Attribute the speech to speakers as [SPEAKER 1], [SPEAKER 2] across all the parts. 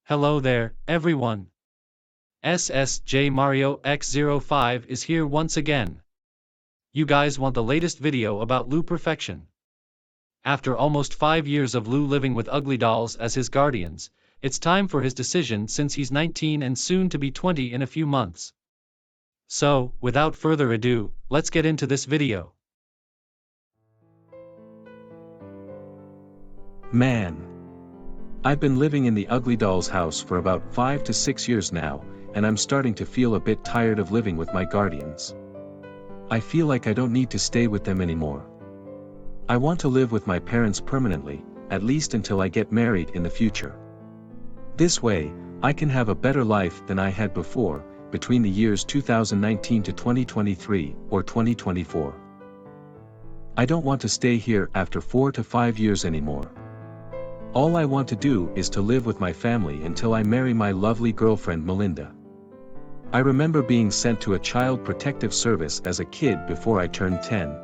[SPEAKER 1] Hello there, everyone. SSJ Mario X05 is here once again. You guys want the latest video about Lou perfection. After almost 5 years of Lou living with Uglydolls as his guardians, it's time for his decision since he's 19 and soon to be 20 in a few months. So, without further ado, let's get into this video.
[SPEAKER 2] Man. I've been living in the Uglydolls house for about 5 to 6 years now, and I'm starting to feel a bit tired of living with my guardians. I feel like I don't need to stay with them anymore. I want to live with my parents permanently, at least until I get married in the future. This way, I can have a better life than I had before, between the years 2019 to 2023, or 2024. I don't want to stay here after 4 to 5 years anymore. All I want to do is to live with my family until I marry my lovely girlfriend Melinda. I remember being sent to a child protective service as a kid before I turned 10.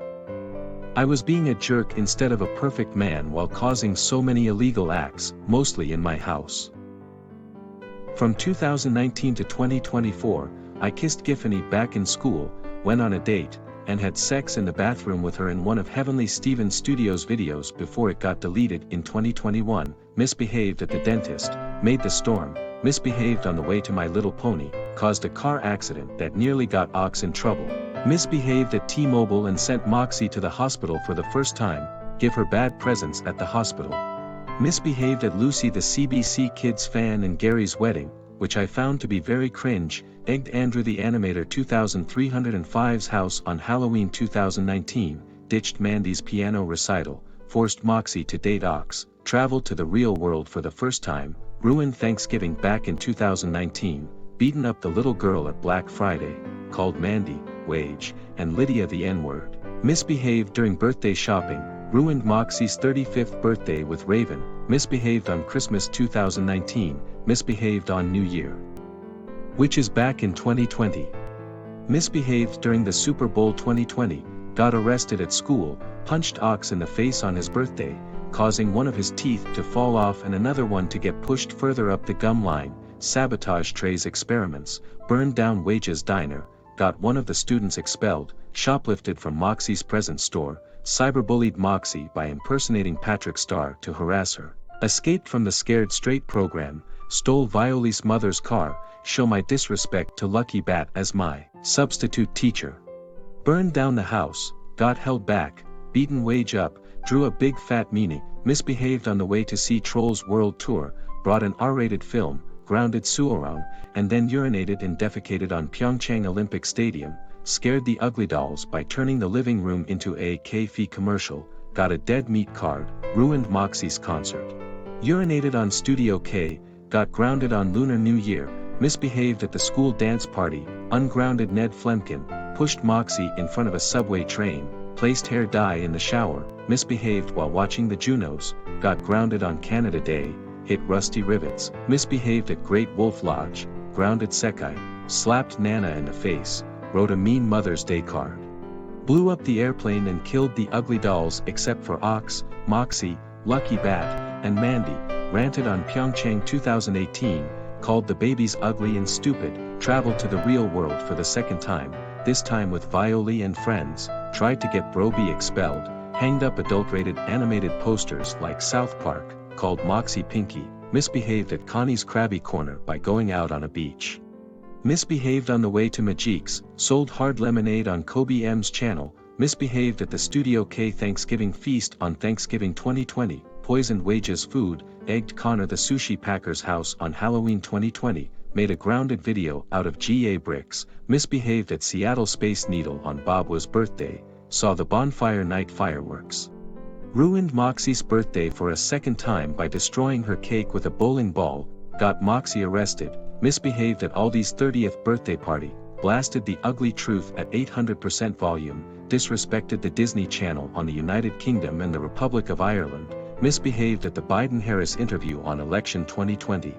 [SPEAKER 2] I was being a jerk instead of a perfect man while causing so many illegal acts, mostly in my house. From 2019 to 2024, I kissed Giffany back in school, went on a date, and had sex in the bathroom with her in one of Heavenly Steven Studios' videos before it got deleted in 2021, misbehaved at the dentist, made the storm, misbehaved on the way to My Little Pony, caused a car accident that nearly got Ox in trouble, misbehaved at T-Mobile and sent Moxie to the hospital for the first time, give her bad presents at the hospital. Misbehaved at Lucy the CBC Kids fan and Gary's wedding, which I found to be very cringe, egged Andrew the Animator 2305's house on Halloween 2019, ditched Mandy's piano recital, forced Moxie to date Ox, traveled to the real world for the first time, ruined Thanksgiving back in 2019, beaten up the little girl at Black Friday, called Mandy, Wage, and Lydia the N-word, misbehaved during birthday shopping, ruined Moxie's 35th birthday with Raven, misbehaved on Christmas 2019, misbehaved on New Year, which is back in 2020. Misbehaved during the Super Bowl 2020, got arrested at school, punched Ox in the face on his birthday, causing one of his teeth to fall off and another one to get pushed further up the gum line, sabotaged Trey's experiments, burned down Wage's diner, got one of the students expelled, shoplifted from Moxie's present store, cyberbullied Moxie by impersonating Patrick Starr to harass her, escaped from the Scared Straight program, stole Viola's mother's car, show my disrespect to Lucky Bat as my substitute teacher, burned down the house, got held back, beaten Wage up, drew a big fat meaning, misbehaved on the way to see Trolls World Tour, brought an R-rated film, grounded Suorong, and then urinated and defecated on Pyeongchang Olympic Stadium, scared the Uglydolls by turning the living room into a K-Fi commercial, got a dead meat card, ruined Moxie's concert, urinated on Studio K, got grounded on Lunar New Year, misbehaved at the school dance party, ungrounded Ned Flemkin, pushed Moxie in front of a subway train, placed hair dye in the shower, misbehaved while watching the Junos, got grounded on Canada Day, hit Rusty Rivets, misbehaved at Great Wolf Lodge, grounded Sekai, slapped Nana in the face, wrote a mean Mother's Day card, blew up the airplane and killed the Uglydolls except for Ox, Moxie, Lucky Bat, and Mandy, ranted on Pyeongchang 2018, called the babies ugly and stupid, traveled to the real world for the second time, this time with Viola and friends, tried to get Broby expelled, hanged up adult-rated animated posters like South Park, called Moxie Pinky, misbehaved at Connie's Krabby Corner by going out on a beach, misbehaved on the way to Majik's, sold hard lemonade on Kobe M's channel, misbehaved at the Studio K Thanksgiving feast on Thanksgiving 2020, poisoned Wage's food, egged Connor the sushi packer's house on Halloween 2020, made a grounded video out of GA bricks, misbehaved at Seattle Space Needle on Bobwa's birthday, saw the bonfire night fireworks, ruined Moxie's birthday for a second time by destroying her cake with a bowling ball, got Moxie arrested, misbehaved at Aldi's 30th birthday party, blasted The Ugly Truth at 800% volume, disrespected the Disney Channel on the United Kingdom and the Republic of Ireland, misbehaved at the Biden-Harris interview on election 2020,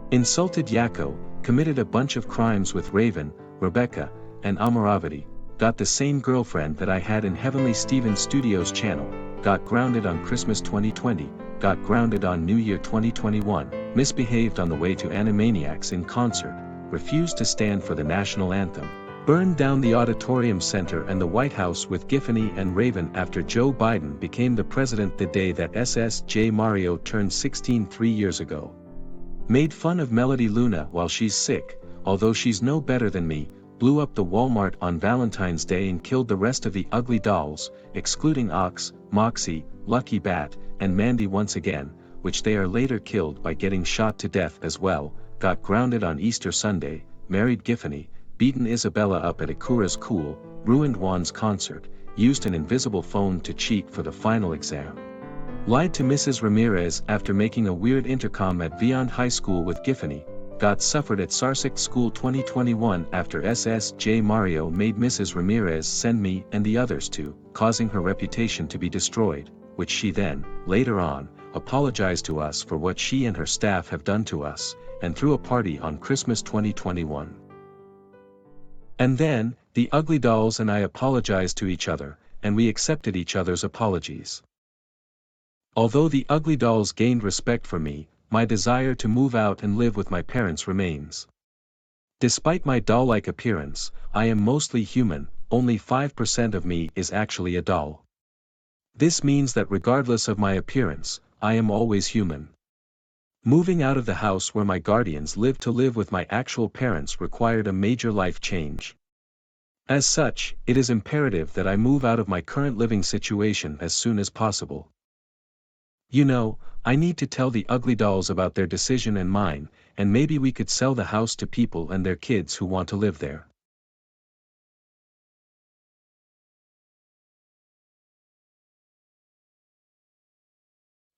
[SPEAKER 2] insulted Yako, committed a bunch of crimes with Raven, Rebecca, and Amaravati, got the same girlfriend that I had in Heavenly Steven Studios channel, got grounded on Christmas 2020, got grounded on New Year 2021, misbehaved on the way to Animaniacs in concert, refused to stand for the national anthem, burned down the auditorium center and the White House with Giffany and Raven after Joe Biden became the president the day that SSJ Mario turned 16 3 years ago. Made fun of Melody Luna while she's sick, although she's no better than me, blew up the Walmart on Valentine's Day and killed the rest of the Uglydolls, excluding Ox, Moxie, Lucky Bat, and Mandy once again, which they are later killed by getting shot to death as well, got grounded on Easter Sunday, married Giffany, beaten Isabella up at Ikura's Cool, ruined Juan's concert, used an invisible phone to cheat for the final exam. Lied to Mrs. Ramirez after making a weird intercom at Vyond High School with Giffany, got suffered at Sarsic School 2021 after SSJ Mario made Mrs. Ramirez send me and the others to, causing her reputation to be destroyed, which she then, later on, apologized to us for what she and her staff have done to us, and threw a party on Christmas 2021. And then, the Uglydolls and I apologized to each other, and we accepted each other's apologies. Although the Uglydolls gained respect for me, my desire to move out and live with my parents remains. Despite my doll-like appearance, I am mostly human, only 5% of me is actually a doll. This means that regardless of my appearance, I am always human. Moving out of the house where my guardians lived to live with my actual parents required a major life change. As such, it is imperative that I move out of my current living situation as soon as possible. You know, I need to tell the Uglydolls about their decision and mine, and maybe we could sell the house to people and their kids who want to live there.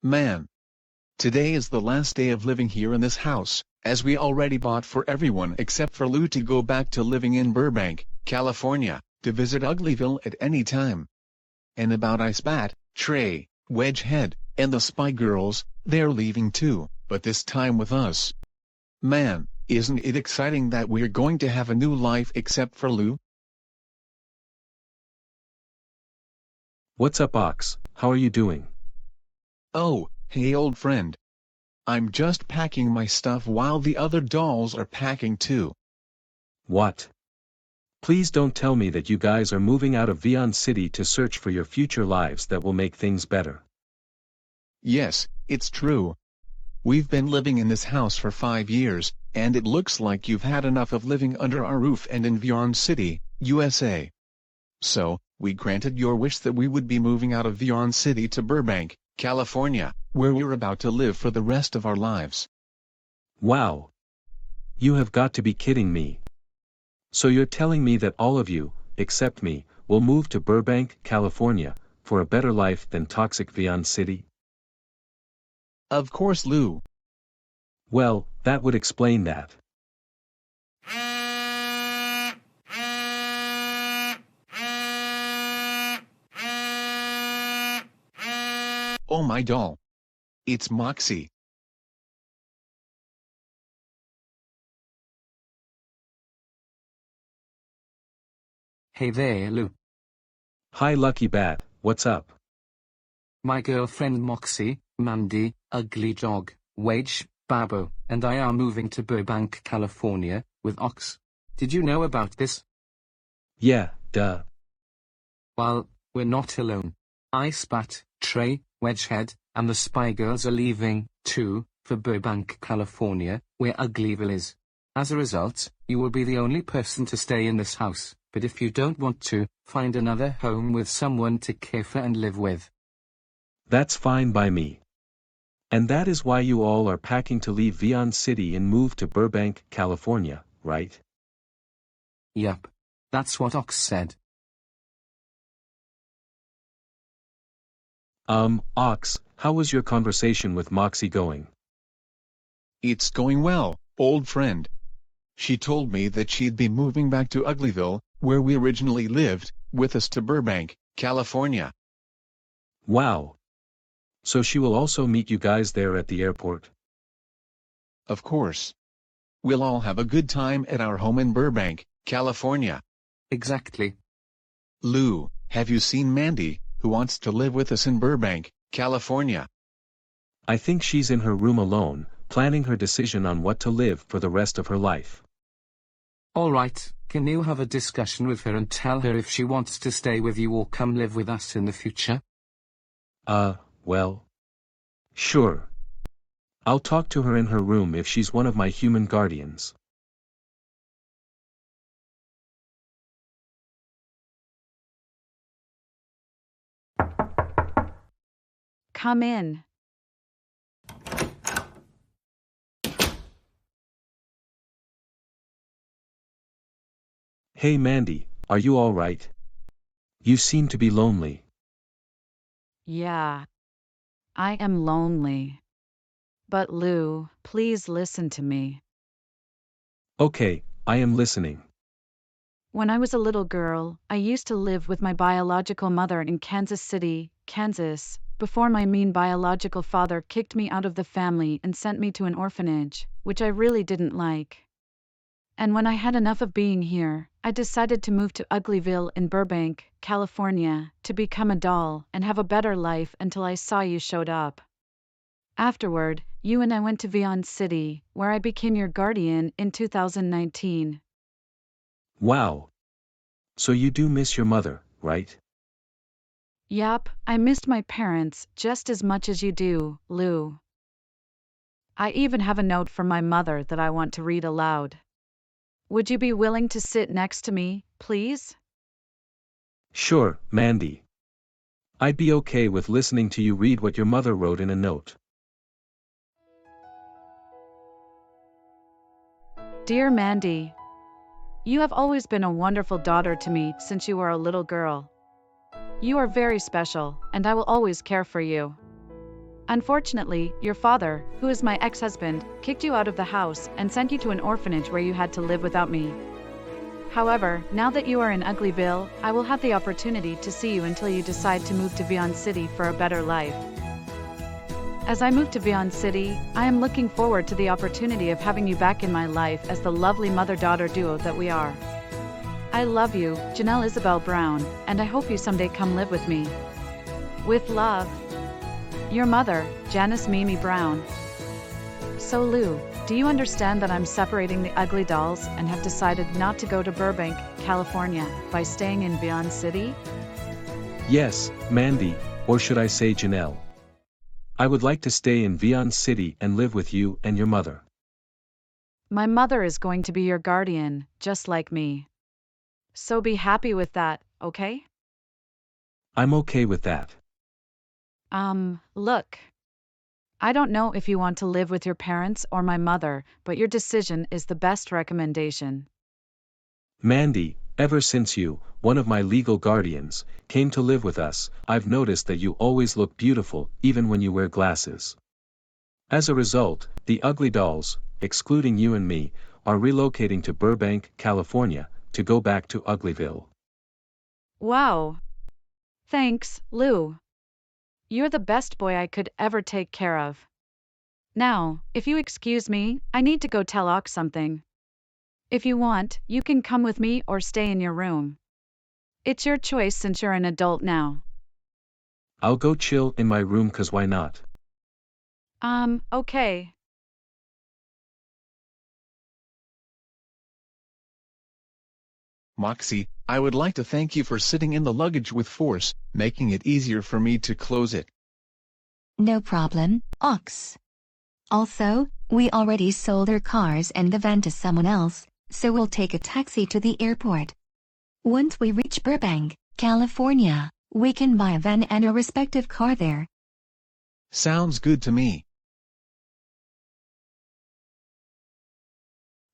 [SPEAKER 3] Man. Today is the last day of living here in this house, as we already bought for everyone except for Lou to go back to living in Burbank, California, to visit Uglyville at any time. And about Icebat, Trey, Wedgehead, and the Spy Girls, they're leaving too, but this time with us. Man, isn't it exciting that we're going to have a new life except for Lou?
[SPEAKER 2] What's up, Ox? How are you doing?
[SPEAKER 3] Oh, hey old friend. I'm just packing my stuff while the other dolls are packing too.
[SPEAKER 2] What? Please don't tell me that you guys are moving out of Vyond City to search for your future lives that will make things better.
[SPEAKER 3] Yes, it's true. We've been living in this house for 5 years, and it looks like you've had enough of living under our roof and in Vyond City, USA. So, we granted your wish that we would be moving out of Vyond City to Burbank, California, where we're about to live for the rest of our lives.
[SPEAKER 2] Wow. You have got to be kidding me. So you're telling me that all of you, except me, will move to Burbank, California, for a better life than toxic Vyond City?
[SPEAKER 3] Of course, Lou.
[SPEAKER 2] Well, that would explain that.
[SPEAKER 3] Oh my doll. It's Moxie.
[SPEAKER 4] Hey there, Lou.
[SPEAKER 2] Hi Lucky Bat, what's up?
[SPEAKER 4] My girlfriend Moxie, Mandy, Ugly Dog, Wage, Babo, and I are moving to Burbank, California, with Ox. Did you know about this?
[SPEAKER 2] Yeah, duh.
[SPEAKER 4] Well, we're not alone. Icebat, Trey, Wedgehead, and the Spy Girls are leaving, too, for Burbank, California, where Uglyville is. As a result, you will be the only person to stay in this house, but if you don't want to, find another home with someone to care for and live with.
[SPEAKER 2] That's fine by me. And that is why you all are packing to leave Vyond City and move to Burbank, California, right?
[SPEAKER 4] Yup. That's what Ox said.
[SPEAKER 2] Ox, how was your conversation with Moxie going?
[SPEAKER 3] It's going well, old friend. She told me that she'd be moving back to Uglyville, where we originally lived, with us to Burbank, California.
[SPEAKER 2] Wow. So she will also meet you guys there at the airport?
[SPEAKER 3] Of course. We'll all have a good time at our home in Burbank, California.
[SPEAKER 4] Exactly.
[SPEAKER 3] Lou, have you seen Mandy, who wants to live with us in Burbank, California?
[SPEAKER 2] I think she's in her room alone, planning her decision on what to live for the rest of her life.
[SPEAKER 4] Alright, can you have a discussion with her and tell her if she wants to stay with you or come live with us in the future?
[SPEAKER 2] Well. Sure. I'll talk to her in her room if she's one of my human guardians.
[SPEAKER 5] Come in.
[SPEAKER 2] Hey Mandy, are you all right? You seem to be lonely.
[SPEAKER 5] Yeah. I am lonely. But Lou, please listen to me.
[SPEAKER 2] Okay, I am listening.
[SPEAKER 5] When I was a little girl, I used to live with my biological mother in Kansas City, Kansas, before my mean biological father kicked me out of the family and sent me to an orphanage, which I really didn't like. And when I had enough of being here, I decided to move to Uglyville in Burbank, California, to become a doll and have a better life until I saw you showed up. Afterward, you and I went to Vyond City, where I became your guardian in 2019.
[SPEAKER 2] Wow. So you do miss your mother, right?
[SPEAKER 5] Yup, I missed my parents just as much as you do, Lou. I even have a note from my mother that I want to read aloud. Would you be willing to sit next to me, please?
[SPEAKER 2] Sure, Mandy. I'd be okay with listening to you read what your mother wrote in a note.
[SPEAKER 5] Dear Mandy, you have always been a wonderful daughter to me since you were a little girl. You are very special, and I will always care for you. Unfortunately, your father, who is my ex-husband, kicked you out of the house and sent you to an orphanage where you had to live without me. However, now that you are in Uglyville, I will have the opportunity to see you until you decide to move to Vyond City for a better life. As I move to Vyond City, I am looking forward to the opportunity of having you back in my life as the lovely mother-daughter duo that we are. I love you, Janelle Isabel Brown, and I hope you someday come live with me. With love, your mother, Janice Mimi Brown. So Lou, do you understand that I'm separating the Uglydolls and have decided not to go to Burbank, California, by staying in Vyond City?
[SPEAKER 2] Yes, Mandy, or should I say Janelle? I would like to stay in Vyond City and live with you and your mother.
[SPEAKER 5] My mother is going to be your guardian, just like me. So be happy with that, okay?
[SPEAKER 2] I'm okay with that.
[SPEAKER 5] Look. I don't know if you want to live with your parents or my mother, but your decision is the best recommendation.
[SPEAKER 2] Mandy, ever since you, one of my legal guardians, came to live with us, I've noticed that you always look beautiful, even when you wear glasses. As a result, the Uglydolls, excluding you and me, are relocating to Burbank, California, to go back to Uglyville.
[SPEAKER 5] Wow. Thanks, Lou. You're the best boy I could ever take care of. Now, if you excuse me, I need to go tell Ox something. If you want, you can come with me or stay in your room. It's your choice since you're an adult now.
[SPEAKER 2] I'll go chill in my room 'cause why not?
[SPEAKER 5] Okay.
[SPEAKER 3] Moxie, I would like to thank you for sitting in the luggage with force, making it easier for me to close it.
[SPEAKER 6] No problem, Ox. Also, we already sold our cars and the van to someone else, so we'll take a taxi to the airport. Once we reach Burbank, California, we can buy a van and a respective car there.
[SPEAKER 3] Sounds good to me.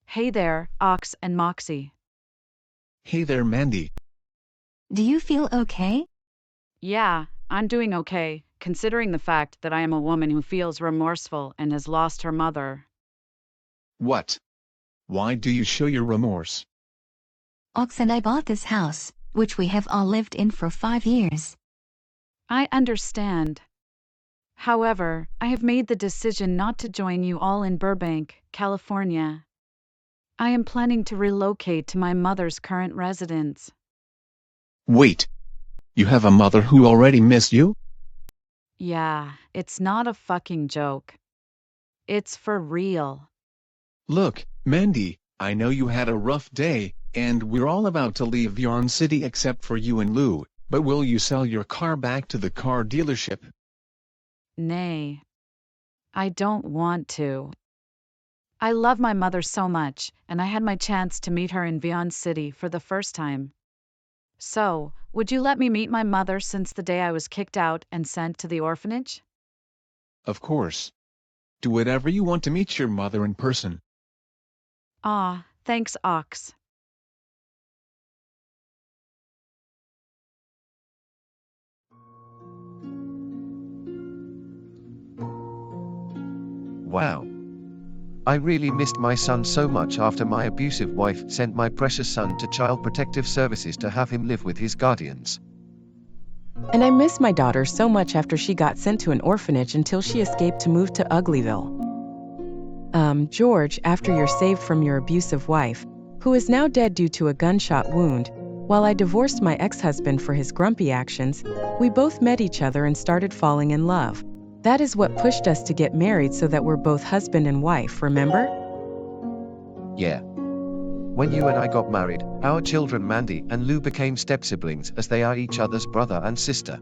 [SPEAKER 5] Hey there, Ox and Moxie.
[SPEAKER 3] Hey there, Mandy.
[SPEAKER 6] Do you feel okay?
[SPEAKER 5] Yeah, I'm doing okay, considering the fact that I am a woman who feels remorseful and has lost her mother.
[SPEAKER 3] What? Why do you show your remorse?
[SPEAKER 6] Ox and I bought this house, which we have all lived in for 5 years.
[SPEAKER 5] I understand. However, I have made the decision not to join you all in Burbank, California. I am planning to relocate to my mother's current residence.
[SPEAKER 3] Wait. You have a mother who already missed you?
[SPEAKER 5] Yeah, it's not a fucking joke. It's for real.
[SPEAKER 3] Look, Mandy, I know you had a rough day, and we're all about to leave Vyond City except for you and Lou, but will you sell your car back to the car dealership?
[SPEAKER 5] Nay. I don't want to. I love my mother so much, and I had my chance to meet her in Vyond City for the first time. So, would you let me meet my mother since the day I was kicked out and sent to the orphanage?
[SPEAKER 3] Of course. Do whatever you want to meet your mother in person.
[SPEAKER 5] Ah, thanks, Ox.
[SPEAKER 7] Wow. I really missed my son so much after my abusive wife sent my precious son to Child Protective Services to have him live with his guardians.
[SPEAKER 8] And I miss my daughter so much after she got sent to an orphanage until she escaped to move to Uglyville. George, after you're saved from your abusive wife, who is now dead due to a gunshot wound, while I divorced my ex-husband for his grumpy actions, we both met each other and started falling in love. That is what pushed us to get married so that we're both husband and wife, remember?
[SPEAKER 7] Yeah. When you and I got married, our children Mandy and Lou became step-siblings as they are each other's brother and sister.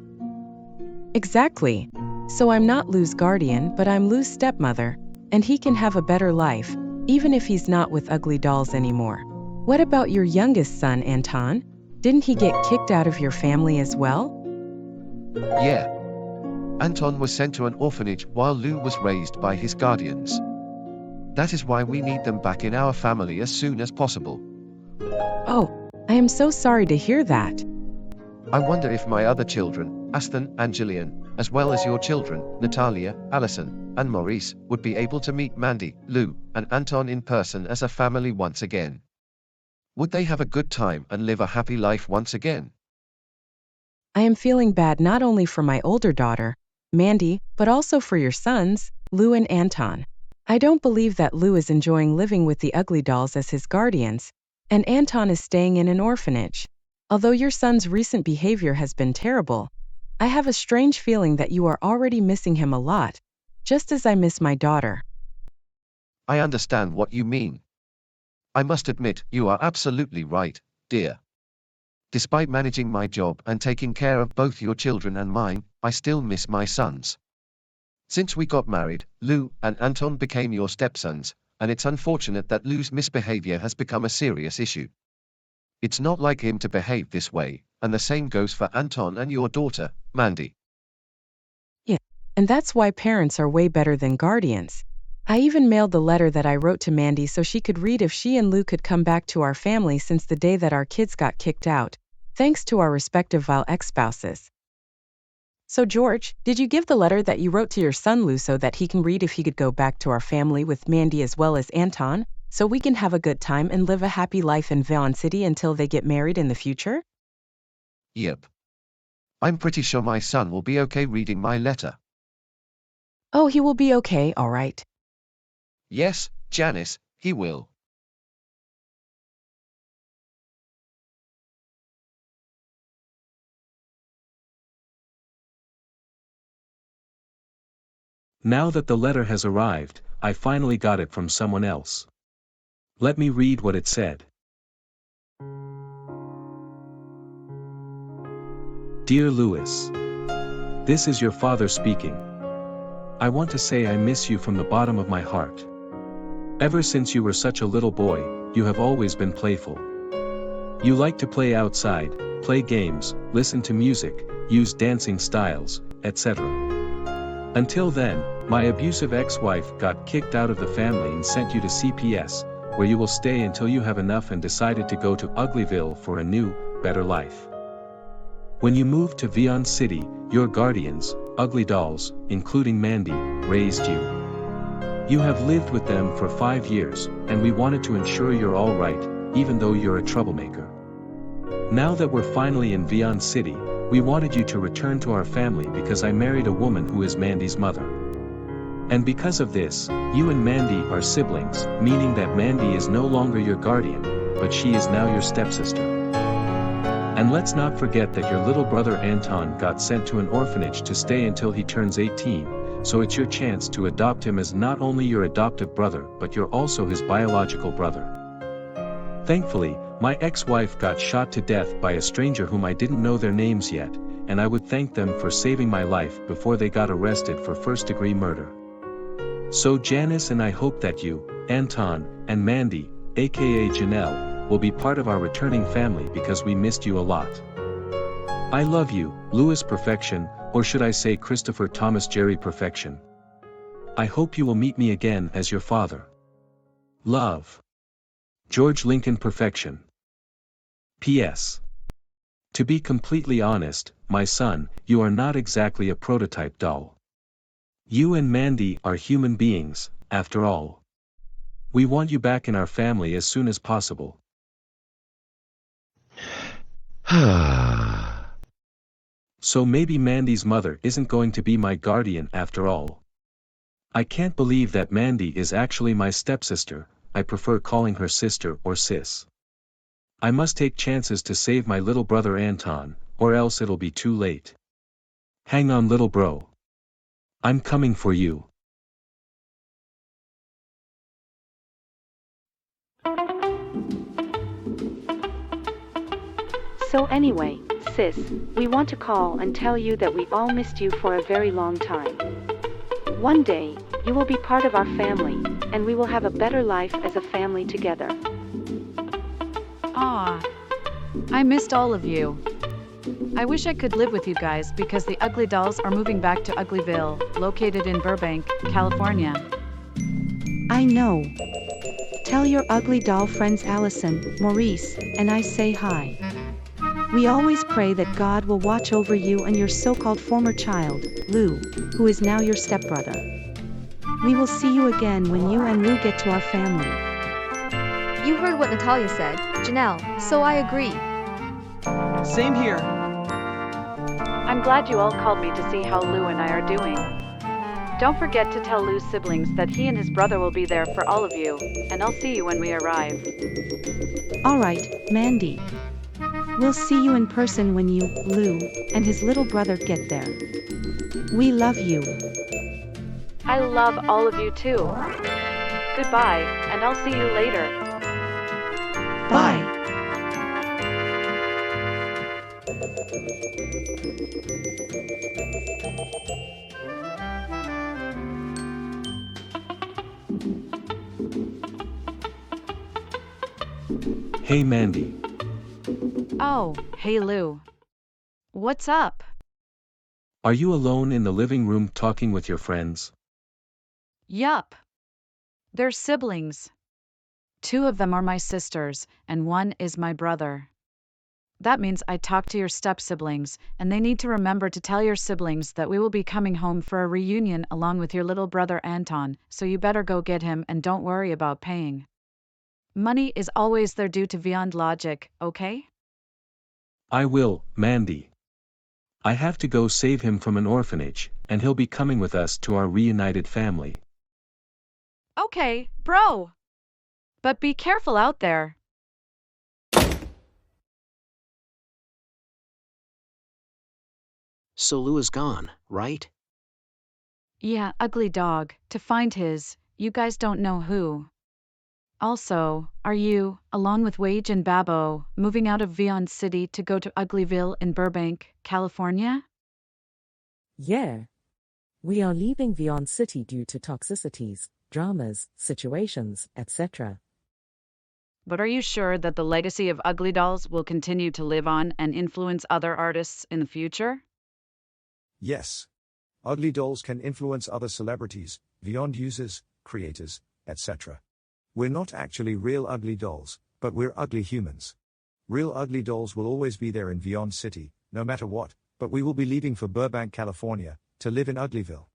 [SPEAKER 8] Exactly. So I'm not Lou's guardian, but I'm Lou's stepmother, and he can have a better life, even if he's not with Uglydolls anymore. What about your youngest son, Anton? Didn't he get kicked out of your family as well?
[SPEAKER 7] Yeah. Anton was sent to an orphanage while Lou was raised by his guardians. That is why we need them back in our family as soon as possible.
[SPEAKER 8] Oh, I am so sorry to hear that.
[SPEAKER 7] I wonder if my other children, Aston and Gillian, as well as your children, Natalia, Allison, and Maurice, would be able to meet Mandy, Lou, and Anton in person as a family once again. Would they have a good time and live a happy life once again?
[SPEAKER 8] I am feeling bad not only for my older daughter, Mandy, but also for your sons, Lou and Anton. I don't believe that Lou is enjoying living with the Uglydolls as his guardians, and Anton is staying in an orphanage. Although your son's recent behavior has been terrible, I have a strange feeling that you are already missing him a lot, just as I miss my daughter.
[SPEAKER 7] I understand what you mean. I must admit, you are absolutely right, dear. Despite managing my job and taking care of both your children and mine, I still miss my sons. Since we got married, Lou and Anton became your stepsons, and it's unfortunate that Lou's misbehavior has become a serious issue. It's not like him to behave this way, and the same goes for Anton and your daughter, Mandy.
[SPEAKER 8] Yeah, and that's why parents are way better than guardians. I even mailed the letter that I wrote to Mandy so she could read if she and Lou could come back to our family since the day that our kids got kicked out, thanks to our respective vile ex-spouses. So George, did you give the letter that you wrote to your son Lou so that he can read if he could go back to our family with Mandy as well as Anton, so we can have a good time and live a happy life in Vyond City until they get married in the future?
[SPEAKER 7] Yep. I'm pretty sure my son will be okay reading my letter.
[SPEAKER 8] Oh, he will be okay, all right.
[SPEAKER 7] Yes, Janice, he will.
[SPEAKER 2] Now that the letter has arrived, I finally got it from someone else. Let me read what it said. Dear Louis, this is your father speaking. I want to say I miss you from the bottom of my heart. Ever since you were such a little boy, you have always been playful. You like to play outside, play games, listen to music, use dancing styles, etc. Until then, my abusive ex-wife got kicked out of the family and sent you to CPS, where you will stay until you have enough and decided to go to Uglyville for a new, better life. When you moved to Vyond City, your guardians, Uglydolls, including Mandy, raised you. You have lived with them for 5 years, and we wanted to ensure you're all right, even though you're a troublemaker. Now that we're finally in Vyond City, we wanted you to return to our family because I married a woman who is Mandy's mother. And because of this, you and Mandy are siblings, meaning that Mandy is no longer your guardian, but she is now your stepsister. And let's not forget that your little brother Anton got sent to an orphanage to stay until he turns 18, so it's your chance to adopt him as not only your adoptive brother but you're also his biological brother. Thankfully, my ex-wife got shot to death by a stranger whom I didn't know their names yet, and I would thank them for saving my life before they got arrested for first-degree murder. So Janice and I hope that you, Anton, and Mandy, aka Janelle, will be part of our returning family because we missed you a lot. I love you, Louis Perfection, or should I say Christopher Thomas Jerry Perfection. I hope you will meet me again as your father. Love. George Lincoln Perfection. P.S. To be completely honest, my son, you are not exactly a prototype doll. You and Mandy are human beings, after all. We want you back in our family as soon as possible. So maybe Mandy's mother isn't going to be my guardian after all. I can't believe that Mandy is actually my stepsister. I prefer calling her sister or sis. I must take chances to save my little brother Anton, or else it'll be too late. Hang on, little bro. I'm coming for you.
[SPEAKER 9] So anyway, sis, we want to call and tell you that we all missed you for a very long time. One day, you will be part of our family, and we will have a better life as a family together.
[SPEAKER 5] Aw, I missed all of you. I wish I could live with you guys because the Uglydolls are moving back to Uglyville, located in Burbank, California.
[SPEAKER 10] I know. Tell your ugly doll friends Allison, Maurice, and I say hi. We always pray that God will watch over you and your so-called former child, Lou, who is now your stepbrother. We will see you again when you and Lou get to our family.
[SPEAKER 11] You heard what Natalia said, Janelle, so I agree.
[SPEAKER 12] Same here.
[SPEAKER 5] I'm glad you all called me to see how Lou and I are doing. Don't forget to tell Lou's siblings that he and his brother will be there for all of you, and I'll see you when we arrive.
[SPEAKER 10] Alright, Mandy. We'll see you in person when you, Lou, and his little brother get there. We love you.
[SPEAKER 5] I love all of you too. Goodbye, and I'll see you later.
[SPEAKER 10] Bye.
[SPEAKER 2] Hey Mandy.
[SPEAKER 5] Oh, hey Lou. What's up?
[SPEAKER 2] Are you alone in the living room talking with your friends?
[SPEAKER 5] Yup. They're siblings. 2 of them are my sisters, and 1 is my brother. That means I talked to your step-siblings, and they need to remember to tell your siblings that we will be coming home for a reunion along with your little brother Anton, so you better go get him and don't worry about paying. Money is always their due to Vyond logic, okay?
[SPEAKER 2] I will, Mandy. I have to go save him from an orphanage, and he'll be coming with us to our reunited family.
[SPEAKER 5] Okay, bro. But be careful out there.
[SPEAKER 13] So Lou is gone, right?
[SPEAKER 5] Yeah, ugly dog, to find his, you guys don't know who. Also, are you, along with Wage and Babbo, moving out of Vyond City to go to Uglyville in Burbank, California?
[SPEAKER 14] Yeah. We are leaving Vyond City due to toxicities, dramas, situations, etc.
[SPEAKER 5] But are you sure that the legacy of Uglydolls will continue to live on and influence other artists in the future?
[SPEAKER 15] Yes. Uglydolls can influence other celebrities, Vyond users, creators, etc. We're not actually real ugly dolls, but we're ugly humans. Real ugly dolls will always be there in Vyond City, no matter what, but we will be leaving for Burbank, California, to live in Uglyville.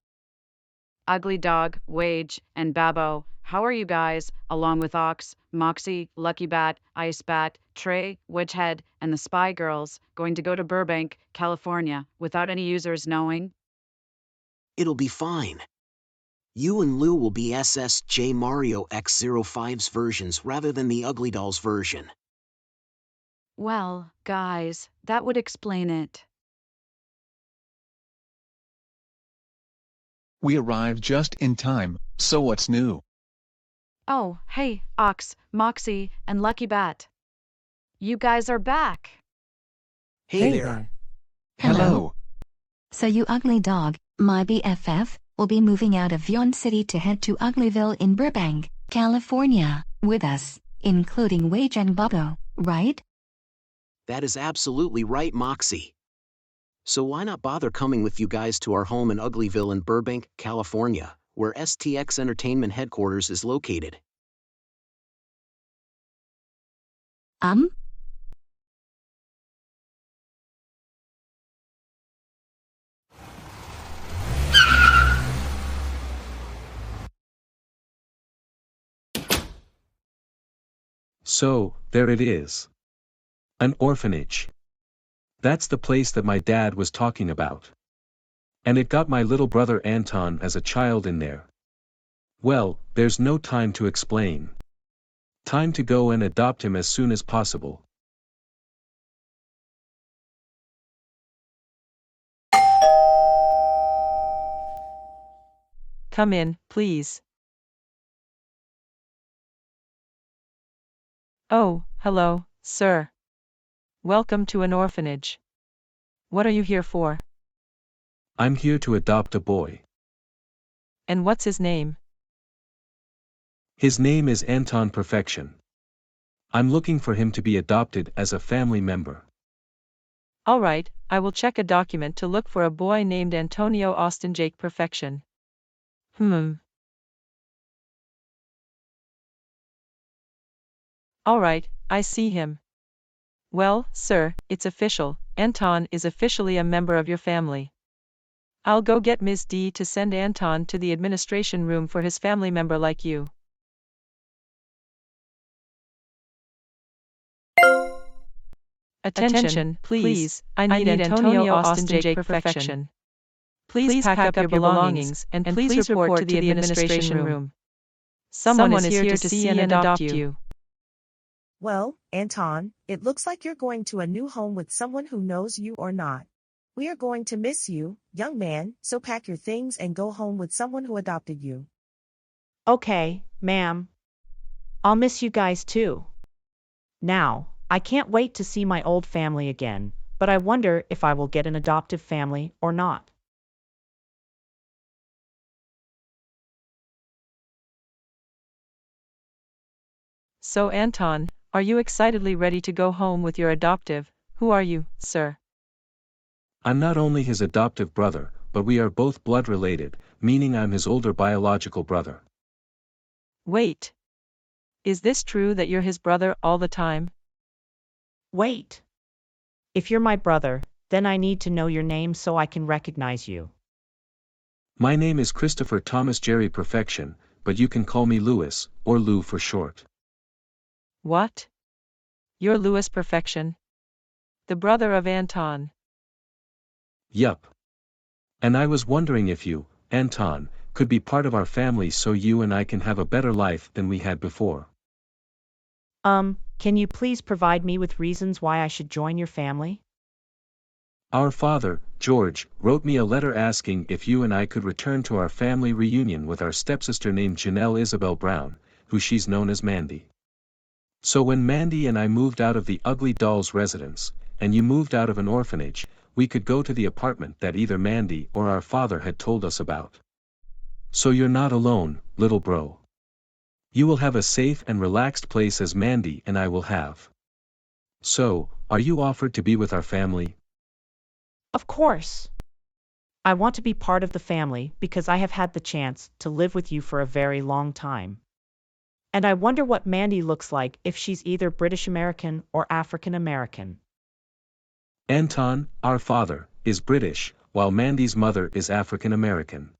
[SPEAKER 5] Ugly Dog, Wage, and Babbo, how are you guys, along with Ox, Moxie, Lucky Bat, Ice Bat, Trey, Wedgehead, and the Spy Girls, going to go to Burbank, California, without any users knowing?
[SPEAKER 13] It'll be fine. You and Lou will be SSJ Mario X05's versions rather than the Uglydolls version.
[SPEAKER 5] Well, guys, that would explain it.
[SPEAKER 3] We arrived just in time, so what's new?
[SPEAKER 5] Oh, hey, Ox, Moxie, and Lucky Bat. You guys are back.
[SPEAKER 13] Hey there.
[SPEAKER 3] Hello.
[SPEAKER 6] So you ugly dog, my BFF, will be moving out of Vyond City to head to Uglyville in Burbank, California, with us, including Wage and Bubbo, right?
[SPEAKER 13] That is absolutely right, Moxie. So why not bother coming with you guys to our home in Uglyville in Burbank, California, where STX Entertainment headquarters is located?
[SPEAKER 2] So, there it is. An orphanage. That's the place that my dad was talking about. And it got my little brother Anton as a child in there. Well, there's no time to explain. Time to go and adopt him as soon as possible.
[SPEAKER 16] Come in, please. Oh, hello, sir. Welcome to an orphanage. What are you here for?
[SPEAKER 2] I'm here to adopt a boy.
[SPEAKER 16] And what's his name?
[SPEAKER 2] His name is Anton Perfection. I'm looking for him to be adopted as a family member.
[SPEAKER 16] All right, I will check a document to look for a boy named Antonio Austin Jake Perfection. All right, I see him. Well, sir, it's official. Anton is officially a member of your family. I'll go get Ms. D to send Anton to the administration room for his family member like you. Attention, please. I need Antonio Austin Jake Perfection. Please pack up your belongings and please report to the administration room. Someone is here to see and adopt you.
[SPEAKER 17] Well, Anton, it looks like you're going to a new home with someone who knows you or not. We are going to miss you, young man, so pack your things and go home with someone who adopted you.
[SPEAKER 18] Okay, ma'am. I'll miss you guys too. Now, I can't wait to see my old family again, but I wonder if I will get an adoptive family or not.
[SPEAKER 16] So Anton, are you excitedly ready to go home with your adoptive? Who are you, sir?
[SPEAKER 2] I'm not only his adoptive brother, but we are both blood related, meaning I'm his older biological brother.
[SPEAKER 16] Wait. Is this true that you're his brother all the time?
[SPEAKER 18] Wait. If you're my brother, then I need to know your name so I can recognize you.
[SPEAKER 2] My name is Christopher Thomas Jerry Perfection, but you can call me Louis, or Lou for short.
[SPEAKER 16] What? You're Louis Perfection? The brother of Anton?
[SPEAKER 2] Yup. And I was wondering if you, Anton, could be part of our family so you and I can have a better life than we had before.
[SPEAKER 18] Can you please provide me with reasons why I should join your family?
[SPEAKER 2] Our father, George, wrote me a letter asking if you and I could return to our family reunion with our stepsister named Janelle Isabel Brown, who she's known as Mandy. So when Mandy and I moved out of the Uglydolls residence, and you moved out of an orphanage, we could go to the apartment that either Mandy or our father had told us about. So you're not alone, little bro. You will have a safe and relaxed place as Mandy and I will have. So, are you offered to be with our family?
[SPEAKER 18] Of course. I want to be part of the family because I have had the chance to live with you for a very long time. And I wonder what Mandy looks like if she's either British American or African American.
[SPEAKER 2] Anton, our father, is British, while Mandy's mother is African American.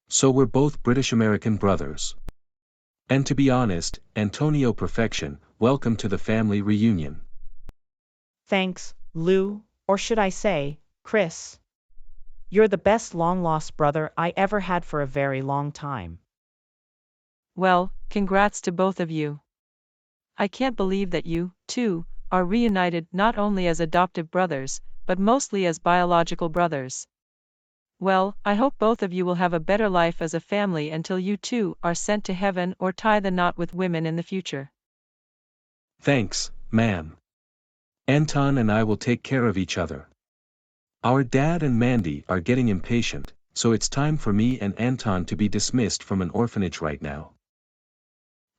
[SPEAKER 2] So we're both British American brothers. And to be honest, Antonio Perfection, welcome to the family reunion.
[SPEAKER 18] Thanks, Lou, or should I say, Chris. You're the best long-lost brother I ever had for a very long time.
[SPEAKER 16] Well, congrats to both of you. I can't believe that you, too, are reunited not only as adoptive brothers, but mostly as biological brothers. Well, I hope both of you will have a better life as a family until you two are sent to heaven or tie the knot with women in the future.
[SPEAKER 2] Thanks, ma'am. Anton and I will take care of each other. Our dad and Mandy are getting impatient, so it's time for me and Anton to be dismissed from an orphanage right now.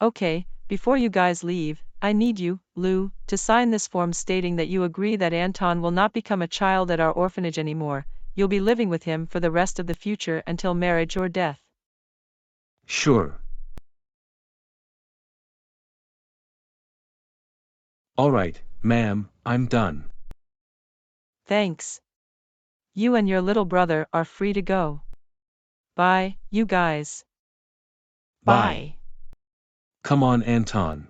[SPEAKER 16] Okay, before you guys leave, I need you, Lou, to sign this form stating that you agree that Anton will not become a child at our orphanage anymore. You'll be living with him for the rest of the future until marriage or death.
[SPEAKER 2] Sure. Alright, ma'am, I'm done.
[SPEAKER 16] Thanks. You and your little brother are free to go. Bye, you guys.
[SPEAKER 2] Bye. Come on, Anton.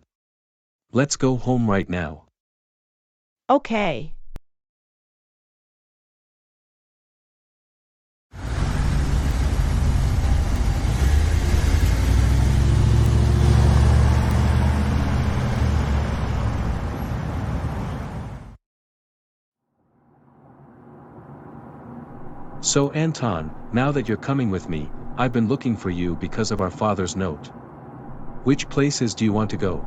[SPEAKER 2] Let's go home right now.
[SPEAKER 18] Okay.
[SPEAKER 2] So Anton, now that you're coming with me, I've been looking for you because of our father's note. Which places do you want to go?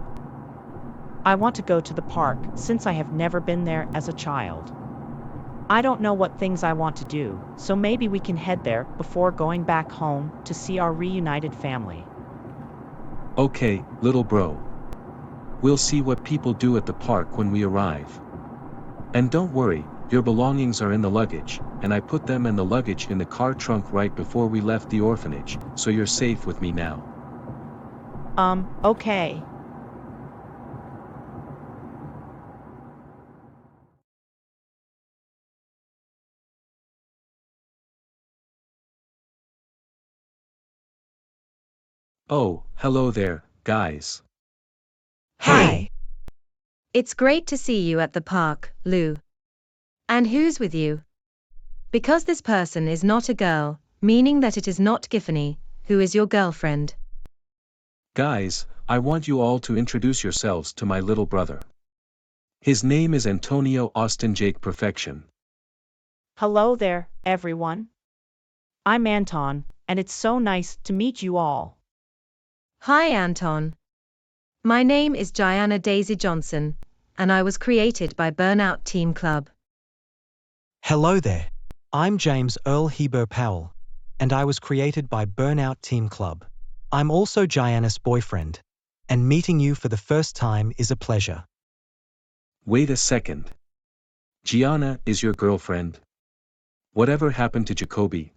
[SPEAKER 18] I want to go to the park since I have never been there as a child. I don't know what things I want to do, so maybe we can head there before going back home to see our reunited family.
[SPEAKER 2] Okay, little bro. We'll see what people do at the park when we arrive. And don't worry, your belongings are in the luggage, and I put them and the luggage in the car trunk right before we left the orphanage, so you're safe with me now.
[SPEAKER 18] Okay.
[SPEAKER 2] Oh, hello there, guys.
[SPEAKER 19] Hi. It's great to see you at the park, Lou. And who's with you? Because this person is not a girl, meaning that it is not Giffany, who is your girlfriend.
[SPEAKER 2] Guys, I want you all to introduce yourselves to my little brother. His name is Antonio Austin Jake Perfection.
[SPEAKER 18] Hello there, everyone. I'm Anton, and it's so nice to meet you all.
[SPEAKER 19] Hi, Anton. My name is Gianna Daisy Johnson, and I was created by Burnout Team Club.
[SPEAKER 20] Hello there. I'm James Earl Heber Powell, and I was created by Burnout Team Club. I'm also Gianna's boyfriend, and meeting you for the first time is a pleasure.
[SPEAKER 2] Wait a second. Gianna is your girlfriend? Whatever happened to Jacoby?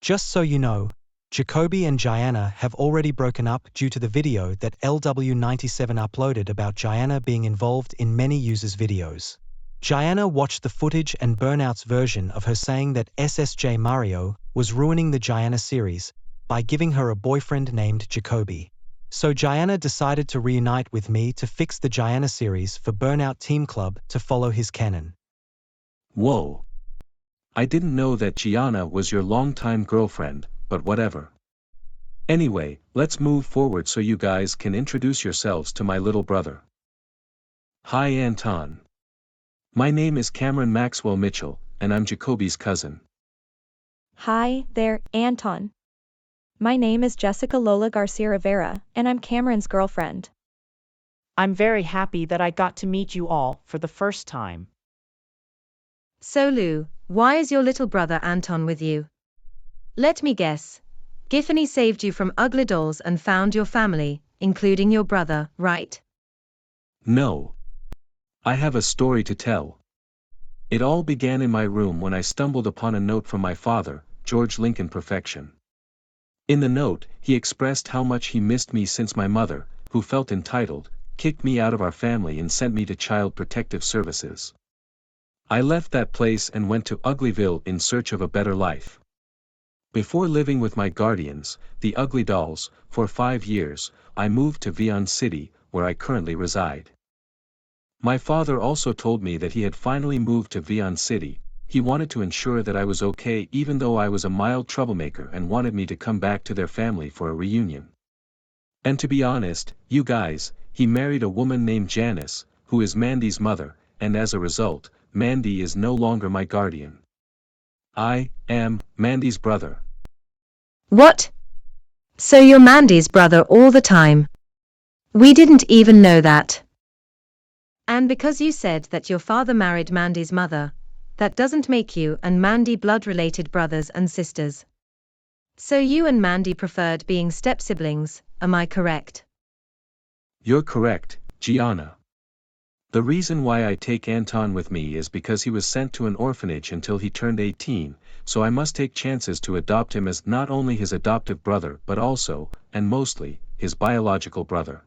[SPEAKER 20] Just so you know, Jacoby and Gianna have already broken up due to the video that LW97 uploaded about Gianna being involved in many users' videos. Gianna watched the footage and Burnout's version of her saying that SSJ Mario was ruining the Gianna series by giving her a boyfriend named Jacoby. So Gianna decided to reunite with me to fix the Gianna series for Burnout Team Club to follow his canon.
[SPEAKER 2] Whoa. I didn't know that Gianna was your longtime girlfriend, but whatever. Anyway, let's move forward so you guys can introduce yourselves to my little brother. Hi Anton. My name is Cameron Maxwell Mitchell, and I'm Jacoby's cousin.
[SPEAKER 11] Hi there, Anton. My name is Jessica Lola Garcia Rivera, and I'm Cameron's girlfriend.
[SPEAKER 18] I'm very happy that I got to meet you all for the first time.
[SPEAKER 19] So Lou, why is your little brother Anton with you? Let me guess. Giffany saved you from Uglydolls and found your family, including your brother, right?
[SPEAKER 2] No. I have a story to tell. It all began in my room when I stumbled upon a note from my father, George Lincoln Perfection. In the note, he expressed how much he missed me since my mother, who felt entitled, kicked me out of our family and sent me to Child Protective Services. I left that place and went to Uglyville in search of a better life. Before living with my guardians, the Uglydolls, for 5 years, I moved to Vyond City, where I currently reside. My father also told me that he had finally moved to Vyond City. He wanted to ensure that I was okay even though I was a mild troublemaker and wanted me to come back to their family for a reunion. And to be honest, you guys, he married a woman named Janice, who is Mandy's mother, and as a result, Mandy is no longer my guardian. I am Mandy's brother.
[SPEAKER 19] What? So you're Mandy's brother all the time? We didn't even know that. And because you said that your father married Mandy's mother, that doesn't make you and Mandy blood-related brothers and sisters. So you and Mandy preferred being step-siblings, am I correct?
[SPEAKER 2] You're correct, Gianna. The reason why I take Anton with me is because he was sent to an orphanage until he turned 18, so I must take chances to adopt him as not only his adoptive brother but also, and mostly, his biological brother.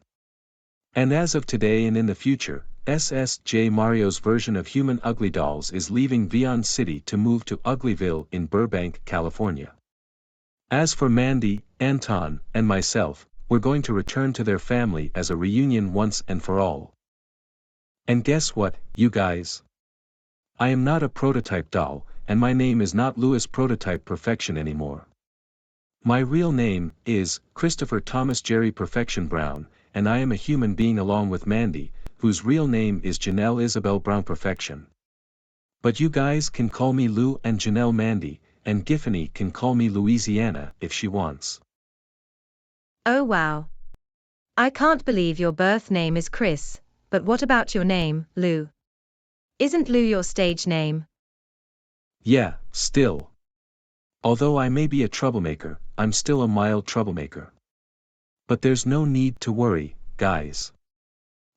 [SPEAKER 2] And as of today and in the future, SSJ Mario's version of human Uglydolls is leaving Vyond City to move to Uglyville in Burbank, California. As for Mandy, Anton, and myself, we're going to return to their family as a reunion once and for all. And guess what, you guys? I am not a prototype doll, and my name is not Louis Prototype Perfection anymore. My real name is Christopher Thomas Jerry Perfection Brown, and I am a human being along with Mandy, whose real name is Janelle Isabel Brown Perfection. But you guys can call me Lou and Janelle Mandy, and Giffany can call me Louisiana if she wants.
[SPEAKER 19] Oh wow. I can't believe your birth name is Chris, but what about your name, Lou? Isn't Lou your stage name?
[SPEAKER 2] Yeah, still. Although I may be a troublemaker, I'm still a mild troublemaker. But there's no need to worry, guys.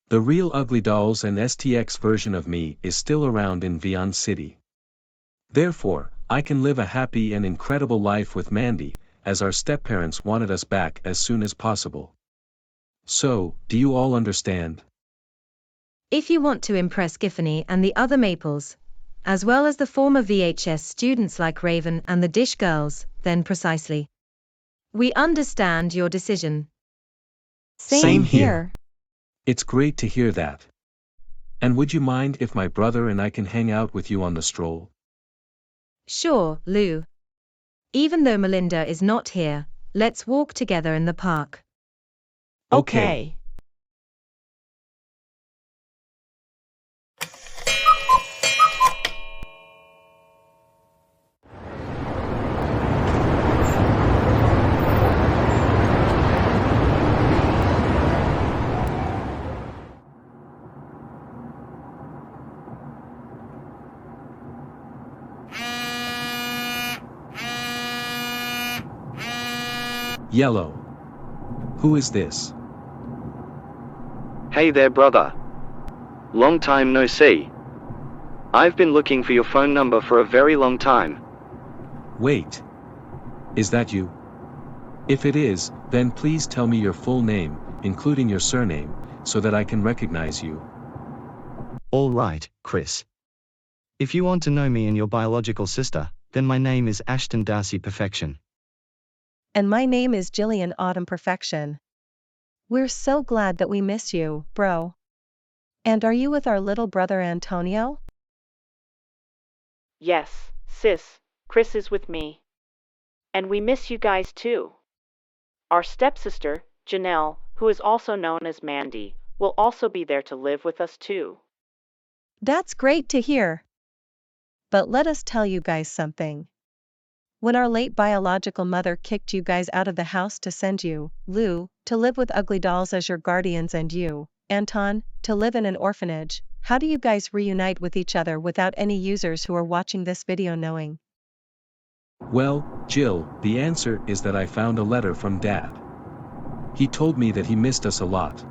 [SPEAKER 2] The real Uglydolls and STX version of me is still around in Vyond City. Therefore, I can live a happy and incredible life with Mandy, as our stepparents wanted us back as soon as possible. So, do you all understand?
[SPEAKER 19] If you want to impress Giffany and the other Maples, as well as the former VHS students like Raven and the Dish Girls, then precisely. We understand your decision.
[SPEAKER 2] Same here. It's great to hear that. And would you mind if my brother and I can hang out with you on the stroll?
[SPEAKER 19] Sure, Lou. Even though Melinda is not here, let's walk together in the park.
[SPEAKER 18] Okay.
[SPEAKER 2] Yellow. Who is this?
[SPEAKER 21] Hey there, brother. Long time no see. I've been looking for your phone number for a very long time.
[SPEAKER 2] Wait. Is that you? If it is, then please tell me your full name, including your surname, so that I can recognize you.
[SPEAKER 21] All right, Chris. If you want to know me and your biological sister, then my name is Ashton Darcy Perfection.
[SPEAKER 22] And my name is Jillian Autumn Perfection. We're so glad that we miss you, bro. And are you with our little brother Antonio?
[SPEAKER 9] Yes, sis, Chris is with me. And we miss you guys too. Our stepsister, Janelle, who is also known as Mandy, will also be there to live with us too.
[SPEAKER 22] That's great to hear. But let us tell you guys something. When our late biological mother kicked you guys out of the house to send you, Lou, to live with Uglydolls as your guardians and you, Anton, to live in an orphanage, how do you guys reunite with each other without any users who are watching this video knowing?
[SPEAKER 2] Well, Jill, the answer is that I found a letter from Dad. He told me that he missed us a lot.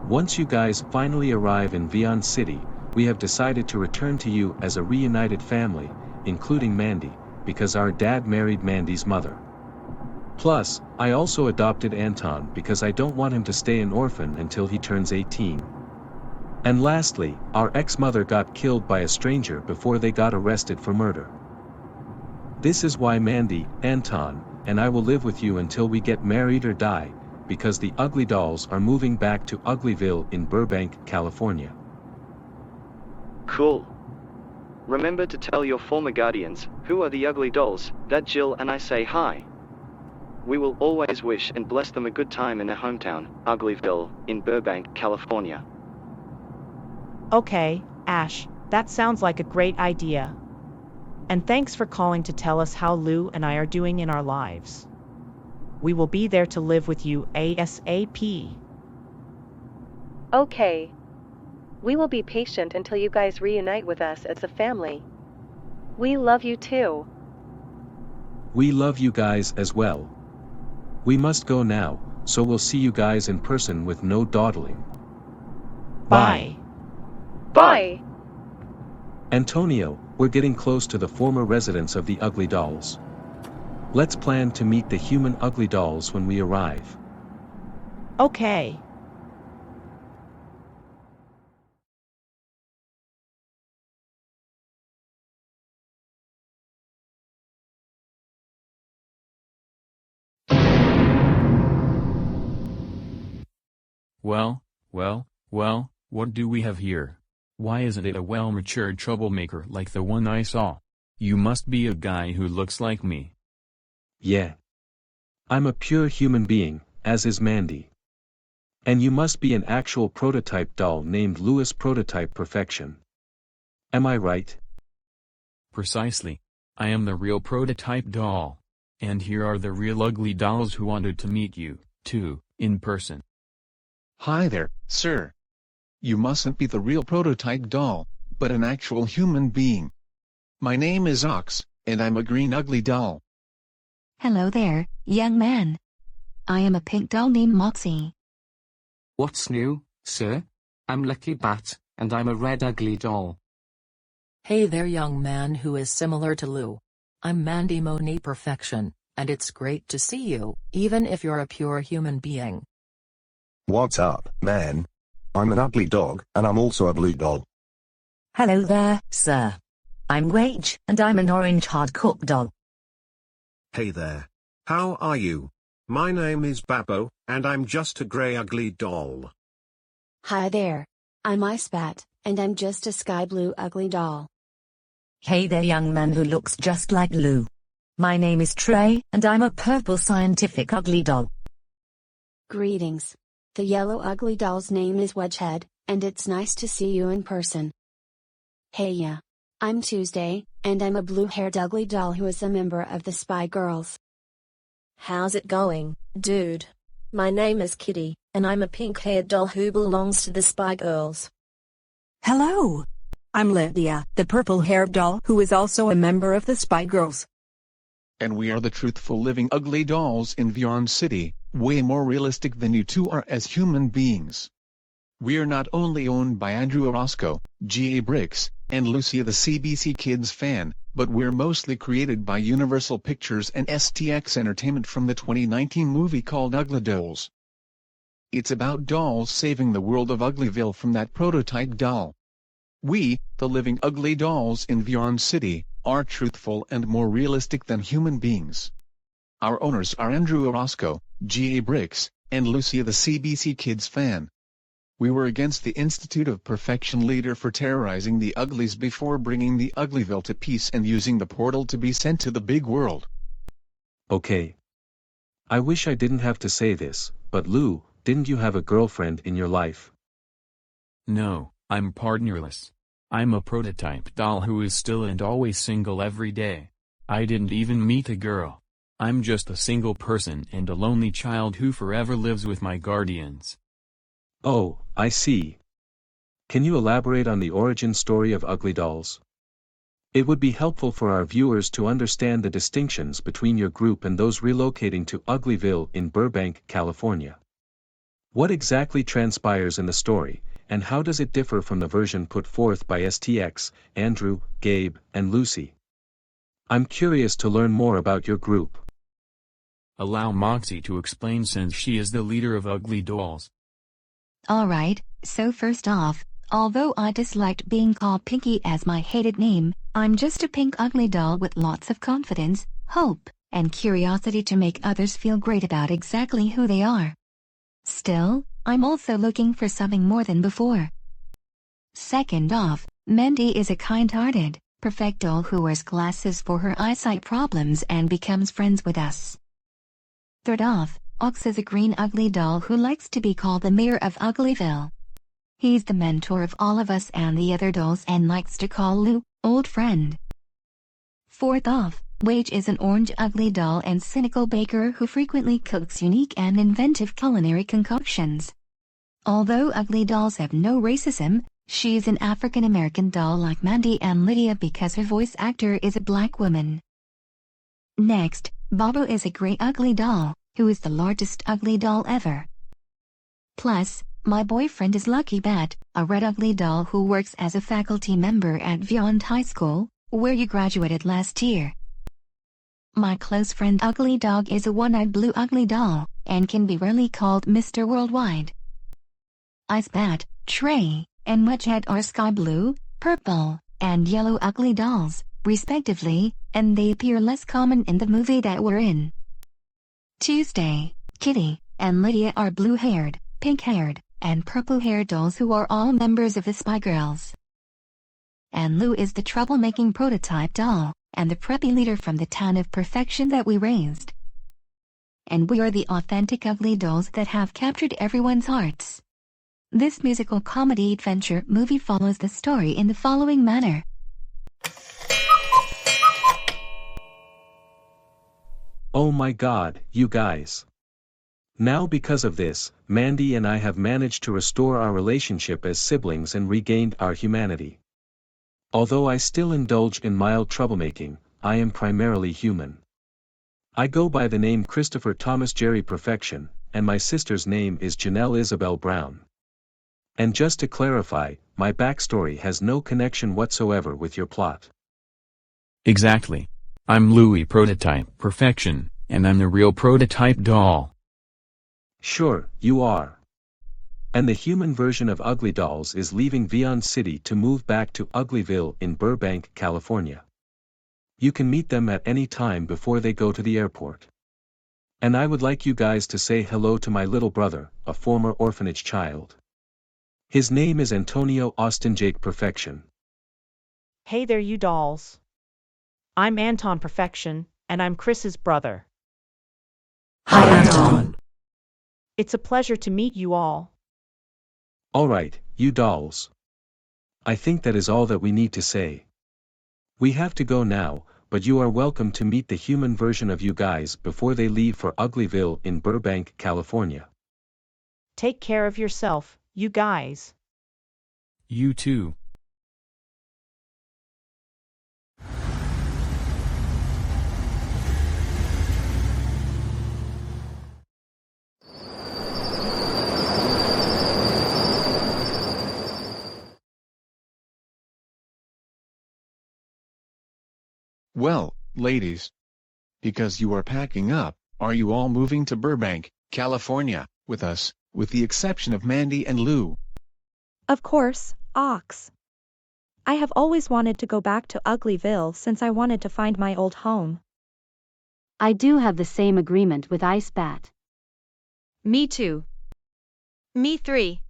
[SPEAKER 2] Once you guys finally arrive in Vyond City, we have decided to return to you as a reunited family, including Mandy, because our dad married Mandy's mother. Plus, I also adopted Anton because I don't want him to stay an orphan until he turns 18. And lastly, our ex-mother got killed by a stranger before they got arrested for murder. This is why Mandy, Anton, and I will live with you until we get married or die, because the Uglydolls are moving back to Uglyville in Burbank, California.
[SPEAKER 21] Cool. Remember to tell your former guardians, who are the Uglydolls, that Jill and I say hi. We will always wish and bless them a good time in their hometown, Uglyville, in Burbank, California.
[SPEAKER 18] Okay, Ash, that sounds like a great idea. And thanks for calling to tell us how Lou and I are doing in our lives. We will be there to live with you ASAP.
[SPEAKER 22] Okay. We will be patient until you guys reunite with us as a family. We love you too.
[SPEAKER 2] We love you guys as well. We must go now, so we'll see you guys in person with no dawdling.
[SPEAKER 18] Bye.
[SPEAKER 22] Bye.
[SPEAKER 2] Antonio, we're getting close to the former residence of the Uglydolls. Let's plan to meet the human Uglydolls when we arrive.
[SPEAKER 18] Okay.
[SPEAKER 1] Well, what do we have here? Why isn't it a well-matured troublemaker like the one I saw? You must be a guy who looks like me.
[SPEAKER 2] Yeah. I'm a pure human being, as is Mandy. And you must be an actual prototype doll named Louis Prototype Perfection. Am I right?
[SPEAKER 1] Precisely. I am the real prototype doll. And here are the real Uglydolls who wanted to meet you, too, in person.
[SPEAKER 3] Hi there, sir. You mustn't be the real prototype doll, but an actual human being. My name is Ox, and I'm a green ugly doll.
[SPEAKER 6] Hello there, young man. I am a pink doll named Moxie.
[SPEAKER 4] What's new, sir? I'm Lucky Bat, and I'm a red ugly doll.
[SPEAKER 23] Hey there, young man who is similar to Lou. I'm Mandy Moni Perfection, and it's great to see you, even if you're a pure human being.
[SPEAKER 24] What's up, man? I'm an ugly dog, and I'm also a blue doll.
[SPEAKER 25] Hello there, sir. I'm Wage, and I'm an orange hard-cooked doll.
[SPEAKER 26] Hey there. How are you? My name is Babbo, and I'm just a grey ugly doll.
[SPEAKER 27] Hi there. I'm Ice Bat, and I'm just a sky blue ugly doll.
[SPEAKER 25] Hey there, young man who looks just like Lou. My name is Trey, and I'm a purple scientific ugly doll.
[SPEAKER 27] Greetings. The yellow ugly doll's name is Wedgehead, and it's nice to see you in person. Hey yeah. I'm Tuesday, and I'm a blue-haired ugly doll who is a member of the Spy Girls.
[SPEAKER 28] How's it going, dude? My name is Kitty, and I'm a pink-haired doll who belongs to the Spy Girls.
[SPEAKER 29] Hello. I'm Lydia, the purple-haired doll who is also a member of the Spy Girls.
[SPEAKER 3] And we are the truthful living ugly dolls in Vyond City, way more realistic than you two are as human beings. We are not only owned by Andrew Orozco, G.A. Bricks, and Lucy the CBC Kids fan, but we're mostly created by Universal Pictures and STX Entertainment from the 2019 movie called Uglydolls. It's about dolls saving the world of Uglyville from that prototype doll. We, the living ugly dolls in Vyond City, are truthful and more realistic than human beings. Our owners are Andrew Orozco, G.A. Bricks, and Lucy the CBC Kids fan. We were against the Institute of Perfection leader for terrorizing the uglies before bringing the Uglyville to peace and using the portal to be sent to the big world.
[SPEAKER 2] Okay. I wish I didn't have to say this, but Lou, didn't you have a girlfriend in your life?
[SPEAKER 1] No, I'm partnerless. I'm a prototype doll who is still and always single every day. I didn't even meet a girl. I'm just a single person and a lonely child who forever lives with my guardians.
[SPEAKER 2] Oh, I see. Can you elaborate on the origin story of Uglydolls? It would be helpful for our viewers to understand the distinctions between your group and those relocating to Uglyville in Burbank, California. What exactly transpires in the story, and how does it differ from the version put forth by STX, Andrew, Gabe, and Lucy? I'm curious to learn more about your group.
[SPEAKER 1] Allow Moxie to explain since she is the leader of Uglydolls.
[SPEAKER 6] Alright, so first off, although I disliked being called Pinky as my hated name, I'm just a pink ugly doll with lots of confidence, hope, and curiosity to make others feel great about exactly who they are. Still, I'm also looking for something more than before. Second off, Mandy is a kind-hearted, perfect doll who wears glasses for her eyesight problems and becomes friends with us. Third off, Ox is a green ugly doll who likes to be called the mayor of Uglyville. He's the mentor of all of us and the other dolls and likes to call Lou, old friend. Fourth off, Wage is an orange ugly doll and cynical baker who frequently cooks unique and inventive culinary concoctions. Although ugly dolls have no racism, she's an African American doll like Mandy and Lydia because her voice actor is a black woman. Next, Bobo is a gray ugly doll, who is the largest ugly doll ever. Plus, my boyfriend is Lucky Bat, a red ugly doll who works as a faculty member at Vyond High School, where you graduated last year. My close friend Ugly Dog is a one-eyed blue ugly doll, and can be rarely called Mr. Worldwide. Ice Bat, Trey, and Wedgehead are sky blue, purple, and yellow ugly dolls, respectively, and they appear less common in the movie that we're in. Tuesday, Kitty, and Lydia are blue-haired, pink-haired, and purple-haired dolls who are all members of the Spy Girls. And Lou is the troublemaking prototype doll, and the preppy leader from the town of perfection that we raised. And we are the authentic ugly dolls that have captured everyone's hearts. This musical comedy adventure movie follows the story in the following manner.
[SPEAKER 2] Oh my God, you guys. Now because of this, Mandy and I have managed to restore our relationship as siblings and regained our humanity. Although I still indulge in mild troublemaking, I am primarily human. I go by the name Christopher Thomas Jerry Perfection, and my sister's name is Janelle Isabel Brown. And just to clarify, my backstory has no connection whatsoever with your plot.
[SPEAKER 1] Exactly. I'm Louis Prototype Perfection, and I'm the real prototype doll.
[SPEAKER 2] Sure, you are. And the human version of Uglydolls is leaving Vyond City to move back to Uglyville in Burbank, California. You can meet them at any time before they go to the airport. And I would like you guys to say hello to my little brother, a former orphanage child. His name is Antonio Austin Jake Perfection.
[SPEAKER 18] Hey there, you dolls. I'm Anton Perfection, and I'm Chris's brother.
[SPEAKER 29] Hi, Anton.
[SPEAKER 18] It's a pleasure to meet you all.
[SPEAKER 2] Alright, you dolls. I think that is all that we need to say. We have to go now, but you are welcome to meet the human version of you guys before they leave for Uglyville in Burbank, California.
[SPEAKER 18] Take care of yourself, you guys.
[SPEAKER 1] You too.
[SPEAKER 3] Well, ladies. Because you are packing up, are you all moving to Burbank, California, with us, with the exception of Mandy and Lou?
[SPEAKER 11] Of course, Ox. I have always wanted to go back to Uglyville since I wanted to find my old home.
[SPEAKER 9] I do have the same agreement with Ice Bat.
[SPEAKER 5] Me 2. Me 3.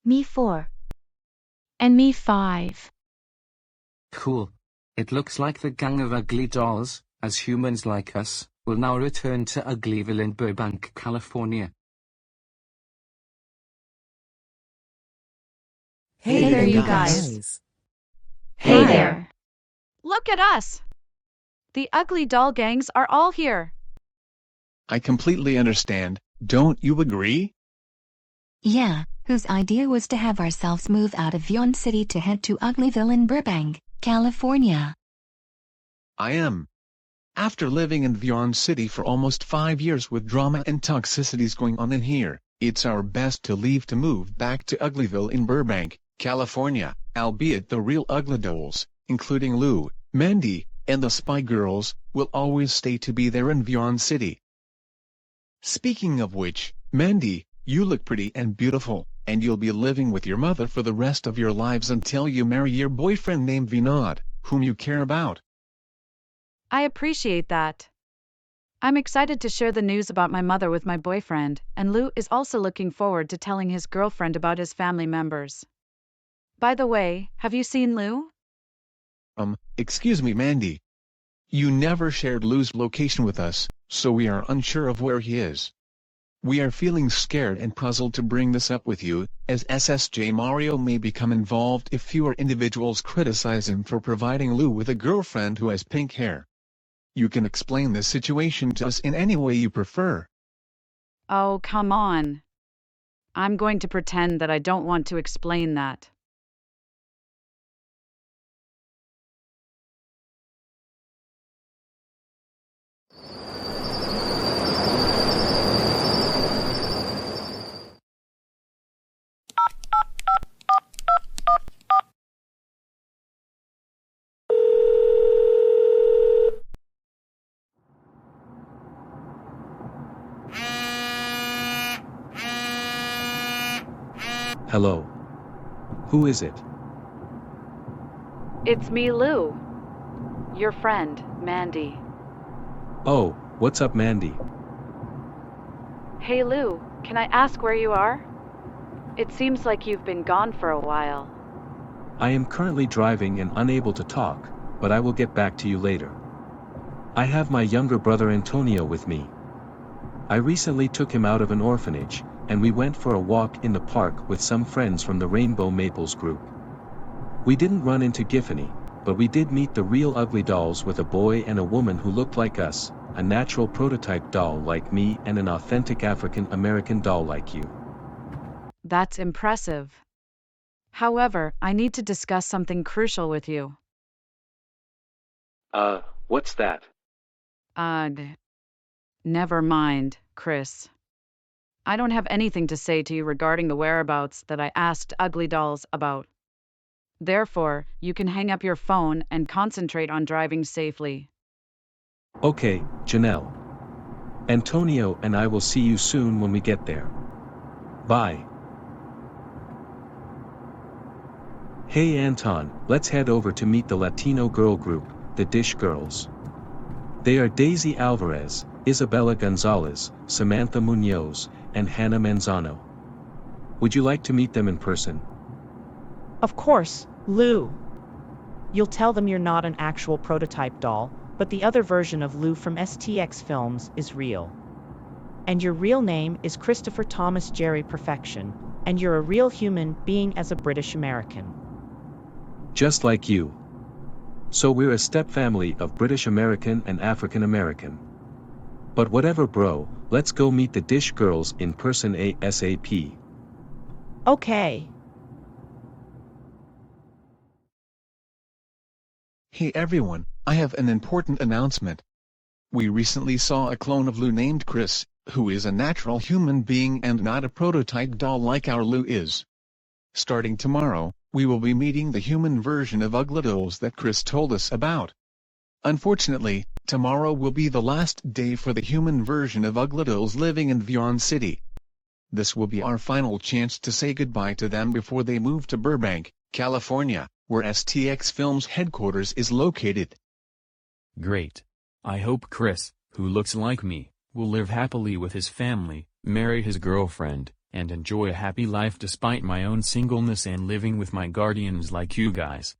[SPEAKER 9] Me 4.
[SPEAKER 5] And me 5.
[SPEAKER 4] Cool. It looks like the gang of ugly dolls, as humans like us, will now return to Uglyville in Burbank, California.
[SPEAKER 5] Hey there, you guys.
[SPEAKER 29] Hey there.
[SPEAKER 5] Look at us. The ugly doll gangs are all here.
[SPEAKER 3] I completely understand, don't you agree?
[SPEAKER 6] Yeah, whose idea was to have ourselves move out of Vyond City to head to Uglyville in Burbank, California.
[SPEAKER 3] I am. After living in Vyond City for almost 5 years with drama and toxicities going on in here, it's our best to leave to move back to Uglyville in Burbank, California, albeit the real Uglydolls, including Lou, Mandy, and the Spy Girls, will always stay to be there in Vyond City. Speaking of which, Mandy, you look pretty and beautiful, and you'll be living with your mother for the rest of your lives until you marry your boyfriend named Vyond, whom you care about.
[SPEAKER 5] I appreciate that. I'm excited to share the news about my mother with my boyfriend, and Lou is also looking forward to telling his girlfriend about his family members. By the way, have you seen Lou?
[SPEAKER 3] Excuse me, Mandy. You never shared Lou's location with us, so we are unsure of where he is. We are feeling scared and puzzled to bring this up with you, as SSJ Mario may become involved if fewer individuals criticize him for providing Lou with a girlfriend who has pink hair. You can explain this situation to us in any way you prefer.
[SPEAKER 5] Oh, come on. I'm going to pretend that I don't want to explain that.
[SPEAKER 2] Hello. Who is it?
[SPEAKER 5] It's me, Lou. Your friend, Mandy.
[SPEAKER 2] Oh, what's up, Mandy?
[SPEAKER 5] Hey, Lou, can I ask where you are? It seems like you've been gone for a while.
[SPEAKER 2] I am currently driving and unable to talk, but I will get back to you later. I have my younger brother Antonio with me. I recently took him out of an orphanage, and we went for a walk in the park with some friends from the Rainbow Maples group. We didn't run into Giffany, but we did meet the real Uglydolls with a boy and a woman who looked like us, a natural prototype doll like me and an authentic African American doll like you.
[SPEAKER 5] That's impressive. However, I need to discuss something crucial with you.
[SPEAKER 2] What's that?
[SPEAKER 5] Never mind, Chris. I don't have anything to say to you regarding the whereabouts that I asked Uglydolls about. Therefore, you can hang up your phone and concentrate on driving safely.
[SPEAKER 2] Okay, Janelle. Antonio and I will see you soon when we get there. Bye. Hey Anton, let's head over to meet the Latino girl group, the Dish Girls. They are Daisy Alvarez, Isabella Gonzalez, Samantha Munoz, and Hannah Manzano. Would you like to meet them in person?
[SPEAKER 18] Of course, Lou. You'll tell them you're not an actual prototype doll, but the other version of Lou from STX Films is real. And your real name is Christopher Thomas Jerry Perfection, and you're a real human being as a British American.
[SPEAKER 2] Just like you. So we're a step family of British American and African American. But whatever, bro, let's go meet the Dish Girls in person ASAP.
[SPEAKER 18] Okay.
[SPEAKER 3] Hey everyone, I have an important announcement. We recently saw a clone of Lou named Chris, who is a natural human being and not a prototype doll like our Lou is. Starting tomorrow, we will be meeting the human version of Uglydolls that Chris told us about. Unfortunately, tomorrow will be the last day for the human version of Uglydolls living in Vyond City. This will be our final chance to say goodbye to them before they move to Burbank, California, where STX Films headquarters is located.
[SPEAKER 1] Great. I hope Chris, who looks like me, will live happily with his family, marry his girlfriend, and enjoy a happy life despite my own singleness and living with my guardians like you guys.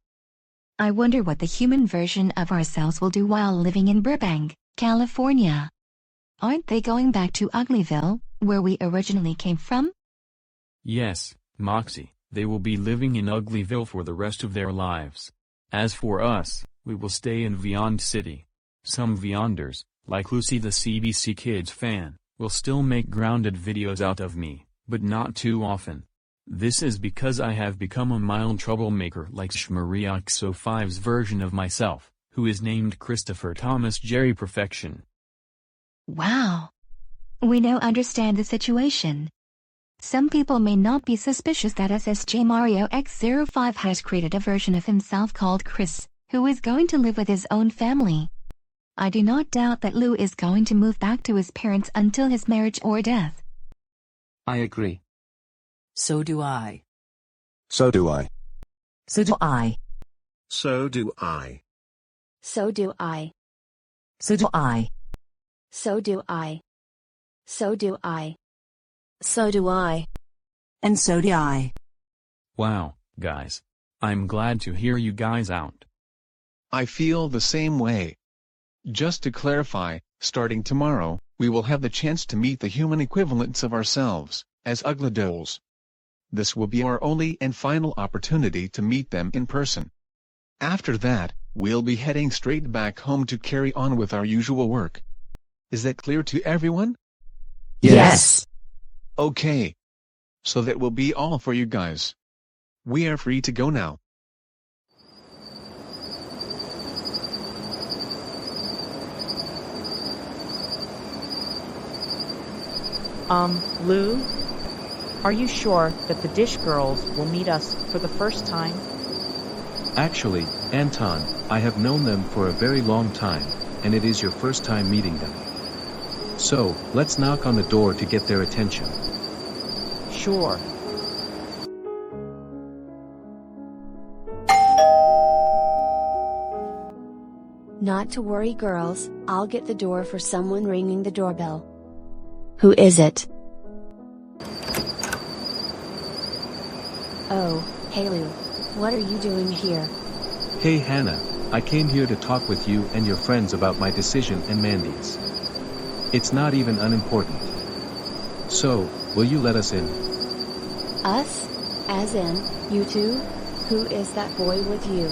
[SPEAKER 6] I wonder what the human version of ourselves will do while living in Burbank, California. Aren't they going back to Uglyville, where we originally came from?
[SPEAKER 1] Yes, Moxie, they will be living in Uglyville for the rest of their lives. As for us, we will stay in Vyond City. Some Vyonders, like Lucy the CBC Kids fan, will still make grounded videos out of me, but not too often. This is because I have become a mild troublemaker like Shmariaxo5's version of myself, who is named Christopher Thomas Jerry Perfection.
[SPEAKER 6] Wow. We now understand the situation. Some people may not be suspicious that SSJ Mario X05 has created a version of himself called Chris, who is going to live with his own family. I do not doubt that Lou is going to move back to his parents until his marriage or death.
[SPEAKER 4] I agree.
[SPEAKER 23] So do I.
[SPEAKER 24] So do I.
[SPEAKER 25] So do I.
[SPEAKER 26] So do I.
[SPEAKER 27] So do I.
[SPEAKER 25] So do I.
[SPEAKER 27] So do I. So do I.
[SPEAKER 28] So do I.
[SPEAKER 29] And so do I.
[SPEAKER 1] Wow, guys. I'm glad to hear you guys out.
[SPEAKER 3] I feel the same way. Just to clarify, Starting tomorrow, we will have the chance to meet the human equivalents of ourselves, as Uglydolls. This will be our only and final opportunity to meet them in person. After that, we'll be heading straight back home to carry on with our usual work. Is that clear to everyone?
[SPEAKER 28] Yes.
[SPEAKER 3] Okay. So that will be all for you guys. We are free to go now.
[SPEAKER 18] Lou? Are you sure that the Dish Girls will meet us for the first time?
[SPEAKER 2] Actually, Anton, I have known them for a very long time, and it is your first time meeting them. So, let's knock on the door to get their attention.
[SPEAKER 18] Sure.
[SPEAKER 27] Not to worry, girls, I'll get the door for someone ringing the doorbell. Who is it? Oh, hey Lou. What are you doing here?
[SPEAKER 2] Hey Hannah, I came here to talk with you and your friends about my decision and Mandy's. It's not even unimportant. So, will you let us in?
[SPEAKER 27] Us? As in, you two? Who is that boy with you?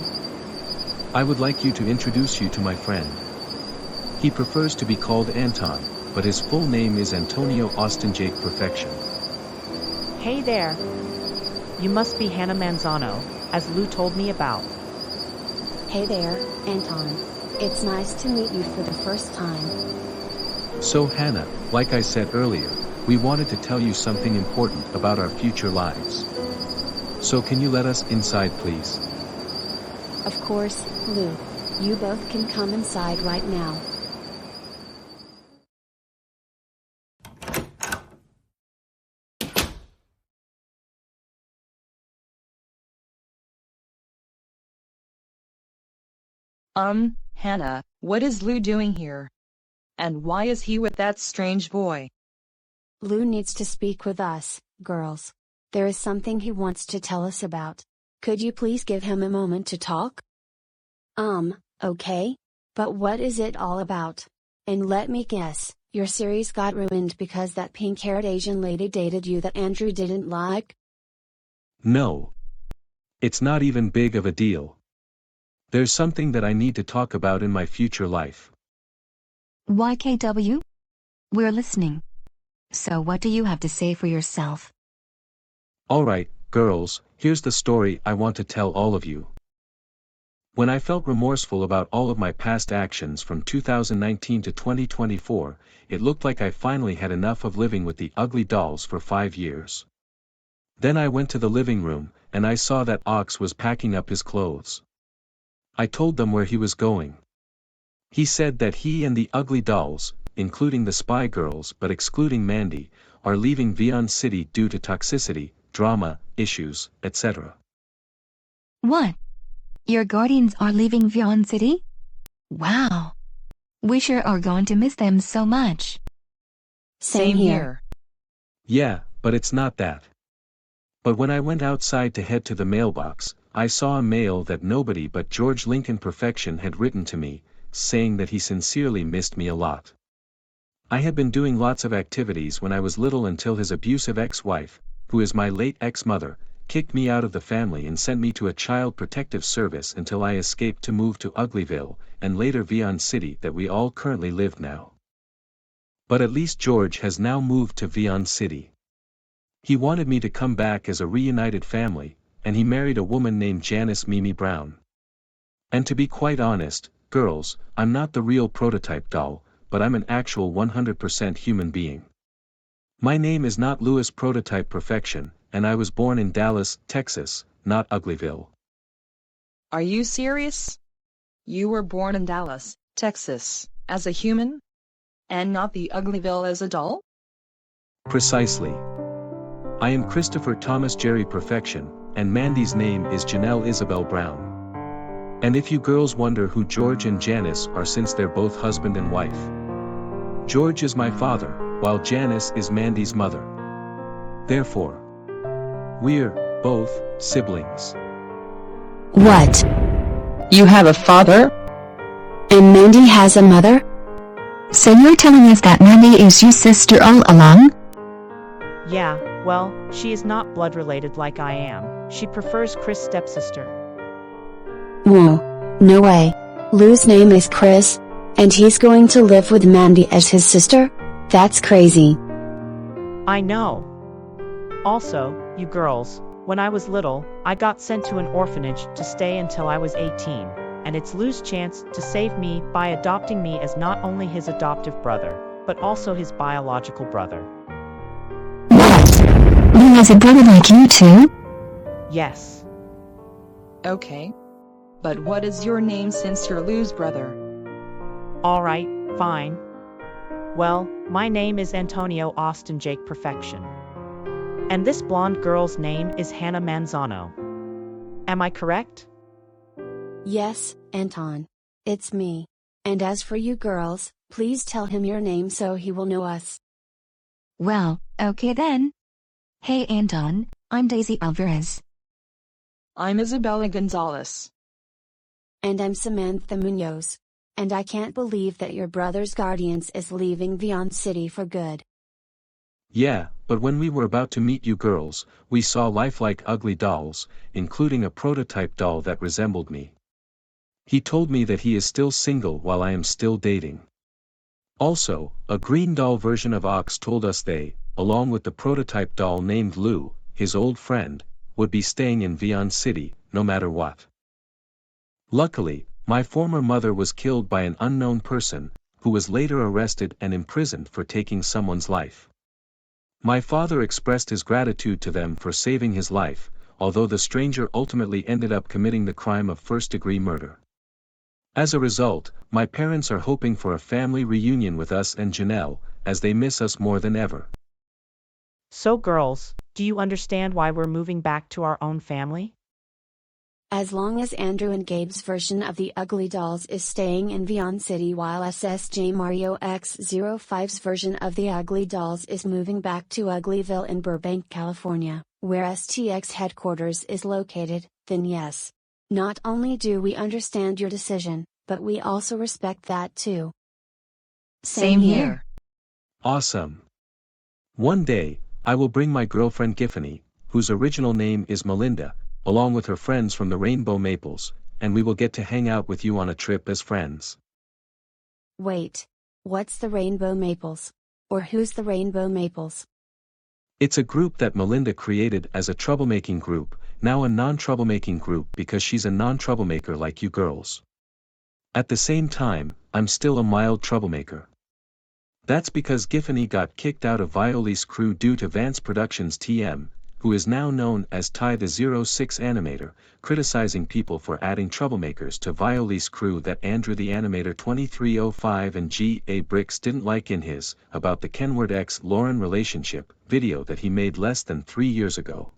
[SPEAKER 2] I would like you to introduce you to my friend. He prefers to be called Anton, but his full name is Antonio Austin Jake Perfection.
[SPEAKER 18] Hey there. You must be Hannah Manzano, as Lou told me about.
[SPEAKER 27] Hey there, Anton. It's nice to meet you for the first time.
[SPEAKER 2] So Hannah, like I said earlier, we wanted to tell you something important about our future lives. So can you let us inside please?
[SPEAKER 27] Of course, Lou. You both can come inside right now.
[SPEAKER 7] Hannah, what is Lou doing here? And why is he with that strange boy?
[SPEAKER 27] Lou needs to speak with us, girls. There is something he wants to tell us about. Could you please give him a moment to talk? Okay. But what is it all about? And let me guess, your series got ruined because that pink-haired Asian lady dated you that Andrew didn't like?
[SPEAKER 2] No. It's not even big of a deal. There's something that I need to talk about in my future life.
[SPEAKER 6] YKW? We're listening. So what do you have to say for yourself?
[SPEAKER 2] Alright, girls, here's the story I want to tell all of you. When I felt remorseful about all of my past actions from 2019 to 2024, it looked like I finally had enough of living with the Uglydolls for 5 years. Then I went to the living room, and I saw that Ox was packing up his clothes. I told them where he was going. He said that he and the Uglydolls, including the Spy Girls but excluding Mandy, are leaving Vyond City due to toxicity, drama, issues, etc.
[SPEAKER 6] What? Your guardians are leaving Vyond City? Wow. We sure are going to miss them so much.
[SPEAKER 27] Same here.
[SPEAKER 2] Yeah, but it's not that. But when I went outside to head to the mailbox, I saw a mail that nobody but George Lincoln Perfection had written to me, saying that he sincerely missed me a lot. I had been doing lots of activities when I was little until his abusive ex-wife, who is my late ex-mother, kicked me out of the family and sent me to a child protective service until I escaped to move to Uglyville, and later Vyond City that we all currently live now. But at least George has now moved to Vyond City. He wanted me to come back as a reunited family, and he married a woman named Janice Mimi Brown. And to be quite honest, girls, I'm not the real prototype doll, but I'm an actual 100% human being. My name is not Louis Prototype Perfection, and I was born in Dallas, Texas, not Uglyville.
[SPEAKER 7] Are you serious? You were born in Dallas, Texas, as a human? And not the Uglyville as a doll?
[SPEAKER 2] Precisely. I am Christopher Thomas Jerry Perfection, and Mandy's name is Janelle Isabel Brown. And if you girls wonder who George and Janice are since they're both husband and wife. George is my father, while Janice is Mandy's mother. Therefore, we're both siblings.
[SPEAKER 27] What? You have a father? And Mandy has a mother?
[SPEAKER 6] So you're telling us that Mandy is your sister all along?
[SPEAKER 18] Yeah, well, she is not blood related like I am. She prefers Chris' stepsister.
[SPEAKER 27] Whoa. No way. Lou's name is Chris, and he's going to live with Mandy as his sister? That's crazy.
[SPEAKER 18] I know. Also, you girls, when I was little, I got sent to an orphanage to stay until I was 18, and it's Lou's chance to save me by adopting me as not only his adoptive brother, but also his biological brother.
[SPEAKER 6] Lou has a brother like you too?
[SPEAKER 18] Yes.
[SPEAKER 7] Okay. But what is your name since you're Lou's brother?
[SPEAKER 18] Alright, fine. Well, my name is Antonio Austin Jake Perfection. And this blonde girl's name is Hannah Manzano. Am I correct?
[SPEAKER 27] Yes, Anton. It's me. And as for you girls, please tell him your name so he will know us.
[SPEAKER 6] Well, okay then. Hey Anton, I'm Daisy Alvarez.
[SPEAKER 7] I'm Isabella Gonzalez.
[SPEAKER 27] And I'm Samantha Munoz. And I can't believe that your brother's guardians is leaving Vyond City for good.
[SPEAKER 2] Yeah, but when we were about to meet you girls, we saw lifelike Uglydolls, including a prototype doll that resembled me. He told me that he is still single while I am still dating. Also, a green doll version of Ox told us they, along with the prototype doll named Lou, his old friend, would be staying in Vyond City, no matter what. Luckily, my former mother was killed by an unknown person, who was later arrested and imprisoned for taking someone's life. My father expressed his gratitude to them for saving his life, although the stranger ultimately ended up committing the crime of first-degree murder. As a result, my parents are hoping for a family reunion with us and Janelle, as they miss us more than ever.
[SPEAKER 18] So girls, do you understand why we're moving back to our own family?
[SPEAKER 27] As long as Andrew and Gabe's version of the Uglydolls is staying in Vyond City while SSJ Mario X05's version of the Uglydolls is moving back to Uglyville in Burbank, California, where STX headquarters is located, then yes. Not only do we understand your decision, but we also respect that too.
[SPEAKER 7] Same here.
[SPEAKER 2] Awesome. One day, I will bring my girlfriend Giffany, whose original name is Melinda, along with her friends from the Rainbow Maples, and we will get to hang out with you on a trip as friends.
[SPEAKER 27] Wait. What's the Rainbow Maples? Or who's the Rainbow Maples?
[SPEAKER 2] It's a group that Melinda created as a troublemaking group, now a non-troublemaking group because she's a non-troublemaker like you girls. At the same time, I'm still a mild troublemaker. That's because Giffany got kicked out of Violi's crew due to Vance Productions TM, who is now known as Ty the 06 Animator, criticizing people for adding troublemakers to Violi's crew that Andrew the Animator 2305 and G.A. Bricks didn't like in his, about the Kenward X Lauren relationship, video that he made less than 3 years ago.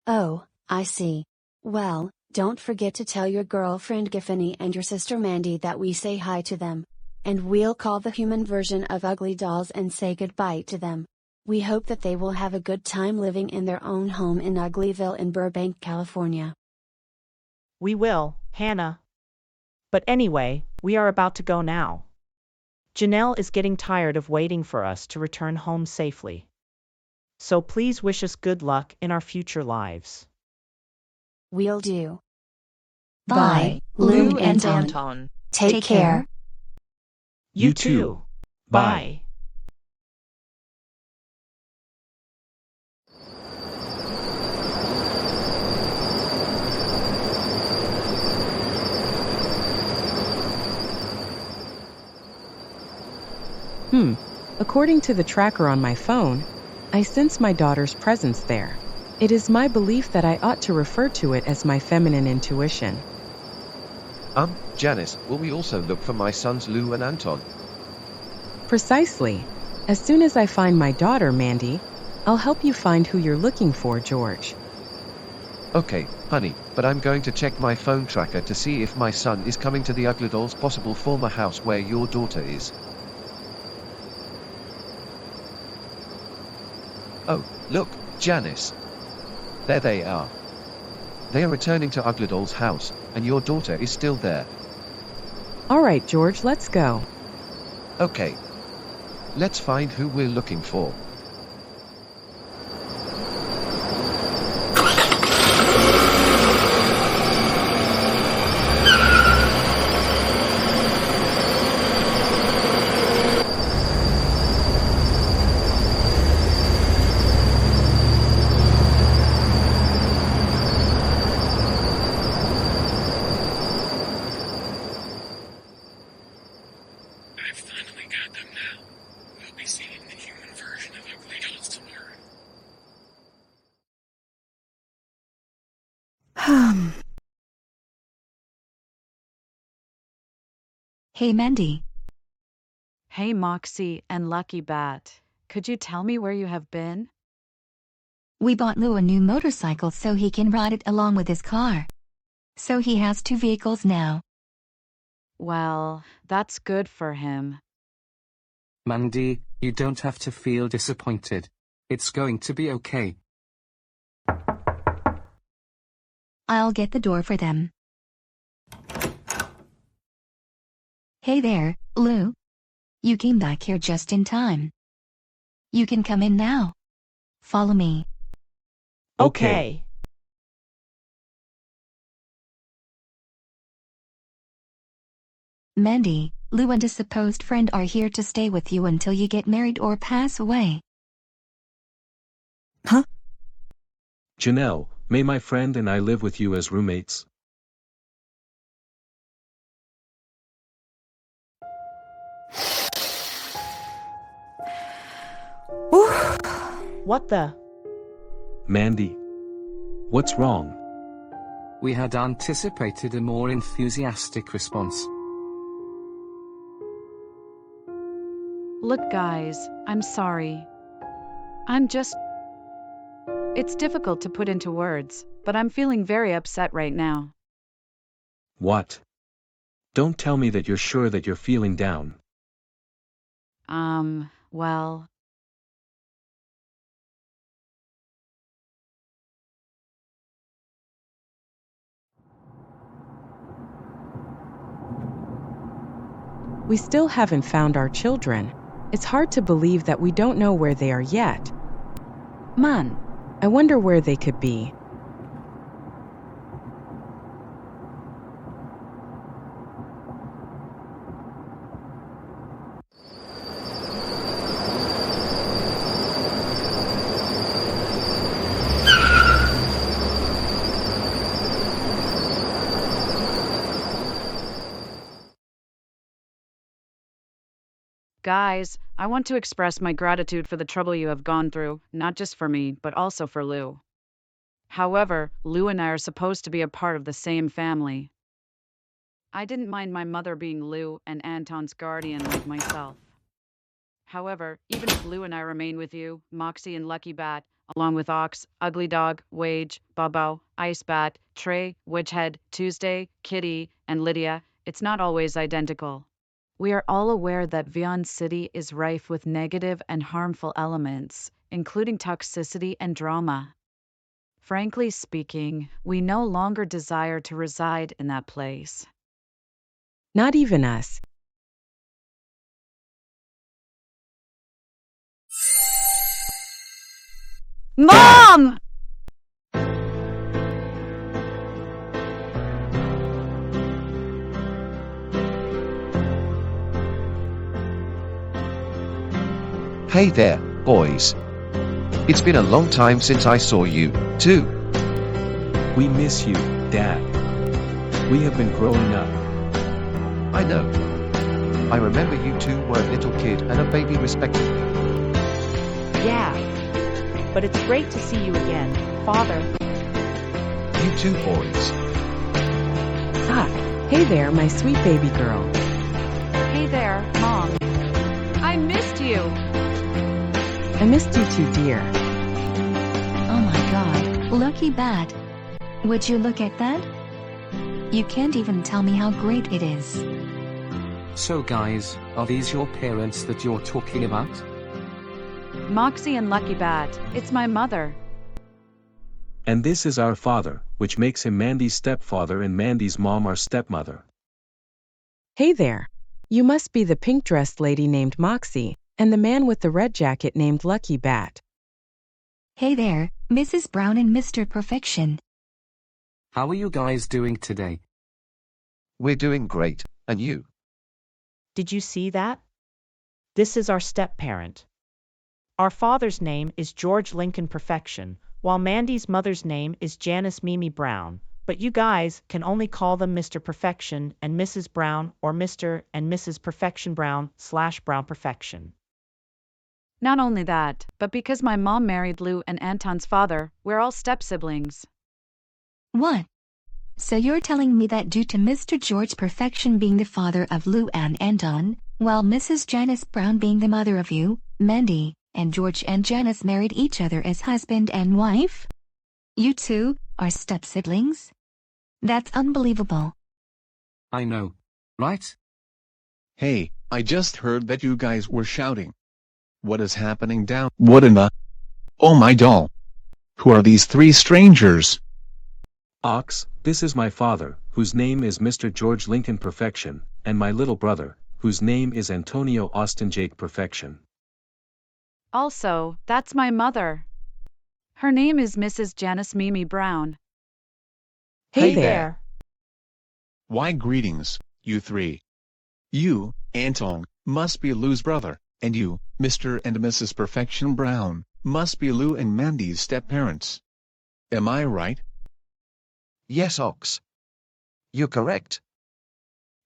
[SPEAKER 27] Oh, I see. Well, don't forget to tell your girlfriend Giffany and your sister Mandy that we say hi to them. And we'll call the human version of Uglydolls and say goodbye to them. We hope that they will have a good time living in their own home in Uglyville in Burbank, California.
[SPEAKER 18] We will, Hannah. But anyway, we are about to go now. Janelle is getting tired of waiting for us to return home safely. So please wish us good luck in our future lives.
[SPEAKER 27] We'll do.
[SPEAKER 7] Bye, Lou and Anton.
[SPEAKER 27] Take care.
[SPEAKER 2] You too. Bye.
[SPEAKER 8] According to the tracker on my phone, I sense my daughter's presence there. It is my belief that I ought to refer to it as my feminine intuition.
[SPEAKER 10] Janice, will we also look for my sons Lou and Anton?
[SPEAKER 8] Precisely. As soon as I find my daughter, Mandy, I'll help you find who you're looking for, George.
[SPEAKER 10] Okay, honey, but I'm going to check my phone tracker to see if my son is coming to the Uglydolls' possible former house where your daughter is. Oh, look, Janice. There they are. They are returning to Uglydolls' house, and your daughter is still there.
[SPEAKER 8] All right, George, let's go.
[SPEAKER 10] Okay. Let's find who we're looking for.
[SPEAKER 1] I've finally got them now. We'll be seeing the human version of Uglydolls tomorrow.
[SPEAKER 6] Hey Mandy.
[SPEAKER 5] Hey Moxie and Lucky Bat, could you tell me where you have been?
[SPEAKER 6] We bought Lou a new motorcycle so he can ride it along with his car. So he has 2 vehicles now.
[SPEAKER 5] Well, that's good for him.
[SPEAKER 4] Mandy, you don't have to feel disappointed. It's going to be okay.
[SPEAKER 6] I'll get the door for them. Hey there, Lou. You came back here just in time. You can come in now. Follow me.
[SPEAKER 18] Okay.
[SPEAKER 6] Mandy, Lou and a supposed friend are here to stay with you until you get married or pass away.
[SPEAKER 29] Huh?
[SPEAKER 2] Janelle, may my friend and I live with you as roommates?
[SPEAKER 18] What the?
[SPEAKER 2] Mandy. What's wrong?
[SPEAKER 4] We had anticipated a more enthusiastic response.
[SPEAKER 5] Look guys, I'm sorry. It's difficult to put into words, but I'm feeling very upset right now.
[SPEAKER 2] What? Don't tell me that you're sure that you're feeling down.
[SPEAKER 5] Well.
[SPEAKER 8] We still haven't found our children. It's hard to believe that we don't know where they are yet. Man, I wonder where they could be.
[SPEAKER 5] Guys, I want to express my gratitude for the trouble you have gone through, not just for me, but also for Lou. However, Lou and I are supposed to be a part of the same family. I didn't mind my mother being Lou and Anton's guardian like myself. However, even if Lou and I remain with you, Moxie and Lucky Bat, along with Ox, Ugly Dog, Wage, Bubbo, Ice Bat, Trey, Witchhead, Tuesday, Kitty, and Lydia, it's not always identical. We are all aware that Vyond City is rife with negative and harmful elements, including toxicity and drama. Frankly speaking, we no longer desire to reside in that place.
[SPEAKER 8] Not even us.
[SPEAKER 5] Mom!
[SPEAKER 10] Hey there, boys. It's been a long time since I saw you, too.
[SPEAKER 2] We miss you, Dad. We have been growing up.
[SPEAKER 10] I know. I remember you two were a little kid and a baby respectively.
[SPEAKER 18] Yeah. But it's great to see you again, Father.
[SPEAKER 10] You two boys.
[SPEAKER 8] Ah, hey there, my sweet baby girl.
[SPEAKER 5] Hey there, Mom. I missed you.
[SPEAKER 8] I missed you too, dear.
[SPEAKER 6] Oh my god, Lucky Bat. Would you look at that? You can't even tell me how great it is.
[SPEAKER 4] So guys, are these your parents that you're talking about?
[SPEAKER 5] Moxie and Lucky Bat, it's my mother.
[SPEAKER 2] And this is our father, which makes him Mandy's stepfather and Mandy's mom our stepmother.
[SPEAKER 8] Hey there. You must be the pink-dressed lady named Moxie, and the man with the red jacket named Lucky Bat.
[SPEAKER 6] Hey there, Mrs. Brown and Mr. Perfection.
[SPEAKER 4] How are you guys doing today?
[SPEAKER 10] We're doing great, and you?
[SPEAKER 18] Did you see that? This is our step-parent. Our father's name is George Lincoln Perfection, while Mandy's mother's name is Janice Mimi Brown, but you guys can only call them Mr. Perfection and Mrs. Brown or Mr. and Mrs. Perfection Brown/Brown Perfection.
[SPEAKER 5] Not only that, but because my mom married Lou and Anton's father, we're all step-siblings.
[SPEAKER 6] What? So you're telling me that due to Mr. George Perfection being the father of Lou and Anton, while Mrs. Janice Brown being the mother of you, Mandy, and George and Janice married each other as husband and wife? You two are step-siblings? That's unbelievable.
[SPEAKER 4] I know. Right?
[SPEAKER 3] Hey, I just heard that you guys were shouting. What is happening down? What in the? Oh my doll. Who are these three strangers?
[SPEAKER 2] Ox, this is my father, whose name is Mr. George Lincoln Perfection, and my little brother, whose name is Antonio Austin Jake Perfection.
[SPEAKER 5] Also, that's my mother. Her name is Mrs. Janice Mimi Brown.
[SPEAKER 18] Hey there.
[SPEAKER 3] Why greetings, you three. You, Anton, must be Lou's brother, and you, Mr. and Mrs. Perfection Brown, must be Lou and Mandy's step-parents. Am I right?
[SPEAKER 10] Yes, Ox. You're correct.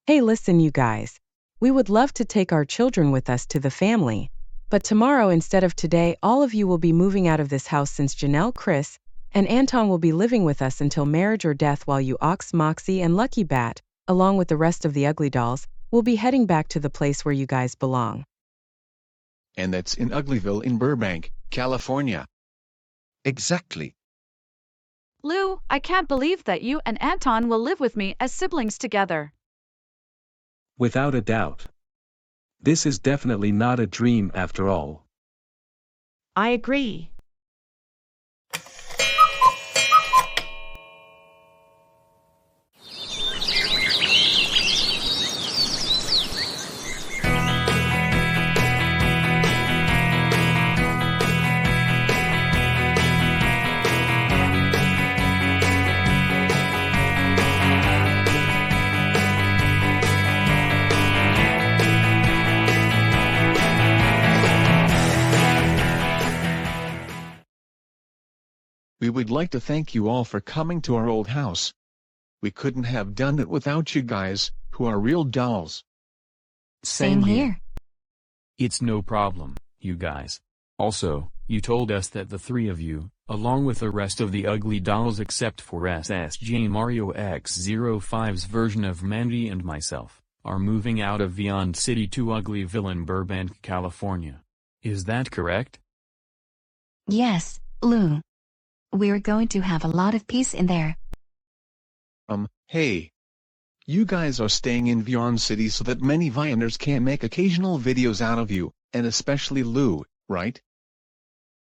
[SPEAKER 8] Hey, listen, you guys. We would love to take our children with us to the family, but tomorrow instead of today, all of you will be moving out of this house since Janelle, Chris, and Anton will be living with us until marriage or death, while you, Ox, Moxie, and Lucky Bat, along with the rest of the Uglydolls, will be heading back to the place where you guys belong.
[SPEAKER 3] And that's in Uglyville in Burbank, California.
[SPEAKER 10] Exactly.
[SPEAKER 5] Lou, I can't believe that you and Anton will live with me as siblings together.
[SPEAKER 2] Without a doubt. This is definitely not a dream after all.
[SPEAKER 18] I agree.
[SPEAKER 3] We would like to thank you all for coming to our old house. We couldn't have done it without you guys, who are real dolls.
[SPEAKER 6] Same here.
[SPEAKER 1] It's no problem, you guys. Also, you told us that the three of you, along with the rest of the Uglydolls except for SSJ Mario X05's version of Mandy and myself, are moving out of Vyond City to Uglyville in Burbank, California. Is that correct?
[SPEAKER 6] Yes, Lou. We're going to have a lot of peace in there.
[SPEAKER 3] Hey. You guys are staying in Vyond City so that many Vyonders can make occasional videos out of you, and especially Lou, right?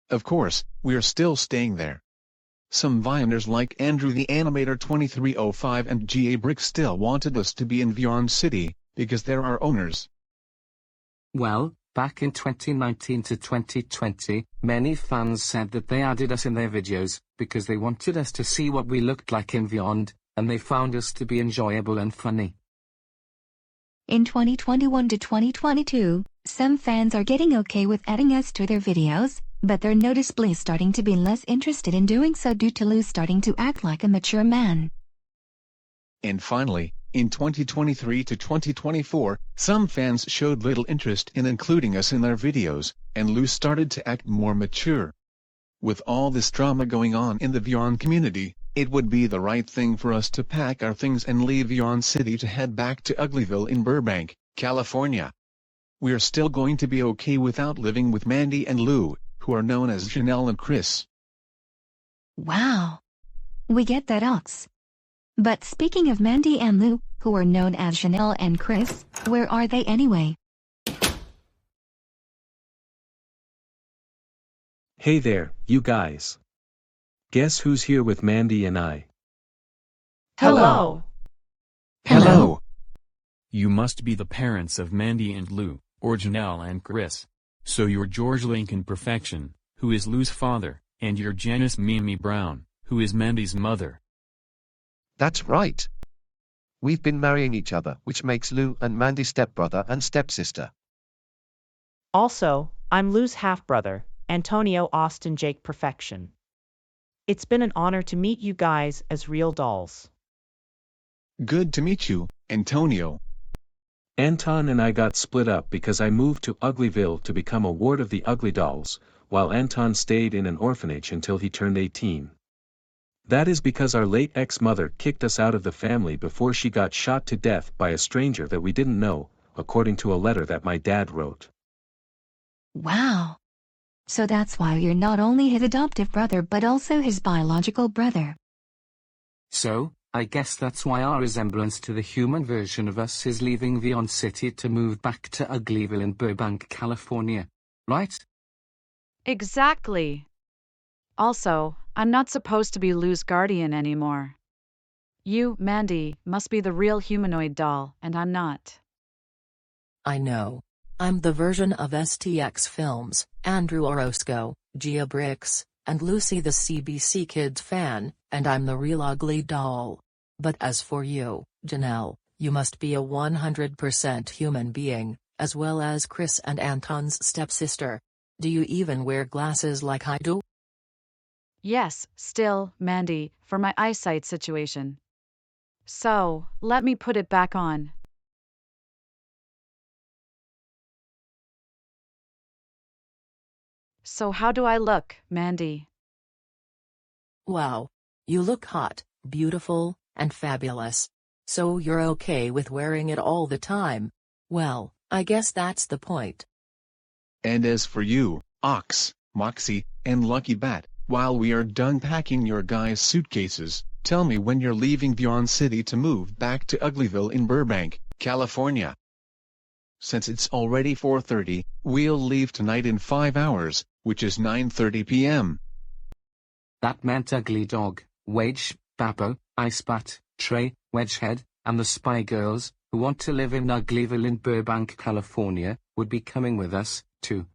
[SPEAKER 3] Of course, we're still staying there. Some Vyonders like Andrew the Animator 2305 and GA Brick still wanted us to be in Vyond City, because they're our owners.
[SPEAKER 4] Well, back in 2019 to 2020, many fans said that they added us in their videos, because they wanted us to see what we looked like in Vyond, and they found us to be enjoyable and funny.
[SPEAKER 6] In 2021 to 2022, some fans are getting okay with adding us to their videos, but they're noticeably starting to be less interested in doing so due to Lou starting to act like a mature man.
[SPEAKER 3] And finally, in 2023 to 2024, some fans showed little interest in including us in their videos, and Lou started to act more mature. With all this drama going on in the Vyond community, it would be the right thing for us to pack our things and leave Vyond City to head back to Uglyville in Burbank, California. We're still going to be okay without living with Mandy and Lou, who are known as Janelle and Chris.
[SPEAKER 6] Wow. We get that, Ox. But speaking of Mandy and Lou, who are known as Janelle and Chris, where are they anyway?
[SPEAKER 2] Hey there, you guys. Guess who's here with Mandy and I?
[SPEAKER 18] Hello.
[SPEAKER 3] Hello.
[SPEAKER 1] You must be the parents of Mandy and Lou, or Janelle and Chris. So you're George Lincoln Perfection, who is Lou's father, and you're Janice Mimi Brown, who is Mandy's mother.
[SPEAKER 10] That's right. We've been marrying each other, which makes Lou and Mandy stepbrother and stepsister.
[SPEAKER 18] Also, I'm Lou's half-brother, Antonio Austin Jake Perfection. It's been an honor to meet you guys as real dolls.
[SPEAKER 3] Good to meet you, Antonio.
[SPEAKER 2] Anton and I got split up because I moved to Uglyville to become a ward of the Uglydolls, while Anton stayed in an orphanage until he turned 18. That is because our late ex-mother kicked us out of the family before she got shot to death by a stranger that we didn't know, according to a letter that my dad wrote.
[SPEAKER 6] Wow. So that's why you're not only his adoptive brother but also his biological brother.
[SPEAKER 4] So, I guess that's why our resemblance to the human version of us is leaving Vyond City to move back to Uglyville in Burbank, California. Right?
[SPEAKER 5] Exactly. Also, I'm not supposed to be Lou's guardian anymore. You, Mandy, must be the real humanoid doll, and I'm not.
[SPEAKER 23] I know. I'm the version of STX Films, Andrew Orozco, Gia Bricks, and Lucy the CBC Kids fan, and I'm the real ugly doll. But as for you, Janelle, you must be a 100% human being, as well as Chris and Anton's stepsister. Do you even wear glasses like I do?
[SPEAKER 5] Yes, still, Mandy, for my eyesight situation. So, let me put it back on. So how do I look, Mandy?
[SPEAKER 23] Wow. You look hot, beautiful, and fabulous. So you're okay with wearing it all the time? Well, I guess that's the point.
[SPEAKER 3] And as for you, Ox, Moxie, and Lucky Bat, while we are done packing your guys' suitcases, tell me when you're leaving Vyond City to move back to Uglyville in Burbank, California. Since it's already 4:30, we'll leave tonight in 5 hours, which is 9:30 p.m.
[SPEAKER 4] That meant Ugly Dog, Wage, Bappo, Icebat, Trey, Wedgehead, and the Spy Girls, who want to live in Uglyville in Burbank, California, would be coming with us, too.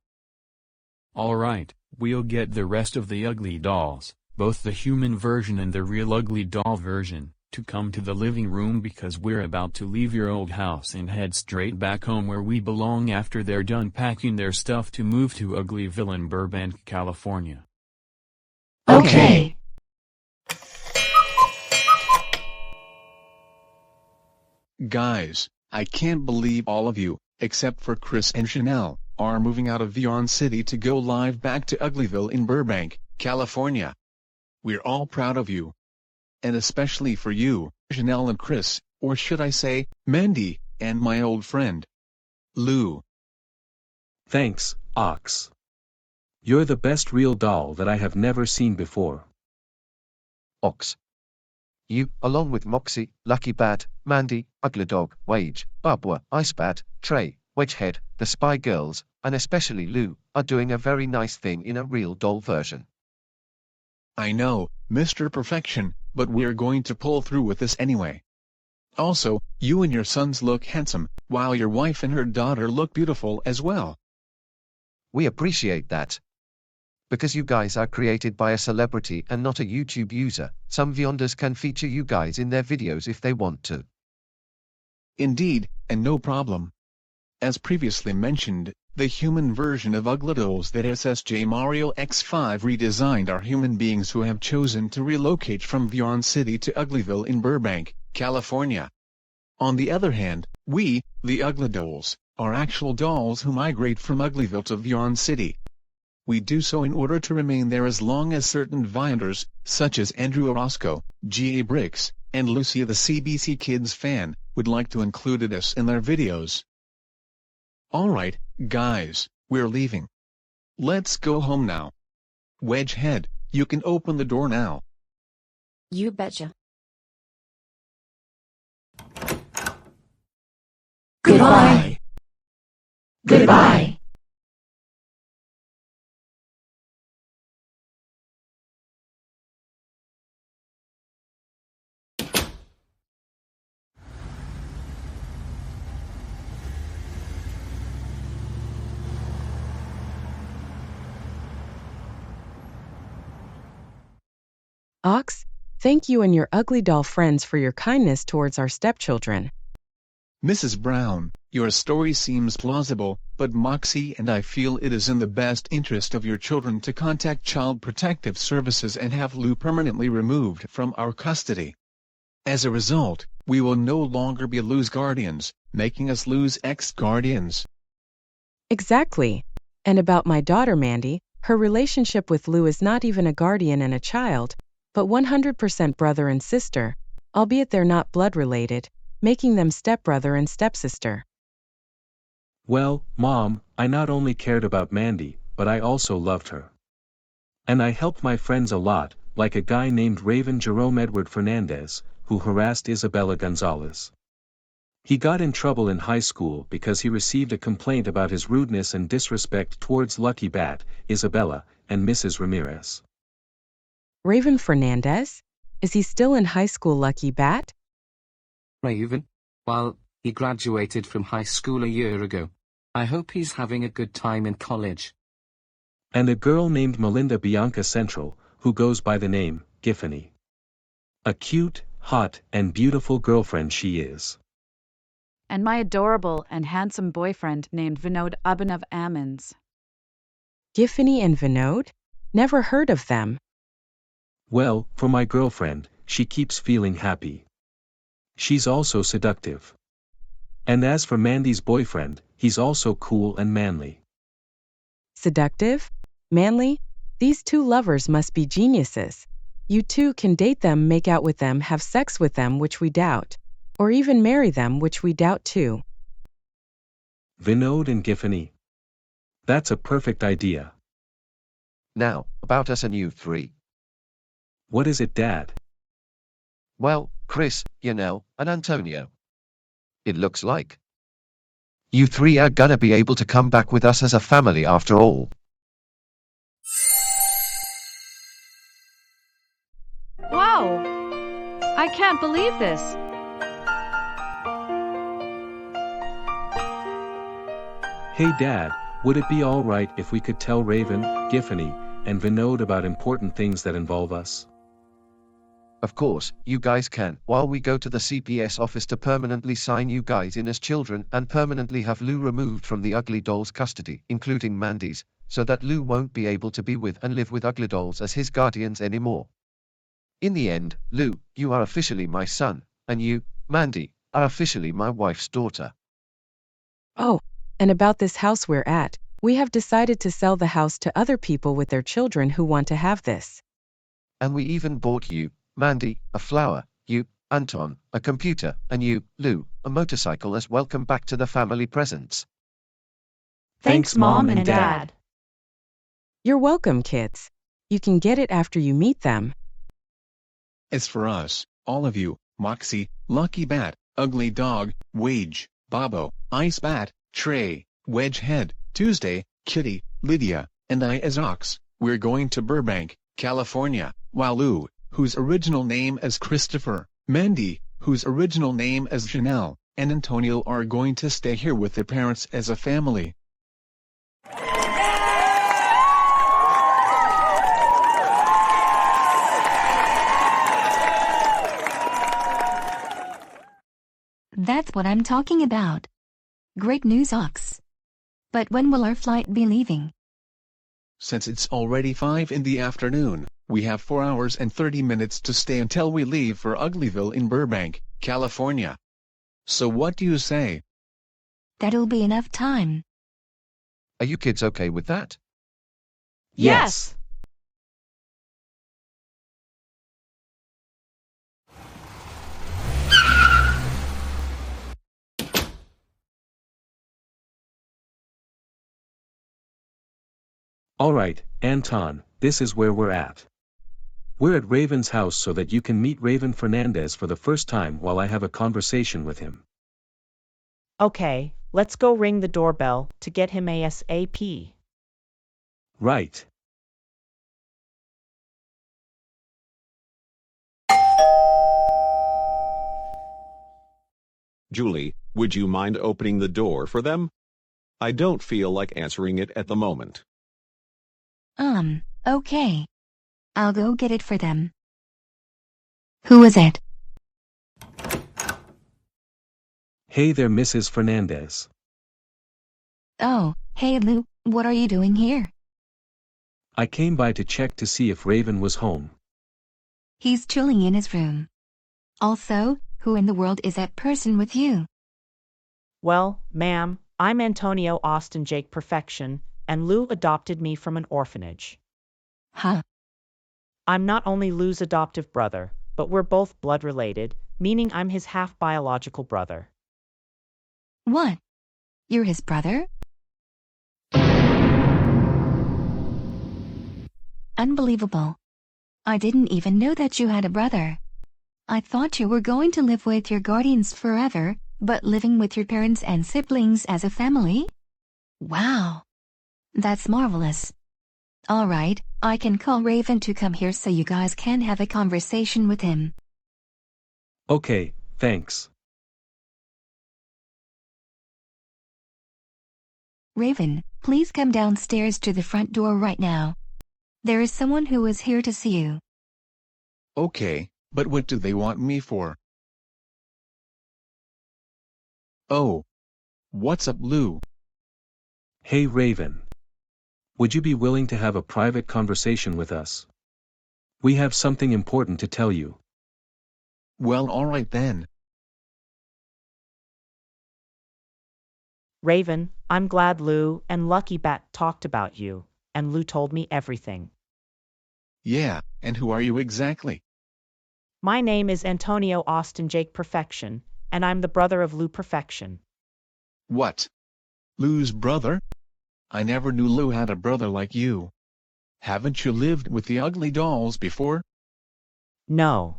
[SPEAKER 1] Alright, we'll get the rest of the Ugly Dolls, both the human version and the real Ugly Doll version, to come to the living room because we're about to leave your old house and head straight back home where we belong after they're done packing their stuff to move to Uglyville in Burbank, California.
[SPEAKER 6] Okay.
[SPEAKER 3] Guys, I can't believe all of you, except for Chris and Janelle, are moving out of Vyond City to go live back to Uglyville in Burbank, California. We're all proud of you. And especially for you, Janelle and Chris, or should I say, Mandy, and my old friend, Lou.
[SPEAKER 2] Thanks, Ox. You're the best real doll that I have never seen before.
[SPEAKER 10] Ox. You, along with Moxie, Lucky Bat, Mandy, Uglydog, Wage, Barbara, Icebat, Trey, Wedgehead, the Spy Girls, and especially Lou, are doing a very nice thing in a real doll version.
[SPEAKER 3] I know, Mr. Perfection, but we're going to pull through with this anyway. Also, you and your sons look handsome, while your wife and her daughter look beautiful as well.
[SPEAKER 10] We appreciate that. Because you guys are created by a celebrity and not a YouTube user, some Vyonders can feature you guys in their videos if they want to.
[SPEAKER 3] Indeed, and no problem. As previously mentioned, the human version of Uglydolls that SSJ Mario X5 redesigned are human beings who have chosen to relocate from Vyond City to Uglyville in Burbank, California. On the other hand, we, the Uglydolls, are actual dolls who migrate from Uglyville to Vyond City. We do so in order to remain there as long as certain Vyonders, such as Andrew Orozco, G.A. Bricks, and Lucy the CBC Kids fan, would like to include us in their videos. Alright, guys, we're leaving. Let's go home now. Wedgehead, you can open the door now.
[SPEAKER 27] You betcha.
[SPEAKER 6] Goodbye. Goodbye.
[SPEAKER 8] Ox, thank you and your ugly doll friends for your kindness towards our stepchildren.
[SPEAKER 3] Mrs. Brown, your story seems plausible, but Moxie and I feel it is in the best interest of your children to contact Child Protective Services and have Lou permanently removed from our custody. As a result, we will no longer be Lou's guardians, making us Lou's ex-guardians.
[SPEAKER 8] Exactly. And about my daughter Mandy, her relationship with Lou is not even a guardian and a child, but 100% brother and sister, albeit they're not blood-related, making them stepbrother and stepsister.
[SPEAKER 2] Well, Mom, I not only cared about Mandy, but I also loved her. And I helped my friends a lot, like a guy named Raven Jerome Edward Fernandez, who harassed Isabella Gonzalez. He got in trouble in high school because he received a complaint about his rudeness and disrespect towards Lucky Bat, Isabella, and Mrs. Ramirez.
[SPEAKER 8] Raven Fernandez? Is he still in high school, Lucky Bat?
[SPEAKER 4] Raven? Well, he graduated from high school a year ago. I hope he's having a good time in college.
[SPEAKER 2] And a girl named Melinda Bianca Central, who goes by the name Giffany. A cute, hot, and beautiful girlfriend she is.
[SPEAKER 5] And my adorable and handsome boyfriend named Vinod Abhinav Ammons.
[SPEAKER 8] Giffany and Vinod? Never heard of them.
[SPEAKER 2] Well, for my girlfriend, she keeps feeling happy. She's also seductive. And as for Mandy's boyfriend, he's also cool and manly.
[SPEAKER 8] Seductive? Manly? These two lovers must be geniuses. You two can date them, make out with them, have sex with them, which we doubt. Or even marry them, which we doubt too.
[SPEAKER 2] Vinod and Giffany. That's a perfect idea.
[SPEAKER 10] Now, about us and you three.
[SPEAKER 2] What is it, Dad?
[SPEAKER 10] Well, Chris, Yanel, and Antonio. It looks like you three are gonna be able to come back with us as a family after all.
[SPEAKER 5] Wow! I can't believe this.
[SPEAKER 2] Hey Dad, would it be alright if we could tell Raven, Giffany, and Vinod about important things that involve us?
[SPEAKER 10] Of course, you guys can, while we go to the CPS office to permanently sign you guys in as children and permanently have Lou removed from the Uglydolls' custody, including Mandy's, so that Lou won't be able to be with and live with Uglydolls as his guardians anymore. In the end, Lou, you are officially my son, and you, Mandy, are officially my wife's daughter.
[SPEAKER 8] Oh, and about this house we're at, we have decided to sell the house to other people with their children who want to have this.
[SPEAKER 10] And we even bought you, Mandy, a flower, you, Anton, a computer, and you, Lou, a motorcycle as welcome back to the family presents.
[SPEAKER 18] Thanks, Mom and Dad.
[SPEAKER 8] You're welcome, kids. You can get it after you meet them.
[SPEAKER 3] As for us, all of you, Moxie, Lucky Bat, Ugly Dog, Wage, Bobo, Ice Bat, Trey, Wedgehead, Tuesday, Kitty, Lydia, and I as Ox, we're going to Burbank, California, while Lou, whose original name is Christopher, Mandy, whose original name is Janelle, and Antonio are going to stay here with their parents as a family.
[SPEAKER 6] That's what I'm talking about. Great news, Ox. But when will our flight be leaving?
[SPEAKER 3] Since it's already 5 in the afternoon, we have 4 hours and 30 minutes to stay until we leave for Uglyville in Burbank, California. So what do you say?
[SPEAKER 6] That'll be enough time.
[SPEAKER 10] Are you kids okay with that?
[SPEAKER 18] Yes.
[SPEAKER 2] Alright, Anton, this is where we're at. We're at Raven's house so that you can meet Raven Fernandez for the first time while I have a conversation with him.
[SPEAKER 18] Okay, let's go ring the doorbell to get him ASAP.
[SPEAKER 2] Right.
[SPEAKER 12] Julie, would you mind opening the door for them? I don't feel like answering it at the moment.
[SPEAKER 6] Okay. I'll go get it for them. Who is it?
[SPEAKER 2] Hey there, Mrs. Fernandez.
[SPEAKER 6] Oh, hey Lou, what are you doing here?
[SPEAKER 2] I came by to check to see if Raven was home.
[SPEAKER 6] He's chilling in his room. Also, who in the world is that person with you?
[SPEAKER 18] Well, ma'am, I'm Antonio Austin Jake Perfection, and Lou adopted me from an orphanage.
[SPEAKER 6] Huh?
[SPEAKER 18] I'm not only Lou's adoptive brother, but we're both blood related, meaning I'm his half-biological brother.
[SPEAKER 6] What? You're his brother? Unbelievable. I didn't even know that you had a brother. I thought you were going to live with your guardians forever, but living with your parents and siblings as a family? Wow. That's marvelous. All right, I can call Raven to come here so you guys can have a conversation with him.
[SPEAKER 2] Okay, thanks.
[SPEAKER 6] Raven, please come downstairs to the front door right now. There is someone who is here to see you.
[SPEAKER 3] Okay, but what do they want me for? Oh. What's up, Lou?
[SPEAKER 2] Hey Raven. Would you be willing to have a private conversation with us? We have something important to tell you.
[SPEAKER 3] Well, alright then.
[SPEAKER 18] Raven, I'm glad Lou and Lucky Bat talked about you, and Lou told me everything.
[SPEAKER 3] Yeah, and who are you exactly?
[SPEAKER 18] My name is Antonio Austin Jake Perfection, and I'm the brother of Lou Perfection.
[SPEAKER 3] What? Lou's brother? I never knew Lou had a brother like you. Haven't you lived with the Uglydolls before?
[SPEAKER 18] No.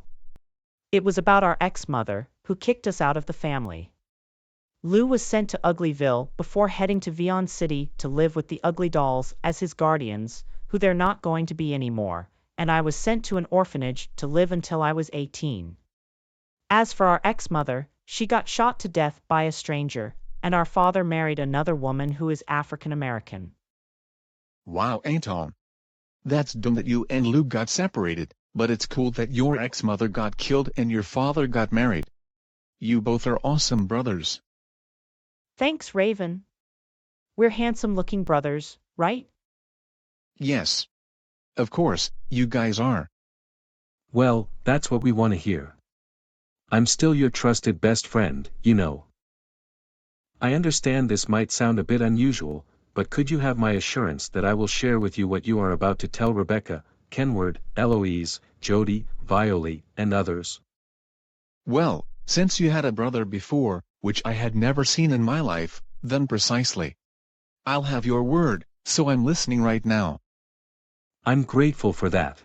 [SPEAKER 18] It was about our ex-mother, who kicked us out of the family. Lou was sent to Uglyville before heading to Vyond City to live with the Uglydolls as his guardians, who they're not going to be anymore, and I was sent to an orphanage to live until I was 18. As for our ex-mother, she got shot to death by a stranger, and our father married another woman who is African American.
[SPEAKER 3] Wow, Anton. That's dumb that you and Lou got separated, but it's cool that your ex-mother got killed and your father got married. You both are awesome brothers.
[SPEAKER 18] Thanks, Raven. We're handsome-looking brothers, right?
[SPEAKER 3] Yes. Of course, you guys are.
[SPEAKER 2] Well, that's what we want to hear. I'm still your trusted best friend, you know. I understand this might sound a bit unusual, but could you have my assurance that I will share with you what you are about to tell Rebecca, Kenward, Eloise, Jody, Violi, and others?
[SPEAKER 3] Well, since you had a brother before, which I had never seen in my life, then precisely. I'll have your word, so I'm listening right now.
[SPEAKER 2] I'm grateful for that.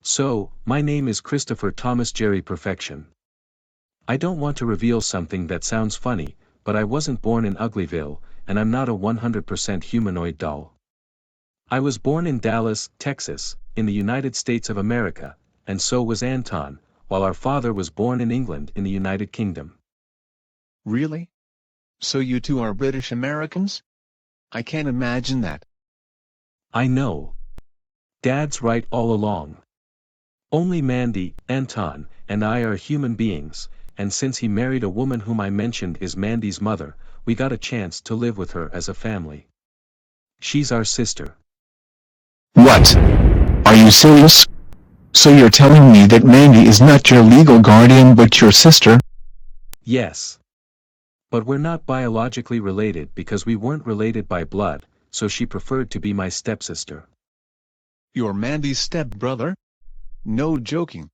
[SPEAKER 2] So, my name is Christopher Thomas Jerry Perfection. I don't want to reveal something that sounds funny, but I wasn't born in Uglyville, and I'm not a 100% humanoid doll. I was born in Dallas, Texas, in the United States of America, and so was Anton, while our father was born in England in the United Kingdom.
[SPEAKER 3] Really? So you two are British Americans? I can't imagine that.
[SPEAKER 2] I know. Dad's right all along. Only Mandy, Anton, and I are human beings, and since he married a woman whom I mentioned is Mandy's mother, we got a chance to live with her as a family. She's our sister.
[SPEAKER 3] What? Are you serious? So you're telling me that Mandy is not your legal guardian but your sister?
[SPEAKER 2] Yes. But we're not biologically related because we weren't related by blood, so she preferred to be my stepsister.
[SPEAKER 3] You're Mandy's stepbrother? No joking.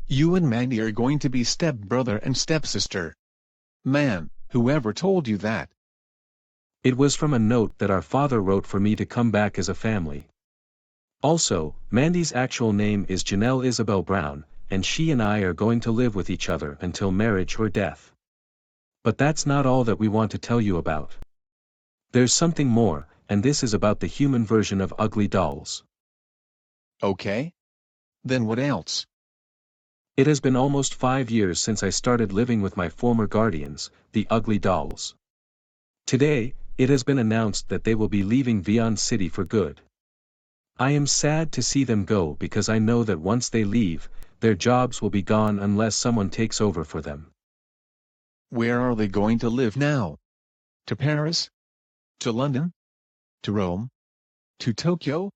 [SPEAKER 3] You and Mandy are going to be stepbrother and stepsister. Man, whoever told you that?
[SPEAKER 2] It was from a note that our father wrote for me to come back as a family. Also, Mandy's actual name is Janelle Isabel Brown, and she and I are going to live with each other until marriage or death. But that's not all that we want to tell you about. There's something more, and this is about the human version of Uglydolls.
[SPEAKER 3] Okay. Then what else?
[SPEAKER 2] It has been almost 5 years since I started living with my former guardians, the Uglydolls. Today, it has been announced that they will be leaving Vyond City for good. I am sad to see them go because I know that once they leave, their jobs will be gone unless someone takes over for them.
[SPEAKER 3] Where are they going to live now? To Paris? To London? To Rome? To Tokyo?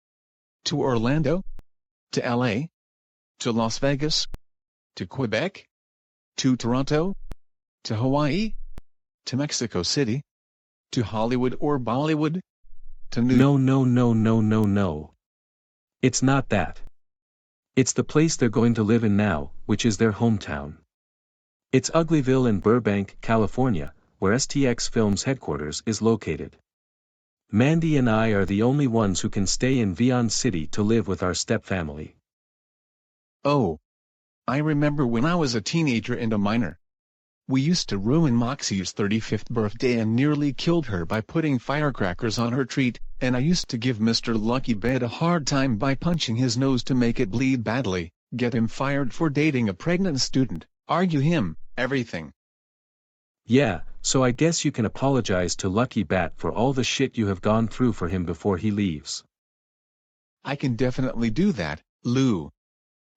[SPEAKER 3] To Orlando? To LA? To Las Vegas? To Quebec? To Toronto? To Hawaii? To Mexico City? To Hollywood or Bollywood? To New
[SPEAKER 2] No, no, no, no, no, no. It's not that. It's the place they're going to live in now, which is their hometown. It's Uglyville in Burbank, California, where STX Films headquarters is located. Mandy and I are the only ones who can stay in Vyond City to live with our stepfamily.
[SPEAKER 3] Oh. I remember when I was a teenager and a minor. We used to ruin Moxie's 35th birthday and nearly killed her by putting firecrackers on her treat, and I used to give Mr. Lucky Bed a hard time by punching his nose to make it bleed badly, get him fired for dating a pregnant student, argue him, everything.
[SPEAKER 2] Yeah, so I guess you can apologize to Lucky Bat for all the shit you have gone through for him before he leaves.
[SPEAKER 3] I can definitely do that, Lou.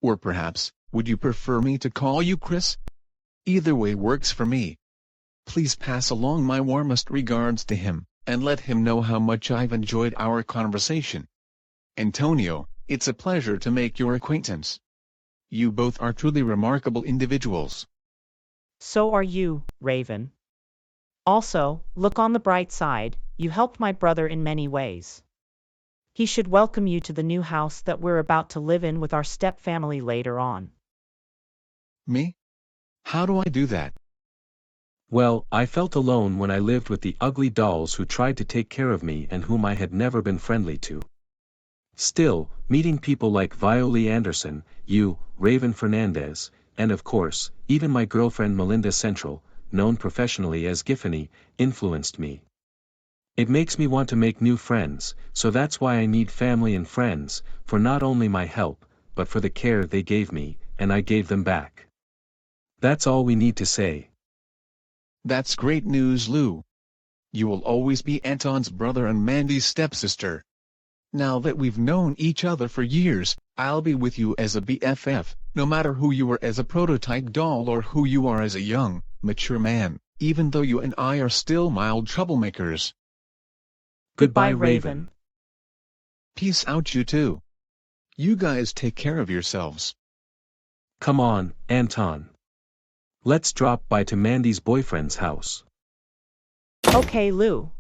[SPEAKER 3] Or perhaps, would you prefer me to call you Chris? Either way works for me. Please pass along my warmest regards to him, and let him know how much I've enjoyed our conversation. Antonio, it's a pleasure to make your acquaintance. You both are truly remarkable individuals.
[SPEAKER 18] So are you, Raven. Also, look on the bright side, you helped my brother in many ways. He should welcome you to the new house that we're about to live in with our step-family later on.
[SPEAKER 3] Me? How do I do that?
[SPEAKER 2] Well, I felt alone when I lived with the Uglydolls who tried to take care of me and whom I had never been friendly to. Still, meeting people like Viola Anderson, you, Raven Fernandez, and of course, even my girlfriend Melinda Central, known professionally as Giffany, influenced me. It makes me want to make new friends, so that's why I need family and friends, for not only my help, but for the care they gave me, and I gave them back. That's all we need to say.
[SPEAKER 3] That's great news, Lou. You will always be Anton's brother and Mandy's stepsister. Now that we've known each other for years, I'll be with you as a BFF, no matter who you are as a prototype doll or who you are as a young, mature man, even though you and I are still mild troublemakers.
[SPEAKER 18] Goodbye, Raven.
[SPEAKER 3] Peace out, you two. You guys take care of yourselves.
[SPEAKER 2] Come on, Anton. Let's drop by to Mandy's boyfriend's house.
[SPEAKER 18] Okay, Lou.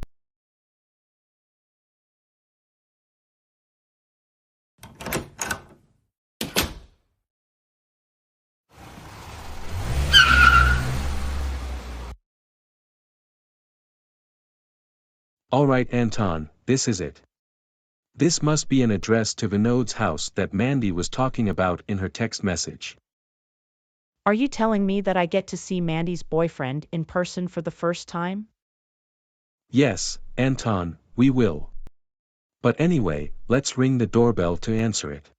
[SPEAKER 2] Alright, Anton, this is it. This must be an address to Vinod's house that Mandy was talking about in her text message.
[SPEAKER 18] Are you telling me that I get to see Mandy's boyfriend in person for the first time?
[SPEAKER 2] Yes, Anton, we will. But anyway, let's ring the doorbell to answer it.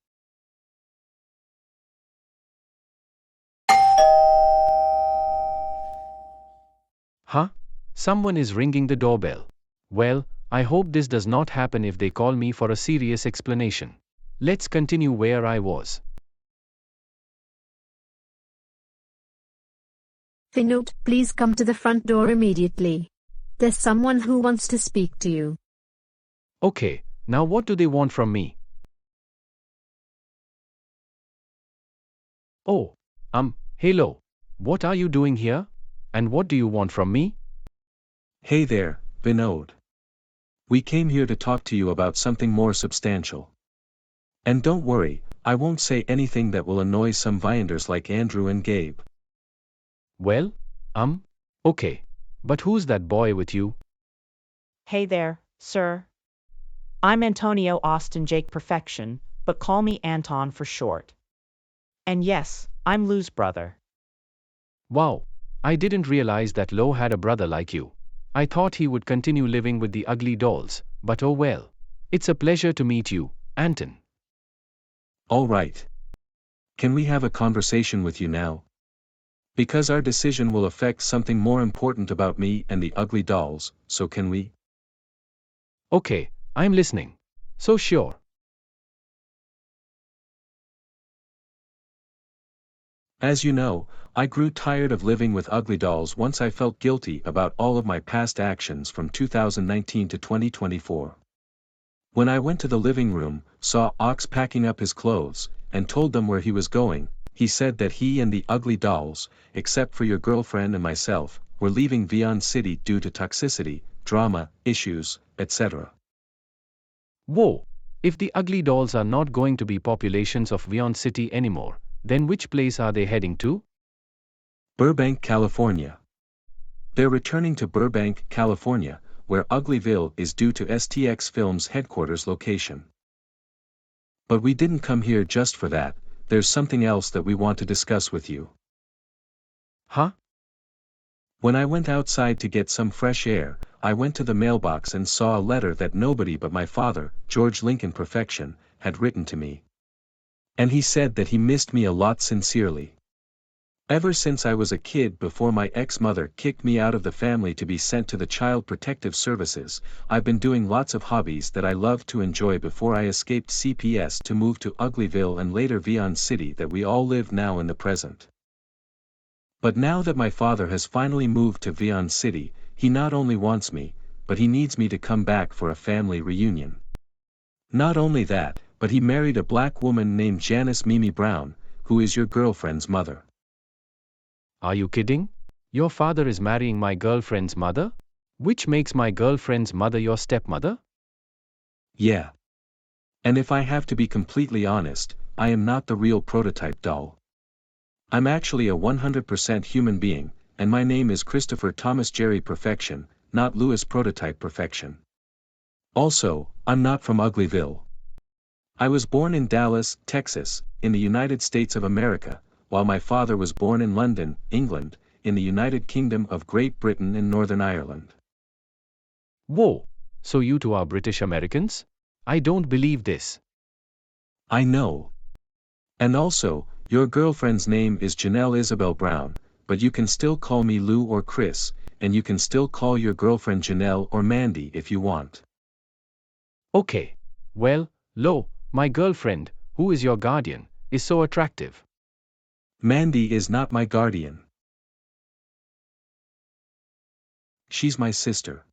[SPEAKER 13] Huh? Someone is ringing the doorbell. Well, I hope this does not happen if they call me for a serious explanation. Let's continue where I was.
[SPEAKER 25] Vinod, please come to the front door immediately. There's someone who wants to speak to you.
[SPEAKER 13] Okay, now what do they want from me? Oh, hello. What are you doing here? And what do you want from me?
[SPEAKER 2] Hey there, Vinod. We came here to talk to you about something more substantial. And don't worry, I won't say anything that will annoy some Vyonders like Andrew and Gabe.
[SPEAKER 13] Well, okay. But who's that boy with you?
[SPEAKER 18] Hey there, sir. I'm Antonio Austin Jake Perfection, but call me Anton for short. And yes, I'm Lou's brother.
[SPEAKER 13] Wow, I didn't realize that Lo had a brother like you. I thought he would continue living with the Uglydolls, but oh well. It's a pleasure to meet you, Anton.
[SPEAKER 2] All right. Can we have a conversation with you now? Because our decision will affect something more important about me and the Uglydolls, so can we?
[SPEAKER 13] Okay, I'm listening. So sure.
[SPEAKER 2] As you know, I grew tired of living with Uglydolls once I felt guilty about all of my past actions from 2019 to 2024. When I went to the living room, saw Ox packing up his clothes, and told them where he was going, he said that he and the Uglydolls, except for your girlfriend and myself, were leaving Vyond City due to toxicity, drama, issues, etc.
[SPEAKER 13] Whoa! If the Uglydolls are not going to be populations of Vyond City anymore, then which place are they heading to?
[SPEAKER 2] Burbank, California. They're returning to Burbank, California, where Uglyville is due to STX Films' headquarters location. But we didn't come here just for that, there's something else that we want to discuss with you.
[SPEAKER 13] Huh?
[SPEAKER 2] When I went outside to get some fresh air, I went to the mailbox and saw a letter that nobody but my father, George Lincoln Perfection, had written to me. And he said that he missed me a lot sincerely. Ever since I was a kid before my ex-mother kicked me out of the family to be sent to the Child Protective Services, I've been doing lots of hobbies that I loved to enjoy before I escaped CPS to move to Uglyville and later Vyond City that we all live now in the present. But now that my father has finally moved to Vyond City, he not only wants me, but he needs me to come back for a family reunion. Not only that, but he married a black woman named Janice Mimi Brown, who is your girlfriend's mother.
[SPEAKER 13] Are you kidding? Your father is marrying my girlfriend's mother? Which makes my girlfriend's mother your stepmother?
[SPEAKER 2] Yeah. And if I have to be completely honest, I am not the real prototype doll. I'm actually a 100% human being, and my name is Christopher Thomas Jerry Perfection, not Louis Prototype Perfection. Also, I'm not from Uglyville. I was born in Dallas, Texas, in the United States of America, while my father was born in London, England, in the United Kingdom of Great Britain and Northern Ireland.
[SPEAKER 13] Whoa! So you two are British Americans? I don't believe this.
[SPEAKER 2] I know. And also, your girlfriend's name is Janelle Isabel Brown, but you can still call me Lou or Chris, and you can still call your girlfriend Janelle or Mandy if you want.
[SPEAKER 13] Okay. Well, Lo, my girlfriend, who is your guardian, is so attractive.
[SPEAKER 2] Mandy is not my guardian. She's my sister.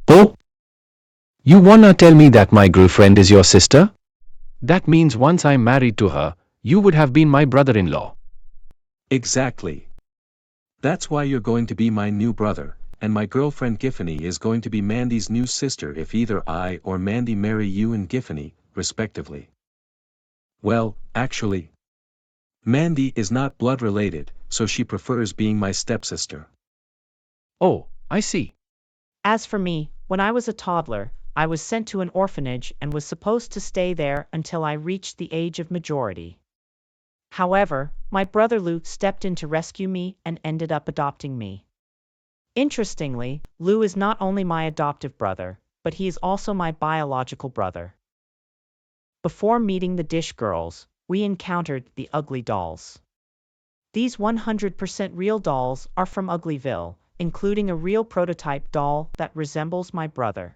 [SPEAKER 13] Oh? You wanna tell me that my girlfriend is your sister? That means once I'm married to her, you would have been my brother-in-law.
[SPEAKER 2] Exactly. That's why you're going to be my new brother, and my girlfriend Giffany is going to be Mandy's new sister if either I or Mandy marry you and Giffany, respectively. Well, actually, Mandy is not blood related, so she prefers being my stepsister.
[SPEAKER 13] Oh, I see.
[SPEAKER 18] As for me, when I was a toddler, I was sent to an orphanage and was supposed to stay there until I reached the age of majority. However, my brother Lou stepped in to rescue me and ended up adopting me. Interestingly, Lou is not only my adoptive brother, but he is also my biological brother. Before meeting the Dish Girls, we encountered the Uglydolls. These 100% real dolls are from Uglyville, including a real prototype doll that resembles my brother.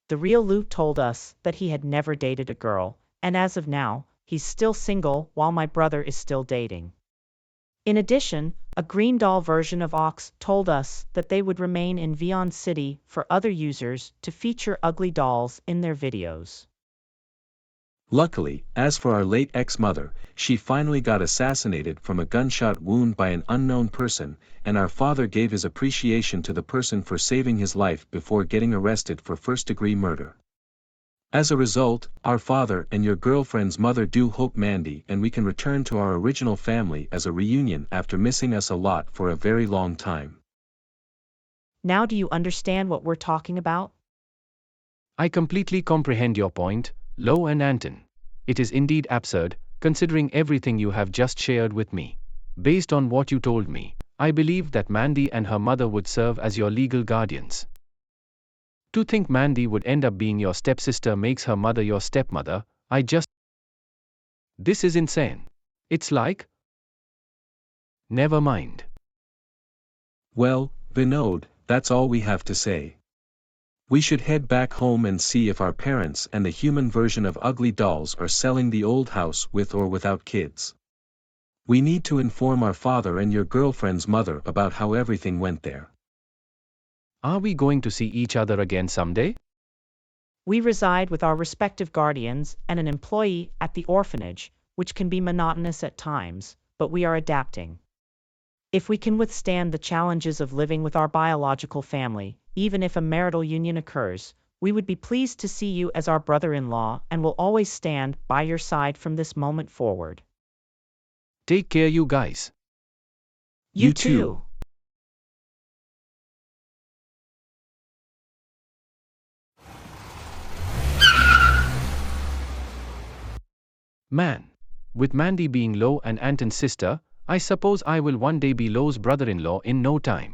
[SPEAKER 18] The real Lou told us that he had never dated a girl, and as of now, he's still single while my brother is still dating. In addition, a green doll version of Ox told us that they would remain in Vyond City for other users to feature Uglydolls in their videos.
[SPEAKER 2] Luckily, as for our late ex-mother, she finally got assassinated from a gunshot wound by an unknown person, and our father gave his appreciation to the person for saving his life before getting arrested for first-degree murder. As a result, our father and your girlfriend's mother do hope Mandy and we can return to our original family as a reunion after missing us a lot for a very long time.
[SPEAKER 18] Now do you understand what we're talking about?
[SPEAKER 13] I completely comprehend your point, Lo and Anton. It is indeed absurd, considering everything you have just shared with me. Based on what you told me, I believe that Mandy and her mother would serve as your legal guardians. To think Mandy would end up being your stepsister makes her mother your stepmother, This is insane. It's like... Never mind.
[SPEAKER 2] Well, Vinod, that's all we have to say. We should head back home and see if our parents and the human version of Uglydolls are selling the old house with or without kids. We need to inform our father and your girlfriend's mother about how everything went there.
[SPEAKER 13] Are we going to see each other again someday?
[SPEAKER 18] We reside with our respective guardians and an employee at the orphanage, which can be monotonous at times, but we are adapting. If we can withstand the challenges of living with our biological family, even if a marital union occurs, we would be pleased to see you as our brother-in-law and will always stand by your side from this moment forward.
[SPEAKER 13] Take care, you guys.
[SPEAKER 18] You too.
[SPEAKER 13] Man. With Mandy being Lou and Anton's sister, I suppose I will one day be Lou's brother-in-law in no time.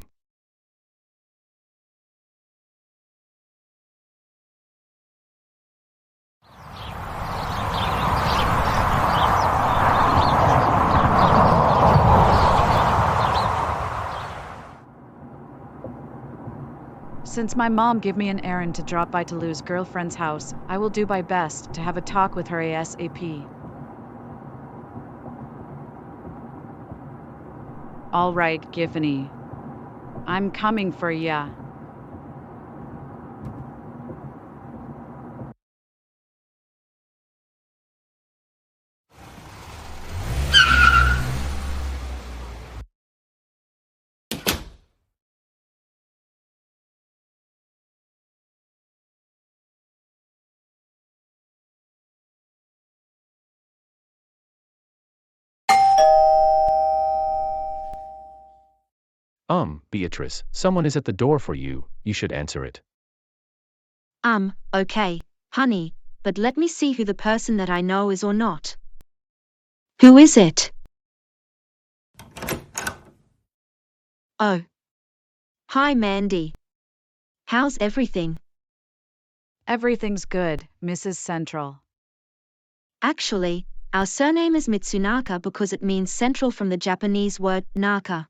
[SPEAKER 5] Since my mom gave me an errand to drop by to Lou's girlfriend's house, I will do my best to have a talk with her ASAP. All right, Giffany. I'm coming for ya.
[SPEAKER 13] Beatrice, someone is at the door for you, you should answer it.
[SPEAKER 11] Okay, honey, but let me see who the person that I know is or not. Who is it? Oh. Hi, Mandy. How's everything?
[SPEAKER 5] Everything's good, Mrs. Central.
[SPEAKER 11] Actually, our surname is Mitsunaka because it means central from the Japanese word naka.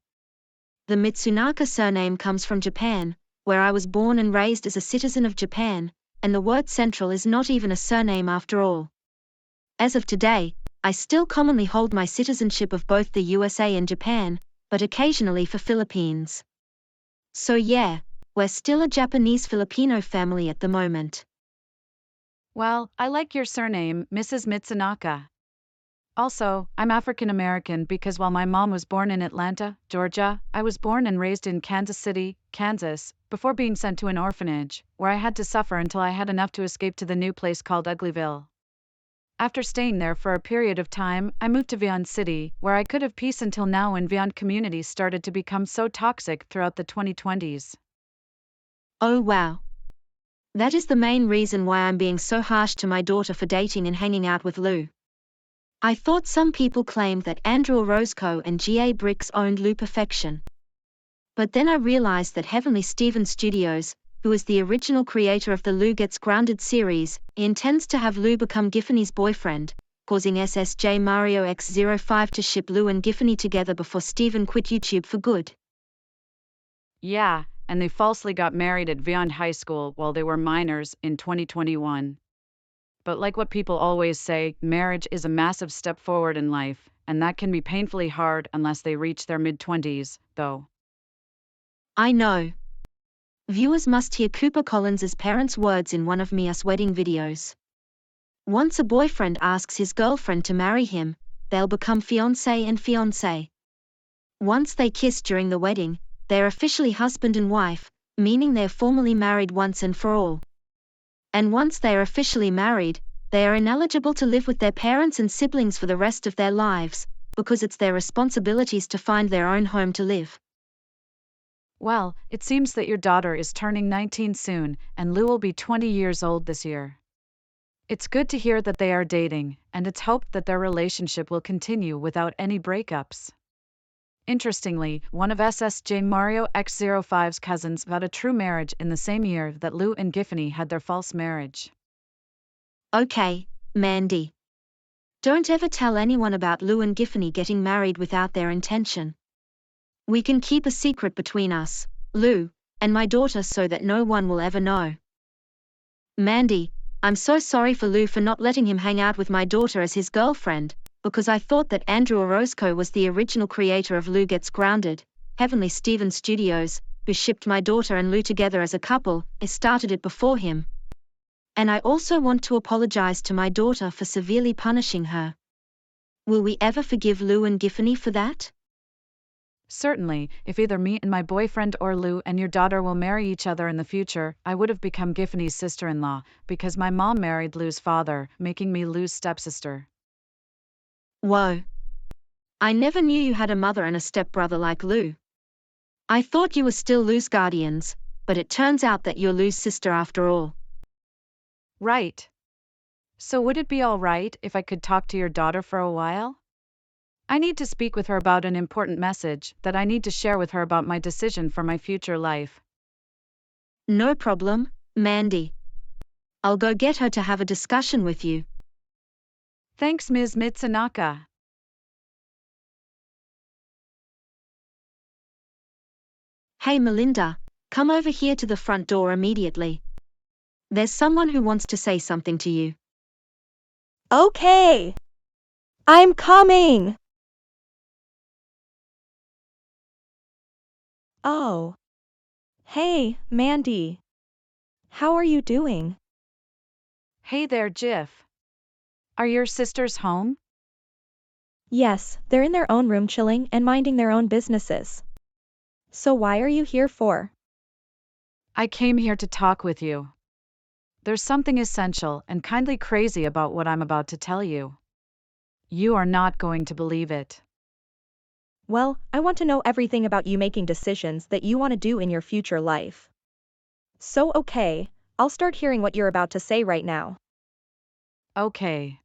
[SPEAKER 11] The Mitsunaka surname comes from Japan, where I was born and raised as a citizen of Japan, and the word central is not even a surname after all. As of today, I still commonly hold my citizenship of both the USA and Japan, but occasionally for Philippines. So yeah, we're still a Japanese-Filipino family at the moment.
[SPEAKER 5] Well, I like your surname, Mrs. Mitsunaka. Also, I'm African American because while my mom was born in Atlanta, Georgia, I was born and raised in Kansas City, Kansas, before being sent to an orphanage, where I had to suffer until I had enough to escape to the new place called Uglyville. After staying there for a period of time, I moved to Vyond City, where I could have peace until now when Vyond communities started to become so toxic throughout the 2020s.
[SPEAKER 11] Oh wow. That is the main reason why I'm being so harsh to my daughter for dating and hanging out with Lou. I thought some people claimed that Andrew Orozco and G.A. Bricks owned Lou Perfection. But then I realized that Heavenly Steven Studios, who is the original creator of the Lou Gets Grounded series, intends to have Lou become Giffany's boyfriend, causing SSJ Mario X05 to ship Lou and Giffany together before Steven quit YouTube for good.
[SPEAKER 5] Yeah, and they falsely got married at Vyond High School while they were minors in 2021. But like what people always say, marriage is a massive step forward in life, and that can be painfully hard unless they reach their mid-20s, though.
[SPEAKER 11] I know. Viewers must hear Cooper Collins' parents' words in one of Mia's wedding videos. Once a boyfriend asks his girlfriend to marry him, they'll become fiancé and fiancée. Once they kiss during the wedding, they're officially husband and wife, meaning they're formally married once and for all. And once they are officially married, they are ineligible to live with their parents and siblings for the rest of their lives, because it's their responsibilities to find their own home to live.
[SPEAKER 5] Well, it seems that your daughter is turning 19 soon, and Lou will be 20 years old this year. It's good to hear that they are dating, and it's hoped that their relationship will continue without any breakups. Interestingly, one of SSJ Mario X05's cousins vowed a true marriage in the same year that Lou and Giffany had their false marriage.
[SPEAKER 11] Okay, Mandy. Don't ever tell anyone about Lou and Giffany getting married without their intention. We can keep a secret between us, Lou, and my daughter so that no one will ever know. Mandy, I'm so sorry for Lou for not letting him hang out with my daughter as his girlfriend, because I thought that Andrew Orozco was the original creator of Lou Gets Grounded, Heavenly Steven Studios, who shipped my daughter and Lou together as a couple. I started it before him. And I also want to apologize to my daughter for severely punishing her. Will we ever forgive Lou and Giffany for that?
[SPEAKER 5] Certainly, if either me and my boyfriend or Lou and your daughter will marry each other in the future, I would have become Giffany's sister-in-law, because my mom married Lou's father, making me Lou's stepsister.
[SPEAKER 11] Whoa. I never knew you had a mother and a stepbrother like Lou. I thought you were still Lou's guardians, but it turns out that you're Lou's sister after all.
[SPEAKER 5] Right. So would it be all right if I could talk to your daughter for a while? I need to speak with her about an important message that I need to share with her about my decision for my future life.
[SPEAKER 11] No problem, Mandy. I'll go get her to have a discussion with you.
[SPEAKER 5] Thanks, Ms. Mitsunaka.
[SPEAKER 11] Hey Melinda, come over here to the front door immediately. There's someone who wants to say something to you.
[SPEAKER 9] Okay. I'm coming. Oh. Hey, Mandy. How are you doing?
[SPEAKER 5] Hey there, Jiff. Are your sisters home?
[SPEAKER 9] Yes, they're in their own room chilling and minding their own businesses. So why are you here for?
[SPEAKER 5] I came here to talk with you. There's something essential and kindly crazy about what I'm about to tell you. You are not going to believe it.
[SPEAKER 9] Well, I want to know everything about you making decisions that you want to do in your future life. So okay, I'll start hearing what you're about to say right now.
[SPEAKER 5] Okay.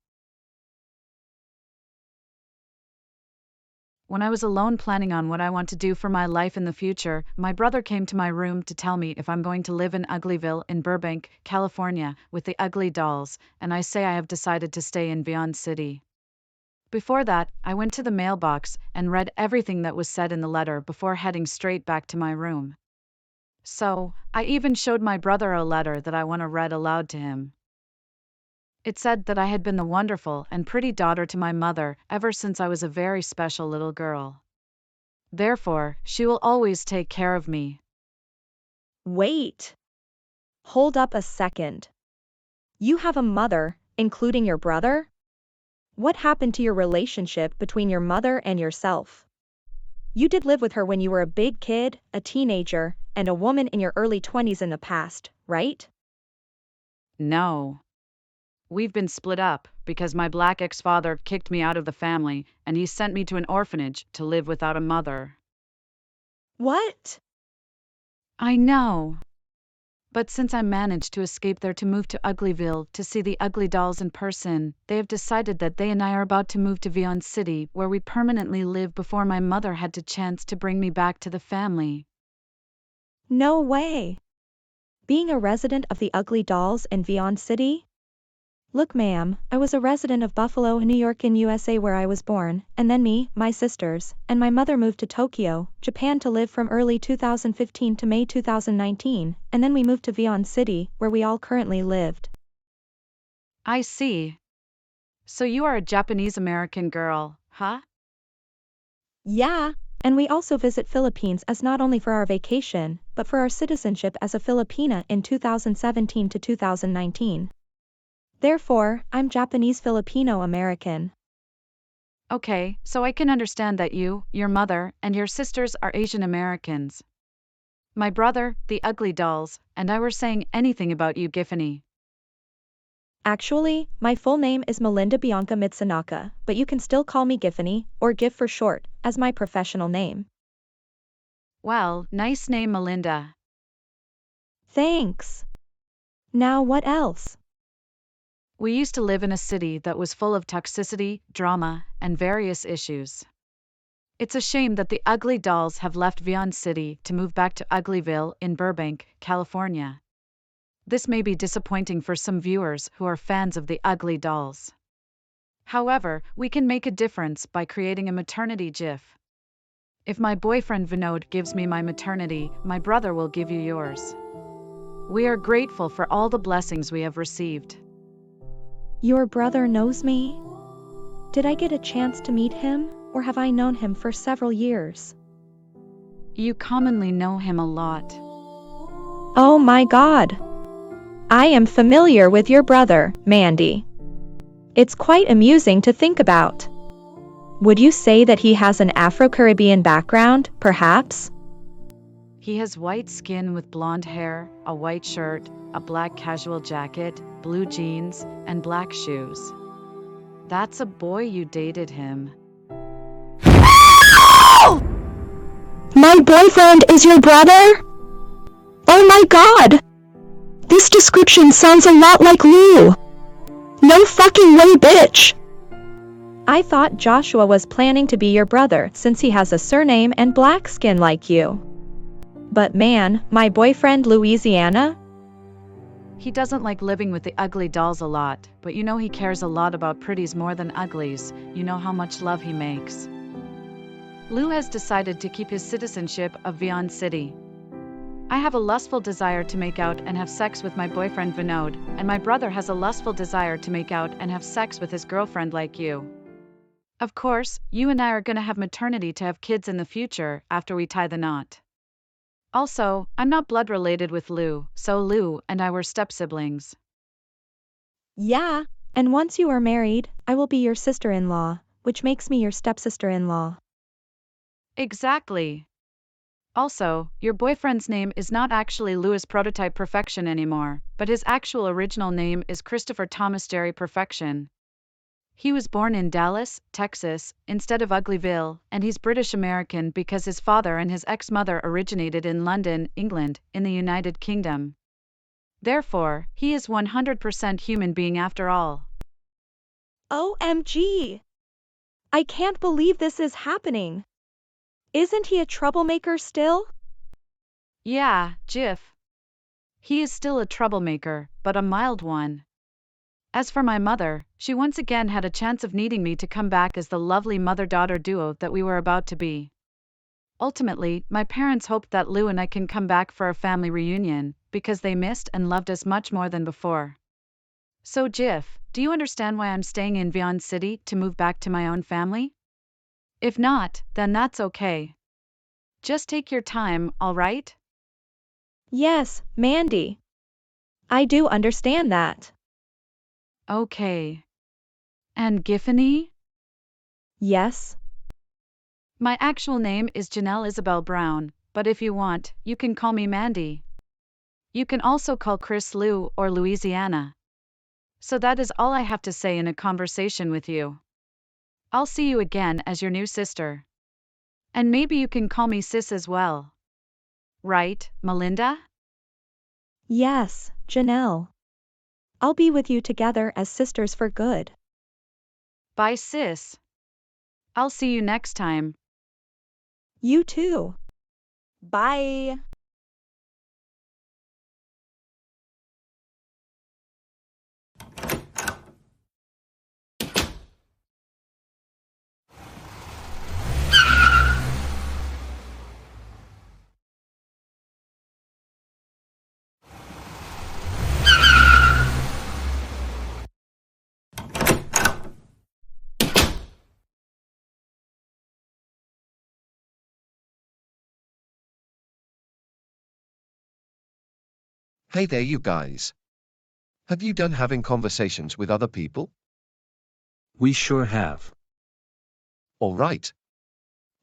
[SPEAKER 5] When I was alone planning on what I want to do for my life in the future, my brother came to my room to tell me if I'm going to live in Uglyville in Burbank, California, with the Uglydolls, and I say I have decided to stay in Vyond City. Before that, I went to the mailbox and read everything that was said in the letter before heading straight back to my room. So, I even showed my brother a letter that I want to read aloud to him. It said that I had been the wonderful and pretty daughter to my mother ever since I was a very special little girl. Therefore, she will always take care of me.
[SPEAKER 9] Wait. Hold up a second. You have a mother, including your brother? What happened to your relationship between your mother and yourself? You did live with her when you were a big kid, a teenager, and a woman in your early 20s in the past, right?
[SPEAKER 5] No. We've been split up because my black ex-father kicked me out of the family and he sent me to an orphanage to live without a mother.
[SPEAKER 9] What?
[SPEAKER 5] I know. But since I managed to escape there to move to Uglyville to see the Uglydolls in person, they have decided that they and I are about to move to Vyond City, where we permanently live before my mother had the chance to bring me back to the family.
[SPEAKER 9] No way. Being a resident of the Uglydolls in Vyond City? Look ma'am, I was a resident of Buffalo, New York in USA where I was born, and then me, my sisters, and my mother moved to Tokyo, Japan to live from early 2015 to May 2019, and then we moved to Vyond City, where we all currently lived.
[SPEAKER 5] I see. So you are a Japanese-American girl, huh?
[SPEAKER 9] Yeah, and we also visit Philippines as not only for our vacation, but for our citizenship as a Filipina in 2017 to 2019. Therefore, I'm Japanese-Filipino-American.
[SPEAKER 5] Okay, so I can understand that you, your mother, and your sisters are Asian Americans. My brother, the Uglydolls, and I were saying anything about you, Giffany.
[SPEAKER 9] Actually, my full name is Melinda Bianca Mitsunaka, but you can still call me Giffany, or Gif for short, as my professional name.
[SPEAKER 5] Well, nice name, Melinda.
[SPEAKER 9] Thanks. Now what else?
[SPEAKER 5] We used to live in a city that was full of toxicity, drama, and various issues. It's a shame that the Uglydolls have left Vyond City to move back to Uglyville in Burbank, California. This may be disappointing for some viewers who are fans of the Uglydolls. However, we can make a difference by creating a maternity GIF. If my boyfriend Vinod gives me my maternity, my brother will give you yours. We are grateful for all the blessings we have received.
[SPEAKER 9] Your brother knows me? Did I get a chance to meet him, or have I known him for several years?
[SPEAKER 5] You commonly know him a lot.
[SPEAKER 9] Oh my God! I am familiar with your brother, Mandy. It's quite amusing to think about. Would you say that he has an Afro-Caribbean background, perhaps?
[SPEAKER 5] He has white skin with blonde hair, a white shirt, a black casual jacket, blue jeans, and black shoes. That's a boy you dated him.
[SPEAKER 9] My boyfriend is your brother? Oh my God! This description sounds a lot like Lou. No fucking way, bitch! I thought Joshua was planning to be your brother since he has a surname and black skin like you. But man, my boyfriend Louisiana?
[SPEAKER 5] He doesn't like living with the Uglydolls a lot, but you know he cares a lot about pretties more than uglies. You know how much love he makes. Lou has decided to keep his citizenship of Vyond City. I have a lustful desire to make out and have sex with my boyfriend Vyond, and my brother has a lustful desire to make out and have sex with his girlfriend like you. Of course, you and I are gonna have maternity to have kids in the future after we tie the knot. Also, I'm not blood related with Lou, so Lou and I were step-siblings.
[SPEAKER 9] Yeah, and once you are married, I will be your sister-in-law, which makes me your stepsister-in-law.
[SPEAKER 5] Exactly. Also, your boyfriend's name is not actually Louis Prototype Perfection anymore, but his actual original name is Christopher Thomas Jerry Perfection. He was born in Dallas, Texas, instead of Uglyville, and he's British American because his father and his ex-mother originated in London, England, in the United Kingdom. Therefore, he is 100% human being after all.
[SPEAKER 9] OMG! I can't believe this is happening. Isn't he a troublemaker still?
[SPEAKER 5] Yeah, Jiff. He is still a troublemaker, but a mild one. As for my mother, she once again had a chance of needing me to come back as the lovely mother-daughter duo that we were about to be. Ultimately, my parents hoped that Lou and I can come back for a family reunion, because they missed and loved us much more than before. So Jiff, do you understand why I'm staying in Vyond City to move back to my own family? If not, then that's okay. Just take your time, alright?
[SPEAKER 9] Yes, Mandy. I do understand that.
[SPEAKER 5] Okay. And Giffany?
[SPEAKER 9] Yes.
[SPEAKER 5] My actual name is Janelle Isabel Brown, but if you want, you can call me Mandy. You can also call Chris Lou or Louisiana. So that is all I have to say in a conversation with you. I'll see you again as your new sister. And maybe you can call me sis as well. Right, Melinda?
[SPEAKER 9] Yes, Janelle. I'll be with you together as sisters for good.
[SPEAKER 5] Bye, sis. I'll see you next time.
[SPEAKER 9] You too. Bye.
[SPEAKER 10] Hey there, you guys. Have you done having conversations with other people?
[SPEAKER 2] We sure have.
[SPEAKER 10] All right.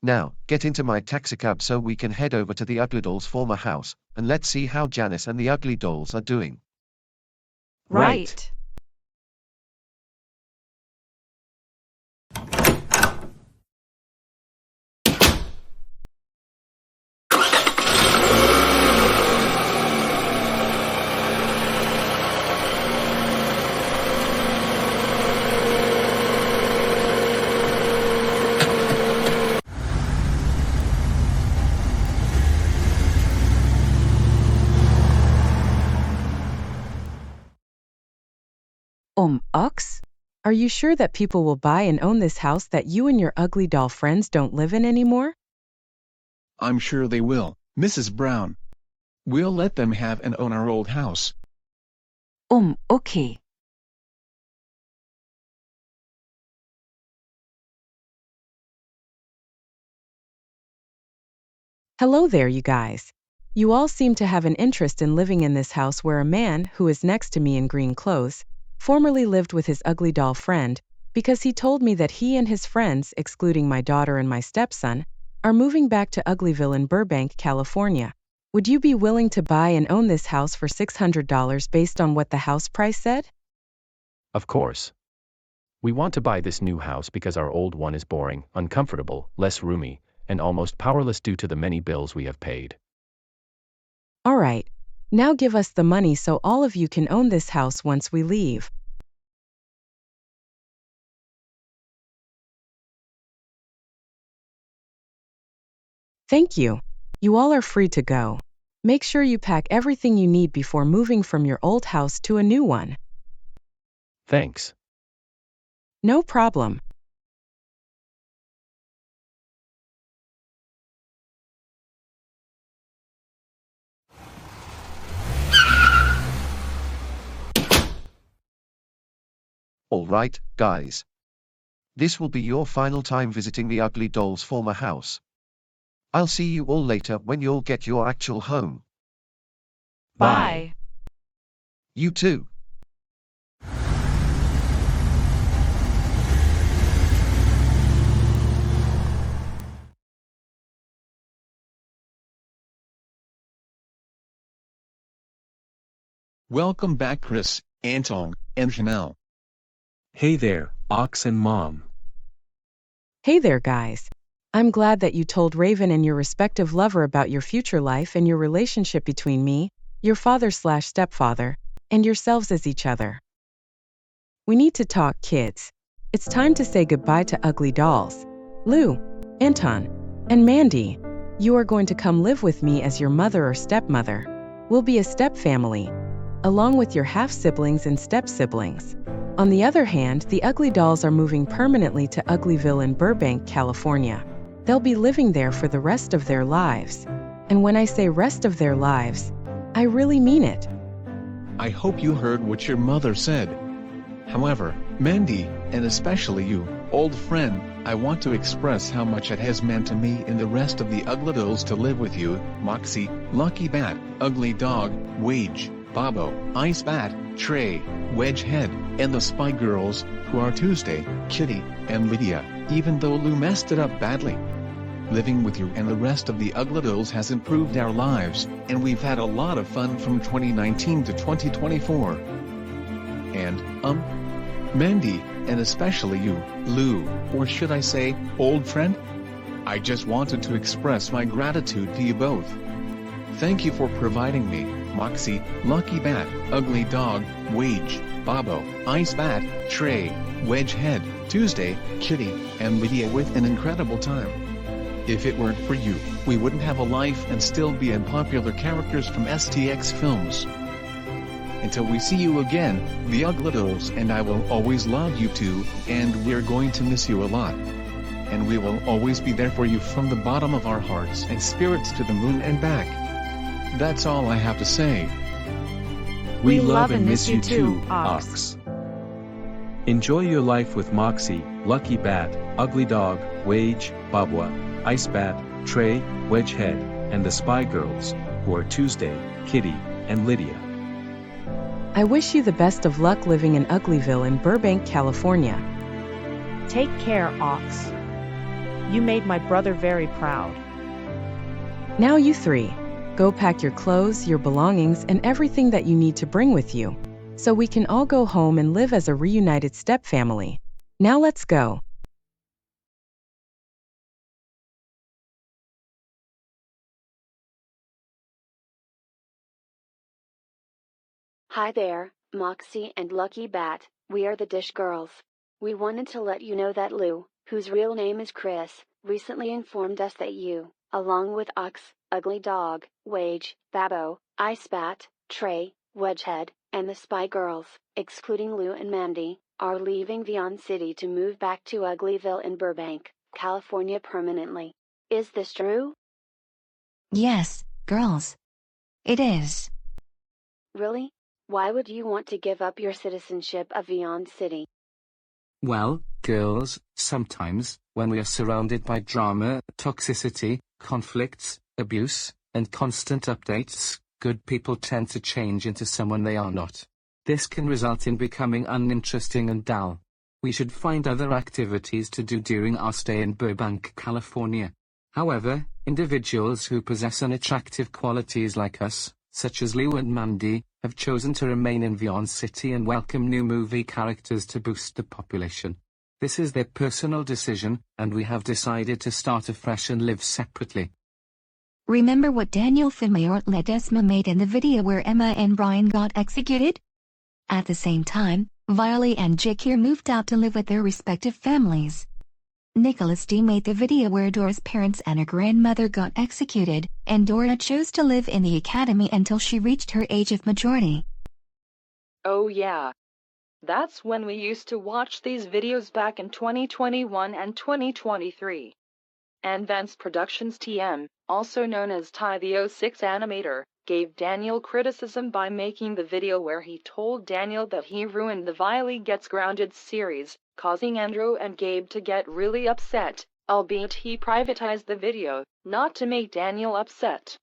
[SPEAKER 10] Now, get into my taxicab so we can head over to the Uglydolls' former house, and let's see how Janice and the Uglydolls are doing.
[SPEAKER 5] Right.
[SPEAKER 8] Ox? Are you sure that people will buy and own this house that you and your ugly doll friends don't live in anymore?
[SPEAKER 3] I'm sure they will, Mrs. Brown. We'll let them have and own our old house.
[SPEAKER 29] Okay.
[SPEAKER 8] Hello there, you guys. You all seem to have an interest in living in this house where a man, who is next to me in green clothes, formerly lived with his ugly doll friend, because he told me that he and his friends, excluding my daughter and my stepson, are moving back to Uglyville in Burbank, California. Would you be willing to buy and own this house for $600 based on what the house price said?
[SPEAKER 13] Of course. We want to buy this new house because our old one is boring, uncomfortable, less roomy, and almost powerless due to the many bills we have paid.
[SPEAKER 8] All right. Now give us the money so all of you can own this house once we leave. Thank you. You all are free to go. Make sure you pack everything you need before moving from your old house to a new one.
[SPEAKER 13] Thanks.
[SPEAKER 8] No problem.
[SPEAKER 10] All right, guys. This will be your final time visiting the Uglydolls' former house. I'll see you all later when you'll get your actual home.
[SPEAKER 5] Bye.
[SPEAKER 10] You too.
[SPEAKER 3] Welcome back, Chris, Anton, and Chanel.
[SPEAKER 2] Hey there, Ox and Mom.
[SPEAKER 8] Hey there, guys. I'm glad that you told Raven and your respective lover about your future life and your relationship between me, your father/stepfather, and yourselves as each other. We need to talk, kids. It's time to say goodbye to Uglydolls. Lou, Anton, and Mandy, you are going to come live with me as your mother or stepmother. We'll be a step family, along with your half-siblings and step-siblings. On the other hand, the Uglydolls are moving permanently to Uglyville in Burbank, California. They'll be living there for the rest of their lives. And when I say rest of their lives, I really mean it.
[SPEAKER 3] I hope you heard what your mother said. However, Mandy, and especially you, old friend, I want to express how much it has meant to me and the rest of the Uglydolls to live with you, Moxie, Lucky Bat, Ugly Dog, Wage, Bobo, Ice Bat, Trey, Wedgehead, and the Spy Girls, who are Tuesday, Kitty, and Lydia, even though Lou messed it up badly. Living with you and the rest of the Uglydolls has improved our lives, and we've had a lot of fun from 2019 to 2024. And, Mandy, and especially you, Lou, or should I say, old friend? I just wanted to express my gratitude to you both. Thank you for providing me, Moxie, Lucky Bat, Ugly Dog, Wage, Bobo, Ice Bat, Trey, Wedgehead, Tuesday, Kitty, and Lydia with an incredible time. If it weren't for you, we wouldn't have a life and still be unpopular characters from STX films. Until we see you again, the Uglydolls and I will always love you too, and we're going to miss you a lot. And we will always be there for you from the bottom of our hearts and spirits to the moon and back. That's all I have to say.
[SPEAKER 2] We love and miss you too, Ox. Enjoy your life with Moxie, Lucky Bat, Ugly Dog, Wage, Babwa, Ice Bat, Trey, Wedgehead, and the Spy Girls, who are Tuesday, Kitty, and Lydia.
[SPEAKER 8] I wish you the best of luck living in Uglyville in Burbank, California.
[SPEAKER 18] Take care, Ox. You made my brother very proud.
[SPEAKER 8] Now you three, go pack your clothes, your belongings, and everything that you need to bring with you, so we can all go home and live as a reunited step family. Now let's go.
[SPEAKER 27] Hi there, Moxie and Lucky Bat, we are the Dish Girls. We wanted to let you know that Lou, whose real name is Chris, recently informed us that you, along with Ox, Ugly Dog, Wage, Babbo, Ice Bat, Trey, Wedgehead, and the Spy Girls, excluding Lou and Mandy, are leaving Vyond City to move back to Uglyville in Burbank, California permanently. Is this true?
[SPEAKER 6] Yes, girls. It is.
[SPEAKER 27] Really? Why would you want to give up your citizenship of Vyond City?
[SPEAKER 4] Well, girls, sometimes, when we are surrounded by drama, toxicity, conflicts, abuse, and constant updates, good people tend to change into someone they are not. This can result in becoming uninteresting and dull. We should find other activities to do during our stay in Burbank, California. However, individuals who possess unattractive qualities like us, such as Lou and Mandy, have chosen to remain in Vyond City and welcome new movie characters to boost the population. This is their personal decision, and we have decided to start afresh and live separately.
[SPEAKER 6] Remember what Daniel Fimayor Ledesma made in the video where Emma and Brian got executed? At the same time, Viley and Jakir moved out to live with their respective families. Nicholas D made the video where Dora's parents and her grandmother got executed, and Dora chose to live in the academy until she reached her age of majority.
[SPEAKER 7] Oh yeah. That's when we used to watch these videos back in 2021 and 2023. And Vance Productions TM, also known as Ty the 06 animator, gave Daniel criticism by making the video where he told Daniel that he ruined the Viley Gets Grounded series, causing Andrew and Gabe to get really upset, albeit he privatized the video, not to make Daniel upset.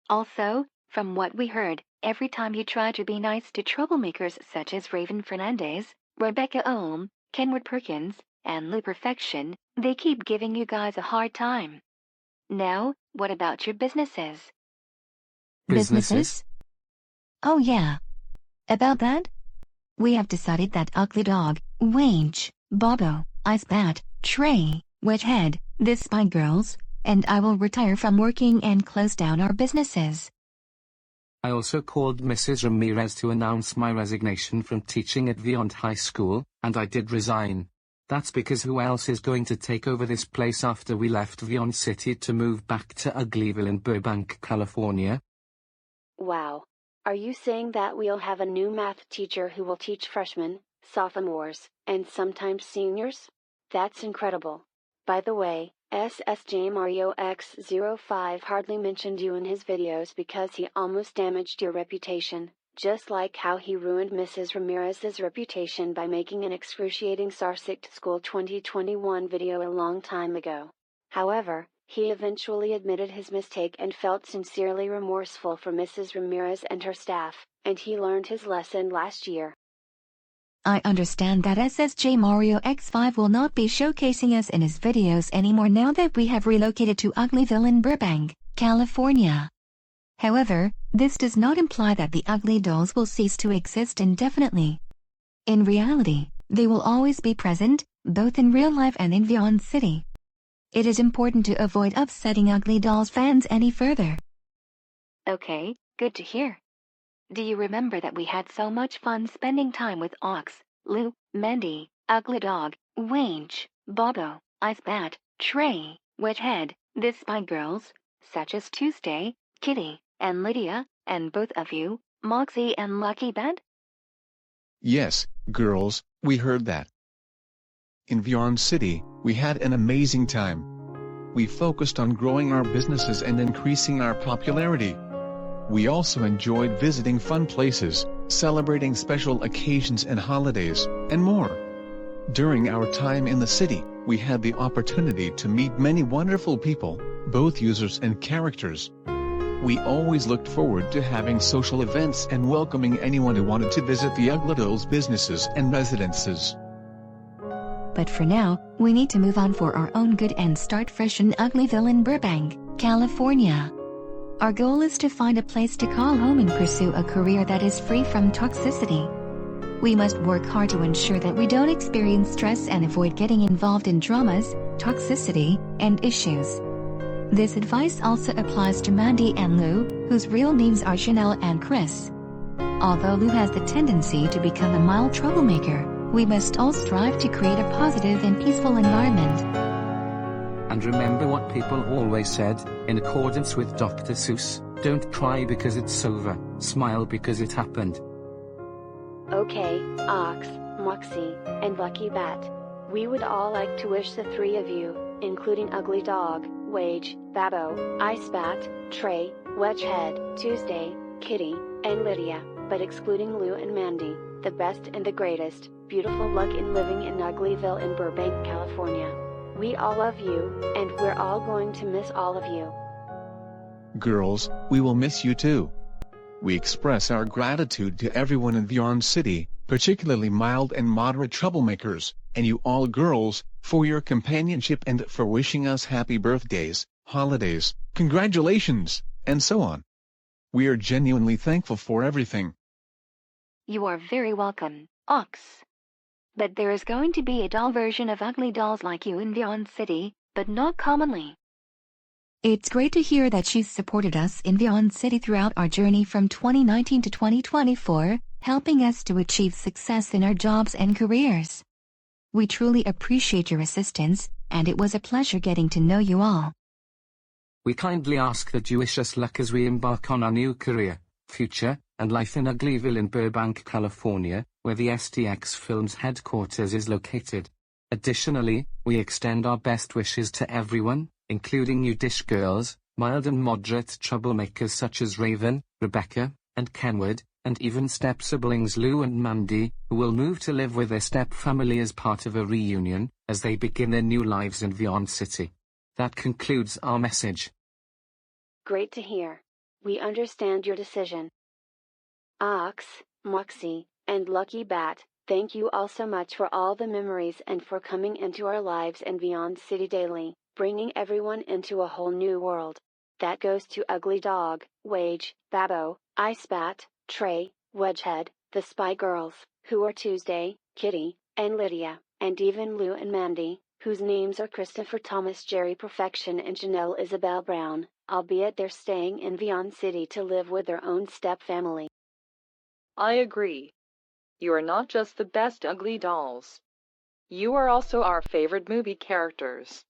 [SPEAKER 6] Also, from what we heard, every time you try to be nice to troublemakers such as Raven Fernandez, Rebecca Olm, Kenwood Perkins, and Lou Perfection, they keep giving you guys a hard time. Now, what about your businesses? Businesses? Oh yeah. About that? We have decided that Ugly Dog, Wage, Bobo, Ice Bat, Trey, Wedgehead, the Spy Girls, and I will retire from working and close down our businesses.
[SPEAKER 4] I also called Mrs. Ramirez to announce my resignation from teaching at Vyond High School, and I did resign. That's because who else is going to take over this place after we left Vyond City to move back to Uglyville in Burbank, California?
[SPEAKER 27] Wow. Are you saying that we'll have a new math teacher who will teach freshmen, sophomores, and sometimes seniors? That's incredible. By the way, SSJ Mario X05 hardly mentioned you in his videos because he almost damaged your reputation, just like how he ruined Mrs. Ramirez's reputation by making an excruciating Sarsic to School 2021 video a long time ago. However, he eventually admitted his mistake and felt sincerely remorseful for Mrs. Ramirez and her staff, and he learned his lesson last year.
[SPEAKER 6] I understand that SSJ Mario X5 will not be showcasing us in his videos anymore now that we have relocated to Uglyville in Burbank, California. However, this does not imply that the Uglydolls will cease to exist indefinitely. In reality, they will always be present, both in real life and in Vyond City. It is important to avoid upsetting Uglydolls fans any further. Okay, good to hear. Do you remember that we had so much fun spending time with Ox, Lou, Mandy, Ugly Dog, Wage, Bobo, Ice Bat, Trey, Wedgehead, the Spy Girls, such as Tuesday, Kitty, and Lydia, and both of you, Moxie and Lucky Bat?
[SPEAKER 3] Yes, girls, we heard that. In Vyond City, we had an amazing time. We focused on growing our businesses and increasing our popularity. We also enjoyed visiting fun places, celebrating special occasions and holidays, and more. During our time in the city, we had the opportunity to meet many wonderful people, both users and characters. We always looked forward to having social events and welcoming anyone who wanted to visit the Uglydolls businesses and residences.
[SPEAKER 6] But for now, we need to move on for our own good and start fresh in Uglyville in Burbank, California. Our goal is to find a place to call home and pursue a career that is free from toxicity. We must work hard to ensure that we don't experience stress and avoid getting involved in dramas, toxicity, and issues. This advice also applies to Mandy and Lou, whose real names are Chanel and Chris. Although Lou has the tendency to become a mild troublemaker, we must all strive to create a positive and peaceful environment.
[SPEAKER 4] And remember what people always said, in accordance with Dr. Seuss, don't cry because it's over, smile because it happened.
[SPEAKER 27] Okay, Ox, Moxie, and Lucky Bat. We would all like to wish the three of you, including Ugly Dog, Wage, Babbo, Ice Bat, Trey, Wedgehead, Tuesday, Kitty, and Lydia, but excluding Lou and Mandy, the best and the greatest, beautiful luck in living in Uglyville in Burbank, California. We all love you, and we're all going to miss all of you.
[SPEAKER 3] Girls, we will miss you too. We express our gratitude to everyone in Vyond City, particularly mild and moderate troublemakers, and you all girls, for your companionship and for wishing us happy birthdays, holidays, congratulations, and so on. We are genuinely thankful for everything.
[SPEAKER 27] You are very welcome, Ox. But there is going to be a doll version of Uglydolls like you in Vyond City, but not commonly.
[SPEAKER 6] It's great to hear that she's supported us in Vyond City throughout our journey from 2019 to 2024, helping us to achieve success in our jobs and careers. We truly appreciate your assistance, and it was a pleasure getting to know you all.
[SPEAKER 4] We kindly ask that you wish us luck as we embark on our new career, future, and life in Uglyville in Burbank, California, where the STX Films headquarters is located. Additionally, we extend our best wishes to everyone, including you Dish girls, mild and moderate troublemakers such as Raven, Rebecca, and Kenwood, and even step-siblings Lou and Mandy, who will move to live with their step-family as part of a reunion, as they begin their new lives in Vyond City. That concludes our message.
[SPEAKER 27] Great to hear. We understand your decision. Ox, Moxie, and Lucky Bat, thank you all so much for all the memories and for coming into our lives in Vyond City daily, bringing everyone into a whole new world. That goes to Ugly Dog, Wage, Babbo, Icebat, Trey, Wedgehead, the Spy Girls, who are Tuesday, Kitty, and Lydia, and even Lou and Mandy, whose names are Christopher Thomas Jerry Perfection and Janelle Isabel Brown, albeit they're staying in Vyond City to live with their own step-family.
[SPEAKER 7] I agree. You are not just the best Ugly Dolls. You are also our favorite movie characters.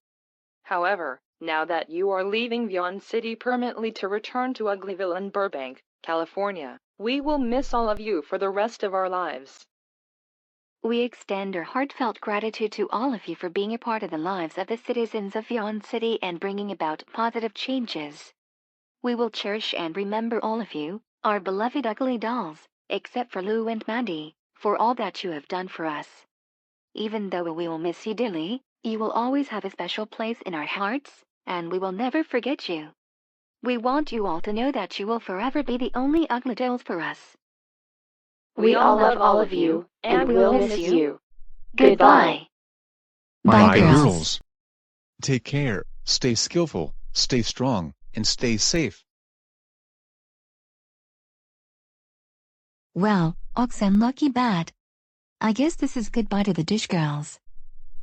[SPEAKER 7] However, now that you are leaving Vyond City permanently to return to Uglyville in Burbank, California, we will miss all of you for the rest of our lives.
[SPEAKER 27] We extend our heartfelt gratitude to all of you for being a part of the lives of the citizens of Vyond City and bringing about positive changes. We will cherish and remember all of you, our beloved Ugly Dolls, except for Lou and Mandy, for all that you have done for us. Even though we will miss you dearly, you will always have a special place in our hearts, and we will never forget you. We want you all to know that you will forever be the only Ugly Dolls for us. We all love all of you, and we'll miss you. Goodbye.
[SPEAKER 3] Bye, girls. Take care, stay skillful, stay strong, and stay safe.
[SPEAKER 6] Well, Ox and Lucky Bat. I guess this is goodbye to the Dish Girls.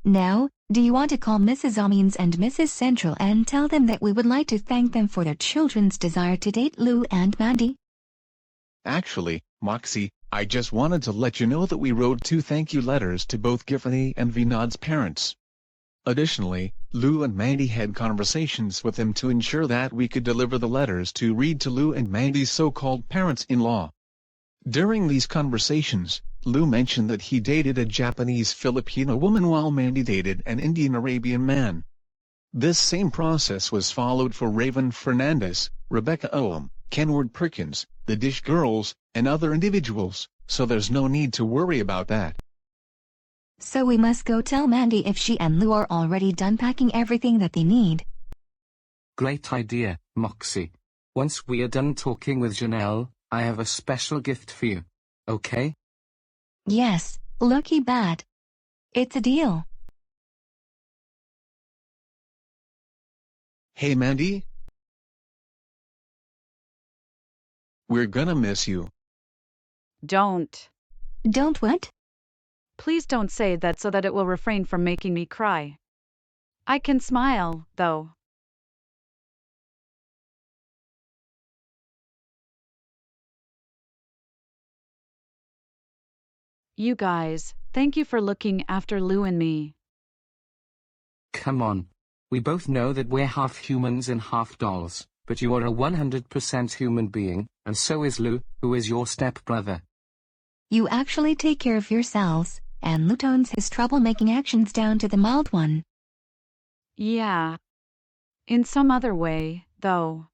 [SPEAKER 6] Now, do you want to call Mrs. Amines and Mrs. Central and tell them that we would like to thank them for their children's desire to date Lou and Mandy?
[SPEAKER 3] Actually, Moxie, I just wanted to let you know that we wrote 2 thank you letters to both Giffany and Vynod's parents. Additionally, Lou and Mandy had conversations with them to ensure that we could deliver the letters to read to Lou and Mandy's so-called parents-in-law. During these conversations, Lou mentioned that he dated a Japanese Filipino woman while Mandy dated an Indian Arabian man. This same process was followed for Raven Fernandez, Rebecca Oam, Kenward Perkins, the Dish Girls, and other individuals, so there's no need to worry about that.
[SPEAKER 6] So we must go tell Mandy if she and Lou are already done packing everything that they need.
[SPEAKER 4] Great idea, Moxie. Once we are done talking with Janelle, I have a special gift for you. Okay?
[SPEAKER 6] Yes, Lucky Bat. It's a deal.
[SPEAKER 3] Hey Mandy? We're gonna miss you.
[SPEAKER 5] Don't.
[SPEAKER 6] Don't what?
[SPEAKER 5] Please don't say that so that it will refrain from making me cry. I can smile, though. You guys, thank you for looking after Lou and me.
[SPEAKER 4] Come on. We both know that we're half humans and half dolls, but you are a 100% human being, and so is Lou, who is your stepbrother.
[SPEAKER 6] You actually take care of yourselves, and Lou tones his troublemaking actions down to the mild one.
[SPEAKER 5] Yeah. In some other way, though.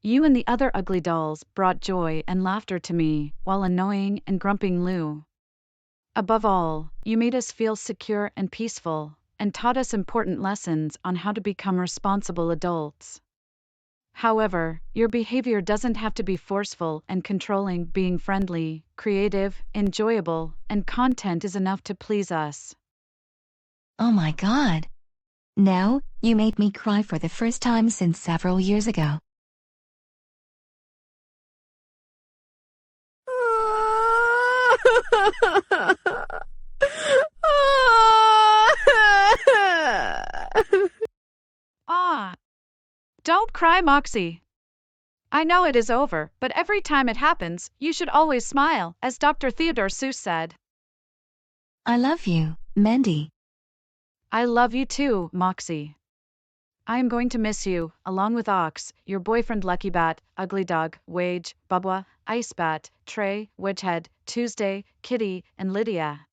[SPEAKER 5] You and the other ugly dolls brought joy and laughter to me, while annoying and grumping Lou. Above all, you made us feel secure and peaceful, and taught us important lessons on how to become responsible adults. However, your behavior doesn't have to be forceful and controlling. Being friendly, creative, enjoyable, and content is enough to please us.
[SPEAKER 6] Oh my God. Now, you made me cry for the first time since several years ago.
[SPEAKER 5] Ah! Don't cry, Moxie. I know it is over, but every time it happens, you should always smile, as Dr. Theodore Seuss said.
[SPEAKER 6] I love you, Mandy.
[SPEAKER 5] I love you too, Moxie. I am going to miss you, along with Ox, your boyfriend Lucky Bat, Ugly Dog, Wage, Bubba, Ice Bat, Trey, Wedgehead, Tuesday, Kitty, and Lydia.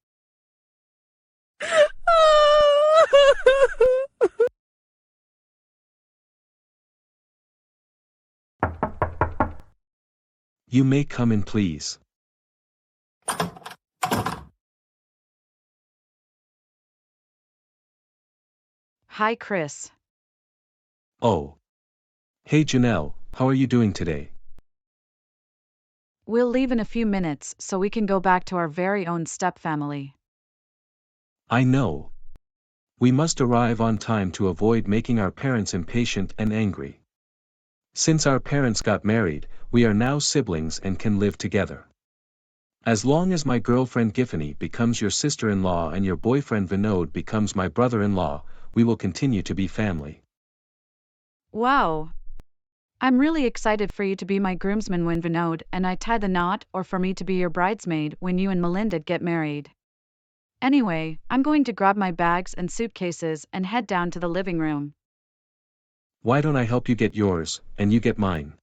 [SPEAKER 2] You may come in, please.
[SPEAKER 5] Hi, Chris.
[SPEAKER 2] Oh. Hey Janelle, how are you doing today?
[SPEAKER 5] We'll leave in a few minutes so we can go back to our very own stepfamily.
[SPEAKER 2] I know. We must arrive on time to avoid making our parents impatient and angry. Since our parents got married, we are now siblings and can live together. As long as my girlfriend Giffany becomes your sister-in-law and your boyfriend Vinod becomes my brother-in-law, we will continue to be family.
[SPEAKER 5] Wow. I'm really excited for you to be my groomsman when Vinod and I tie the knot, or for me to be your bridesmaid when you and Melinda get married. Anyway, I'm going to grab my bags and suitcases and head down to the living room.
[SPEAKER 2] Why don't I help you get yours, and you get mine?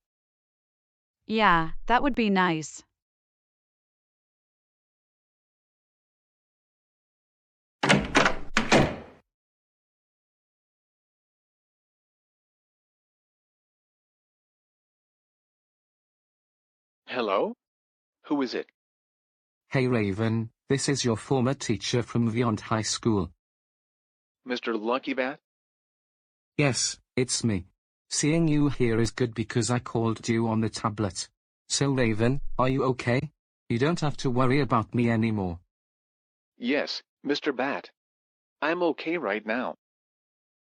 [SPEAKER 5] Yeah, that would be nice.
[SPEAKER 3] Hello? Who is it?
[SPEAKER 4] Hey Raven, this is your former teacher from Vyond High School.
[SPEAKER 3] Mr. Lucky Bat?
[SPEAKER 4] Yes, it's me. Seeing you here is good because I called you on the tablet. So Raven, are you okay? You don't have to worry about me anymore.
[SPEAKER 3] Yes, Mr. Bat. I'm okay right now.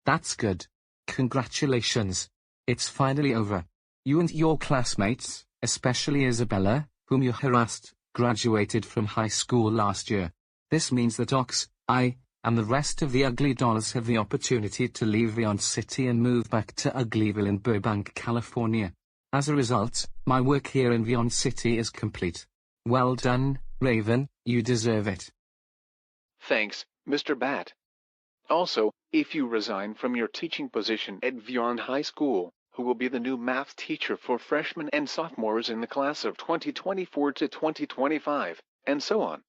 [SPEAKER 4] That's good. Congratulations. It's finally over. You and your classmates, especially Isabella, whom you harassed, graduated from high school last year. This means that Ox, I, and the rest of the Uglydolls have the opportunity to leave Vyond City and move back to Uglyville in Burbank, California. As a result, my work here in Vyond City is complete. Well done, Raven, you deserve it.
[SPEAKER 3] Thanks, Mr. Bat. Also, if you resign from your teaching position at Vyond High School, who will be the new math teacher for freshmen and sophomores in the class of 2024 to 2025, and so on.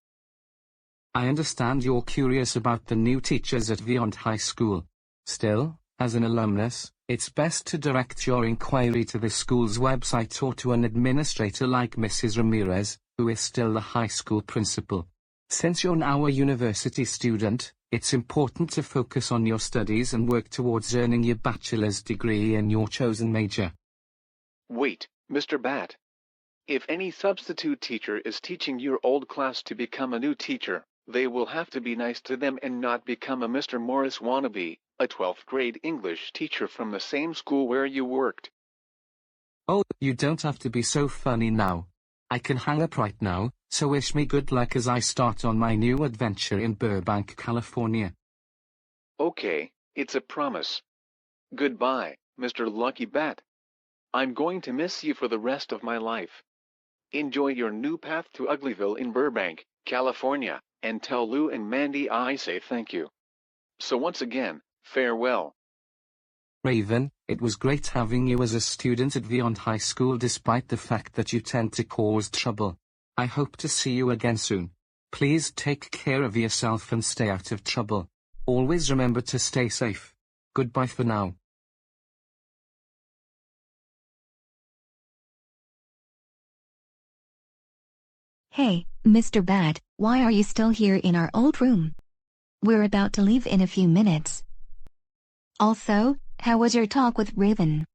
[SPEAKER 4] I understand you're curious about the new teachers at Vyond High School. Still, as an alumnus, it's best to direct your inquiry to the school's website or to an administrator like Mrs. Ramirez, who is still the high school principal. Since you're now a university student, it's important to focus on your studies and work towards earning your bachelor's degree in your chosen major.
[SPEAKER 3] Wait, Mr. Bat. If any substitute teacher is teaching your old class to become a new teacher, they will have to be nice to them and not become a Mr. Morris wannabe, a 12th grade English teacher from the same school where you worked.
[SPEAKER 4] Oh, you don't have to be so funny now. I can hang up right now, so wish me good luck as I start on my new adventure in Burbank, California.
[SPEAKER 3] Okay, it's a promise. Goodbye, Mr. Lucky Bat. I'm going to miss you for the rest of my life. Enjoy your new path to Uglyville in Burbank, California, and tell Lou and Mandy I say thank you. So once again, farewell.
[SPEAKER 4] Raven, it was great having you as a student at Vyond High School despite the fact that you tend to cause trouble. I hope to see you again soon. Please take care of yourself and stay out of trouble. Always remember to stay safe. Goodbye for now.
[SPEAKER 6] Hey, Mr. Bad, why are you still here in our old room? We're about to leave in a few minutes. Also, how was your talk with Raven?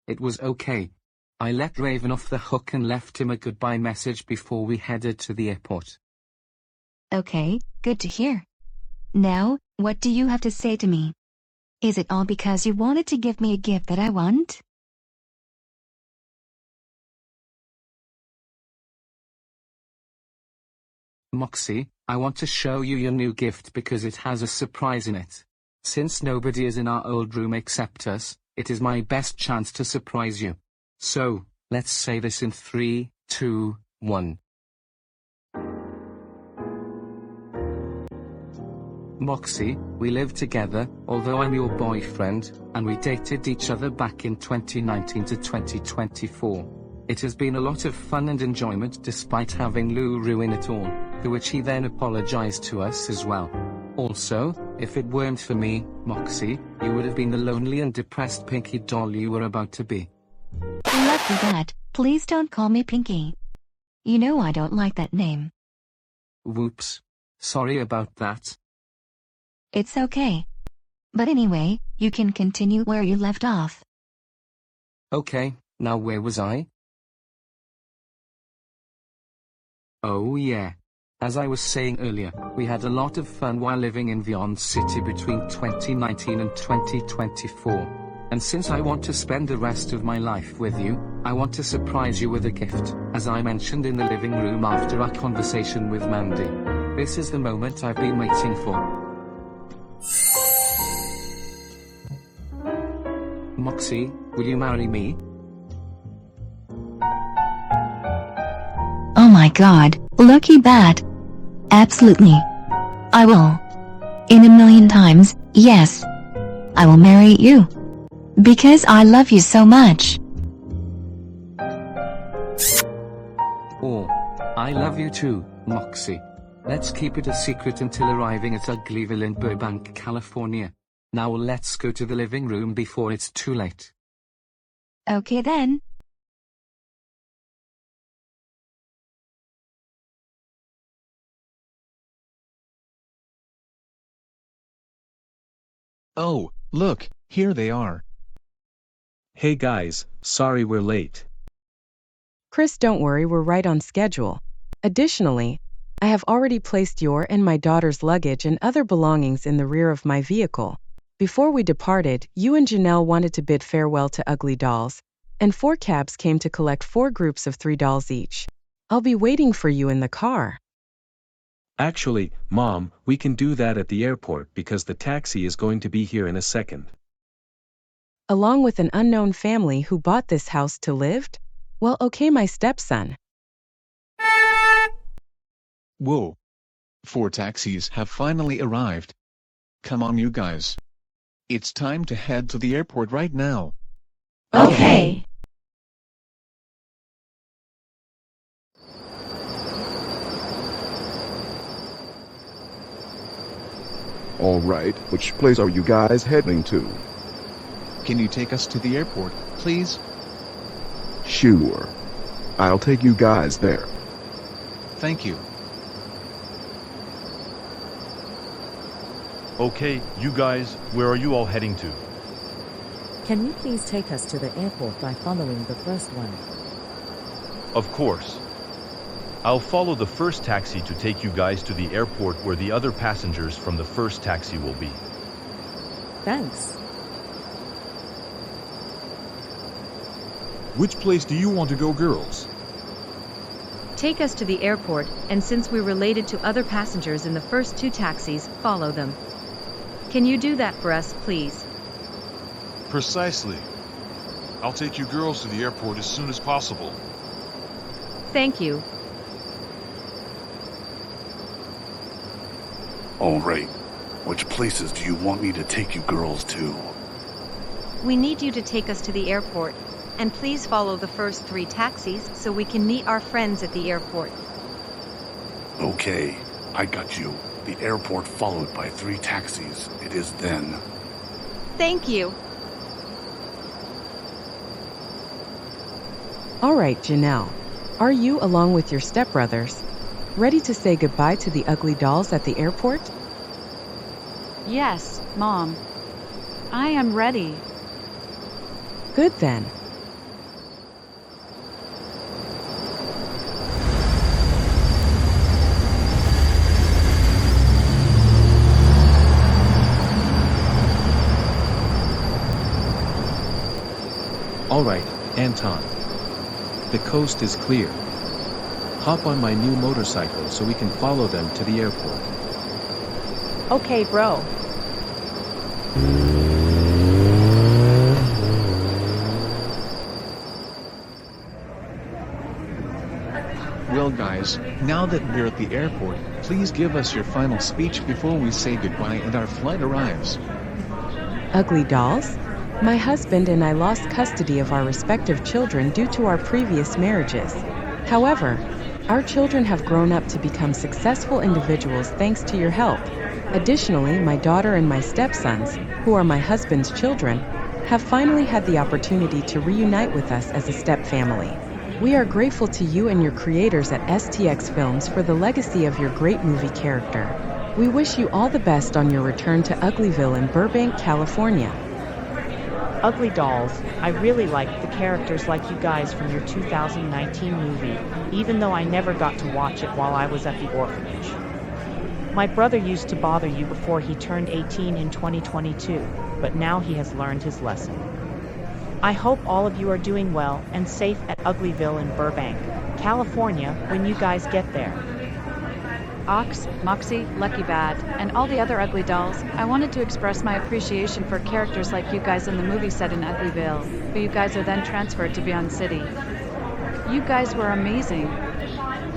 [SPEAKER 4] It was okay. I let Raven off the hook and left him a goodbye message before we headed to the airport.
[SPEAKER 6] Okay, good to hear. Now, what do you have to say to me? Is it all because you wanted to give me a gift that I want?
[SPEAKER 4] Moxie, I want to show you your new gift because it has a surprise in it. Since nobody is in our old room except us, it is my best chance to surprise you. So, let's say this in 3, 2, 1. Moxie, we live together, although I'm your boyfriend, and we dated each other back in 2019 to 2024. It has been a lot of fun and enjoyment despite having Lou ruin it all, for which he then apologized to us as well. Also, if it weren't for me, Moxie, you would have been the lonely and depressed Pinky doll you were about to be.
[SPEAKER 6] Love you, Dad. Please don't call me Pinky. You know I don't like that name.
[SPEAKER 4] Whoops. Sorry about that.
[SPEAKER 6] It's okay. But anyway, you can continue where you left off.
[SPEAKER 4] Okay, now where was I? Oh yeah. As I was saying earlier, we had a lot of fun while living in Vyond City between 2019 and 2024. And since I want to spend the rest of my life with you, I want to surprise you with a gift, as I mentioned in the living room after our conversation with Mandy. This is the moment I've been waiting for. Moxie, will you marry me?
[SPEAKER 6] Oh my god, lucky bat. Absolutely. I will. In a million times, yes. I will marry you. Because I love you so much.
[SPEAKER 4] Oh, I love you too, Moxie. Let's keep it a secret until arriving at Uglyville in Burbank, California. Now let's go to the living room before it's too late.
[SPEAKER 6] Okay then.
[SPEAKER 3] Oh, look, here they are.
[SPEAKER 2] Hey guys, sorry we're late.
[SPEAKER 8] Chris, don't worry, we're right on schedule. Additionally, I have already placed your and my daughter's luggage and other belongings in the rear of my vehicle. Before we departed, you and Janelle wanted to bid farewell to Uglydolls, and 4 cabs came to collect 4 groups of 3 dolls each. I'll be waiting for you in the car.
[SPEAKER 2] Actually, Mom, we can do that at the airport because the taxi is going to be here in a second.
[SPEAKER 8] Along with an unknown family who bought this house to live? Well, okay, my stepson.
[SPEAKER 3] Whoa. 4 taxis have finally arrived. Come on, you guys. It's time to head to the airport right now.
[SPEAKER 9] Okay.
[SPEAKER 14] All right, which place are you guys heading to?
[SPEAKER 3] Can you take us to the airport, please?
[SPEAKER 14] Sure. I'll take you guys there.
[SPEAKER 3] Thank you.
[SPEAKER 15] Okay, you guys, where are you all heading to?
[SPEAKER 16] Can you please take us to the airport by following the first one?
[SPEAKER 15] Of course. I'll follow the first taxi to take you guys to the airport where the other passengers from the first taxi will be.
[SPEAKER 16] Thanks.
[SPEAKER 17] Which place do you want to go, girls?
[SPEAKER 19] Take us to the airport, and since we're related to other passengers in the first 2 taxis, follow them. Can you do that for us, please?
[SPEAKER 17] Precisely. I'll take you girls to the airport as soon as possible.
[SPEAKER 19] Thank you.
[SPEAKER 20] All right. Which places do you want me to take you girls to?
[SPEAKER 19] We need you to take us to the airport, and please follow the first 3 taxis so we can meet our friends at the airport.
[SPEAKER 20] Okay, I got you. The airport followed by 3 taxis. It is then.
[SPEAKER 19] Thank you.
[SPEAKER 8] All right, Janelle. Are you, along with your stepbrothers, ready to say goodbye to the ugly dolls at the airport?
[SPEAKER 5] Yes, Mom. I am ready.
[SPEAKER 8] Good then.
[SPEAKER 2] All right, Anton. The coast is clear. Hop on my new motorcycle so we can follow them to the airport.
[SPEAKER 18] Okay, bro.
[SPEAKER 3] Well guys, now that we're at the airport, please give us your final speech before we say goodbye and our flight arrives.
[SPEAKER 8] Ugly dolls? My husband and I lost custody of our respective children due to our previous marriages. However, our children have grown up to become successful individuals thanks to your help. Additionally, my daughter and my stepsons, who are my husband's children, have finally had the opportunity to reunite with us as a step family. We are grateful to you and your creators at STX Films for the legacy of your great movie character. We wish you all the best on your return to Uglyville in Burbank, California.
[SPEAKER 18] Ugly-Dolls, I really liked the characters like you guys from your 2019 movie, even though I never got to watch it while I was at the orphanage. My brother used to bother you before he turned 18 in 2022, but now he has learned his lesson. I hope all of you are doing well and safe at Uglyville in Burbank, California when you guys get there.
[SPEAKER 5] Ox, Moxie, Lucky Bad, and all the other ugly dolls, I wanted to express my appreciation for characters like you guys in the movie set in Uglyville, but you guys are then transferred to Vyond City. You guys were amazing.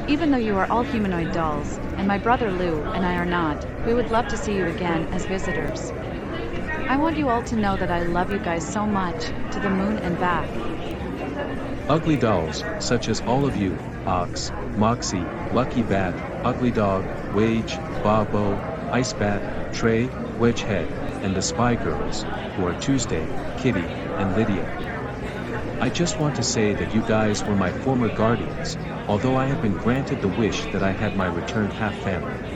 [SPEAKER 5] Even though you are all humanoid dolls, and my brother Lou and I are not, we would love to see you again as visitors. I want you all to know that I love you guys so much, to the moon and back.
[SPEAKER 2] Ugly dolls, such as all of you, Ox, Moxie, Lucky Bat, Ugly Dog, Wage, Bobo, Ice Bat, Trey, Wedgehead, and the Spy Girls, who are Tuesday, Kitty, and Lydia. I just want to say that you guys were my former guardians, although I have been granted the wish that I had my returned half-family.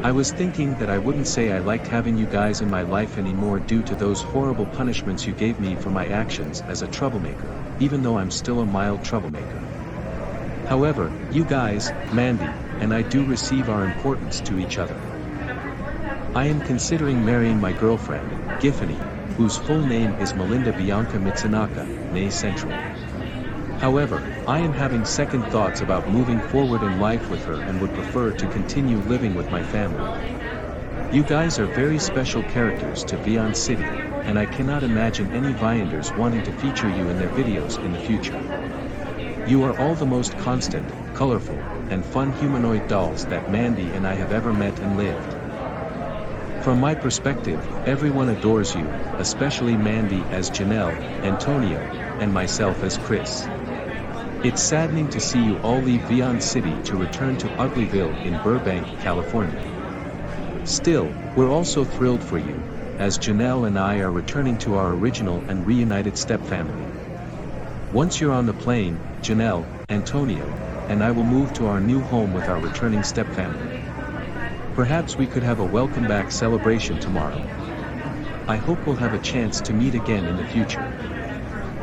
[SPEAKER 2] I was thinking that I wouldn't say I liked having you guys in my life anymore due to those horrible punishments you gave me for my actions as a troublemaker, even though I'm still a mild troublemaker. However, you guys, Mandy, and I do receive our importance to each other. I am considering marrying my girlfriend, Giffany, whose full name is Melinda Bianca Mitsunaka, née Central. However, I am having second thoughts about moving forward in life with her and would prefer to continue living with my family. You guys are very special characters to Vyond City, and I cannot imagine any Vyonders wanting to feature you in their videos in the future. You are all the most constant, colorful, and fun humanoid dolls that Mandy and I have ever met and lived. From my perspective, everyone adores you, especially Mandy as Janelle, Antonio, and myself as Chris. It's saddening to see you all leave Vyond City to return to Uglyville in Burbank, California. Still, we're also thrilled for you, as Janelle and I are returning to our original and reunited stepfamily. Once you're on the plane, Janelle, Antonio, and I will move to our new home with our returning stepfamily. Perhaps we could have a welcome back celebration tomorrow. I hope we'll have a chance to meet again in the future.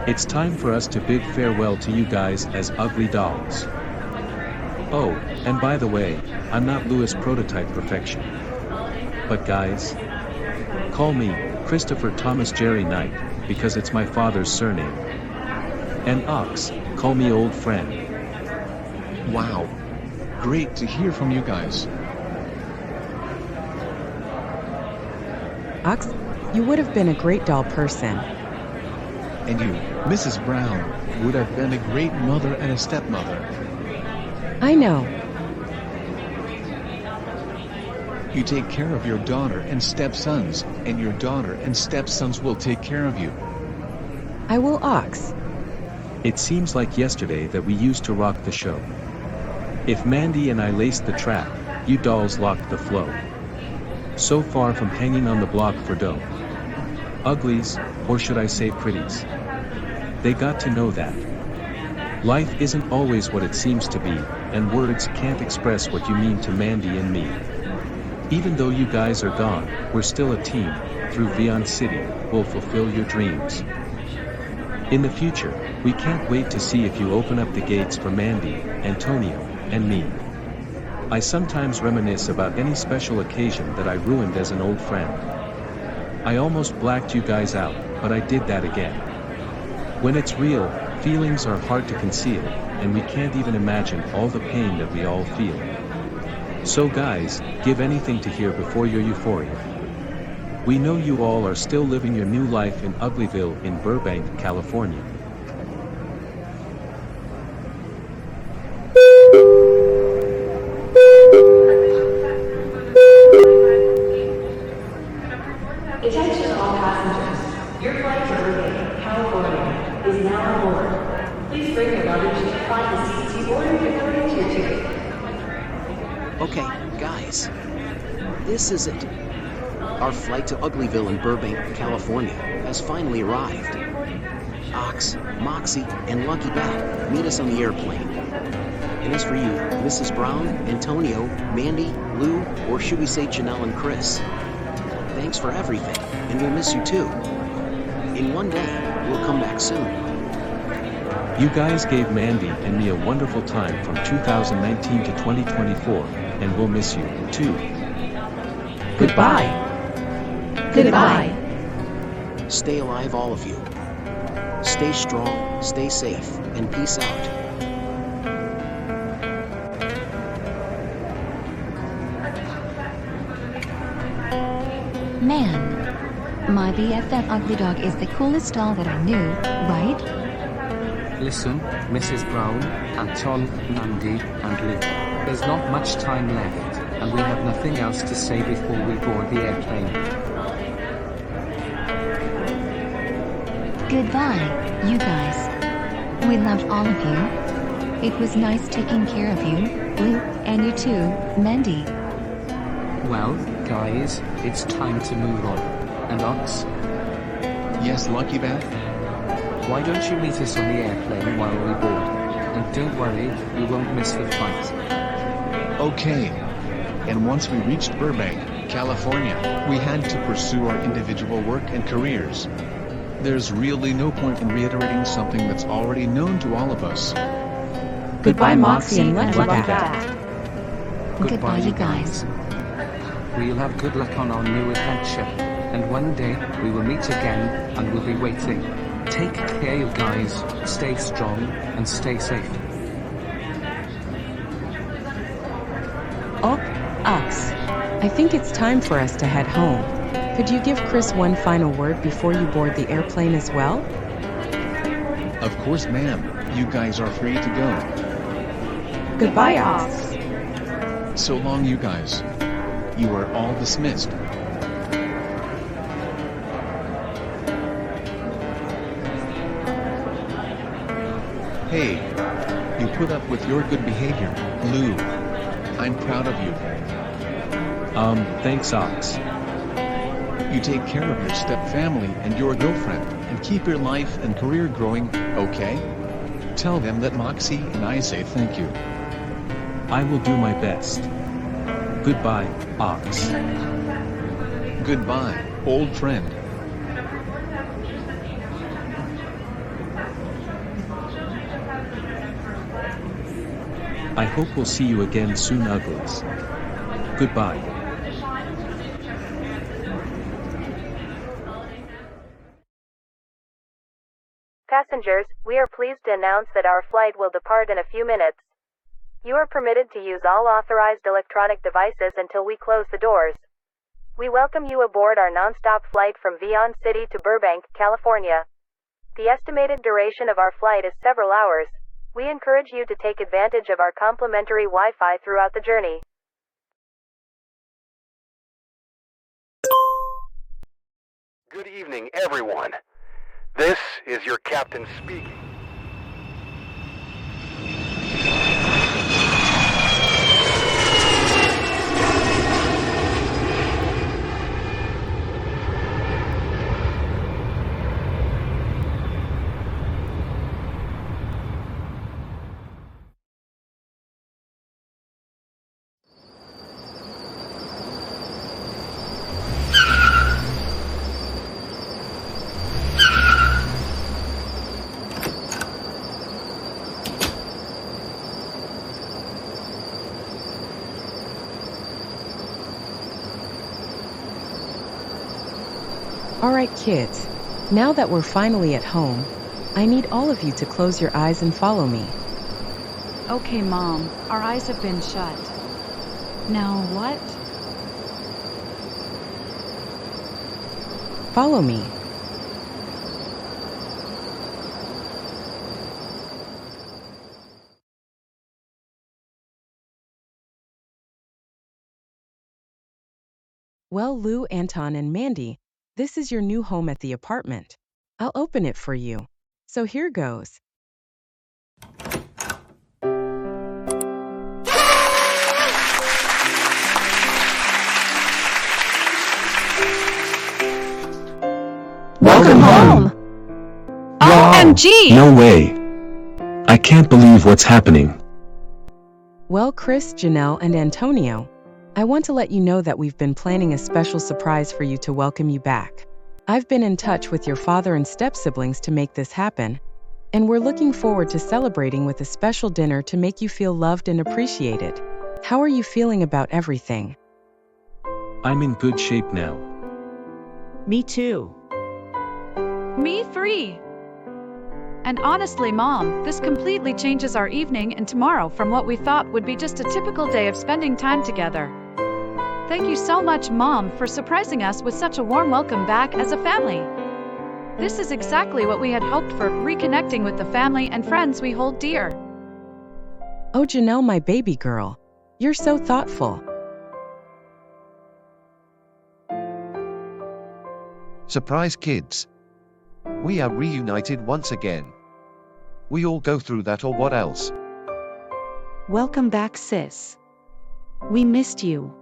[SPEAKER 2] It's time for us to bid farewell to you guys as Ugly Dolls. Oh, and by the way, I'm not Louis Prototype Perfection. But guys, call me Christopher Thomas Jerry Knight, because it's my father's surname. And Ox, call me old friend.
[SPEAKER 3] Wow. Great to hear from you guys.
[SPEAKER 8] Ox, you would have been a great doll person.
[SPEAKER 3] And you, Mrs. Brown, would have been a great mother and a stepmother.
[SPEAKER 8] I know.
[SPEAKER 3] You take care of your daughter and stepsons, and your daughter and stepsons will take care of you.
[SPEAKER 8] I will, Ox.
[SPEAKER 2] It seems like yesterday that we used to rock the show. If Mandy and I laced the track, you dolls locked the flow. So far from hanging on the block for dough. Uglies, or should I say pretties? They got to know that. Life isn't always what it seems to be, and words can't express what you mean to Mandy and me. Even though you guys are gone, we're still a team. Through Vyond City, we'll fulfill your dreams. In the future, we can't wait to see if you open up the gates for Mandy, Antonio, and me. I sometimes reminisce about any special occasion that I ruined as an old friend. I almost blacked you guys out, but I did that again. When it's real, feelings are hard to conceal, and we can't even imagine all the pain that we all feel. So guys, give anything to hear before your euphoria. We know you all are still living your new life in Uglyville in Burbank, California.
[SPEAKER 1] Attention all passengers. Your flight to Burbank, California is now on board. Please bring your luggage and find the seats you ordered according to your ticket.
[SPEAKER 12] Okay, guys. This is it. Our flight to Uglyville in Burbank, California has finally arrived. Ox, Moxie, and Lucky Bat meet us on the airplane. And as for you, Mrs. Brown, Antonio, Mandy, Lou, or should we say Janelle and Chris? Thanks for everything, and we'll miss you too. In one day, we'll come back soon.
[SPEAKER 2] You guys gave Mandy and me a wonderful time from 2019 to 2024, and we'll miss you too.
[SPEAKER 12] Goodbye.
[SPEAKER 1] Goodbye.
[SPEAKER 12] Stay alive, all of you. Stay strong, stay safe, and peace out.
[SPEAKER 6] Man. My BFF Uglydog is the coolest doll that I knew, right?
[SPEAKER 4] Listen, Mrs. Brown, Anton, Mandy, and Lou. There's not much time left, and we have nothing else to say before we board the airplane.
[SPEAKER 6] Goodbye, you guys. We loved all of you. It was nice taking care of you, Lou, and you too, Mandy.
[SPEAKER 4] Well, guys, it's time to move on. And Ox?
[SPEAKER 3] Yes, Lucky Bat?
[SPEAKER 4] Why don't you meet us on the airplane while we board? And don't worry, you won't miss the flight.
[SPEAKER 3] Okay. And once we reached Burbank, California, we had to pursue our individual work and careers. There's really no point in reiterating something that's already known to all of us.
[SPEAKER 8] Goodbye, Moxie and Lucky
[SPEAKER 4] Lucky
[SPEAKER 8] Bat.
[SPEAKER 6] Goodbye, you guys.
[SPEAKER 4] We'll have good luck on our new adventure. And one day, we will meet again, and we'll be waiting. Take care, you guys. Stay strong, and stay safe.
[SPEAKER 8] Oh, Ox. I think it's time for us to head home. Could you give Chris one final word before you board the airplane as well?
[SPEAKER 3] Of course, ma'am. You guys are free to go.
[SPEAKER 8] Goodbye, Ox.
[SPEAKER 3] So long, you guys. You are all dismissed. Hey, you put up with your good behavior, Lou. I'm proud of you.
[SPEAKER 2] Thanks, Ox.
[SPEAKER 3] You take care of your step-family and your girlfriend, and keep your life and career growing, okay? Tell them that Moxie and I say thank you.
[SPEAKER 2] I will do my best. Goodbye, Ox.
[SPEAKER 3] Goodbye, old friend.
[SPEAKER 2] I hope we'll see you again soon, Uglies. Goodbye.
[SPEAKER 21] Passengers, we are pleased to announce that our flight will depart in a few minutes. You are permitted to use all authorized electronic devices until we close the doors. We welcome you aboard our non-stop flight from Vyond City to Burbank, California. The estimated duration of our flight is several hours. We encourage you to take advantage of our complimentary Wi-Fi throughout the journey.
[SPEAKER 22] Good evening, everyone. This is your captain speaking.
[SPEAKER 8] Alright kids, now that we're finally at home, I need all of you to close your eyes and follow me.
[SPEAKER 5] Okay, Mom, our eyes have been shut. Now what?
[SPEAKER 8] Follow me. Well, Lou, Anton, and Mandy, this is your new home at the apartment. I'll open it for you. So here goes.
[SPEAKER 2] Welcome home!
[SPEAKER 5] OMG!
[SPEAKER 2] No way! I can't believe what's happening.
[SPEAKER 8] Well, Chris, Janelle, and Antonio, I want to let you know that we've been planning a special surprise for you to welcome you back. I've been in touch with your father and step-siblings to make this happen, and we're looking forward to celebrating with a special dinner to make you feel loved and appreciated. How are you feeling about everything?
[SPEAKER 2] I'm in good shape now.
[SPEAKER 18] Me too.
[SPEAKER 5] Me three. And honestly, Mom, this completely changes our evening and tomorrow from what we thought would be just a typical day of spending time together. Thank you so much, Mom, for surprising us with such a warm welcome back as a family. This is exactly what we had hoped for, reconnecting with the family and friends we hold dear.
[SPEAKER 8] Oh, Janelle, my baby girl, you're so thoughtful.
[SPEAKER 10] Surprise, kids. We are reunited once again. We all go through that, or what else?
[SPEAKER 11] Welcome back, sis. We missed you.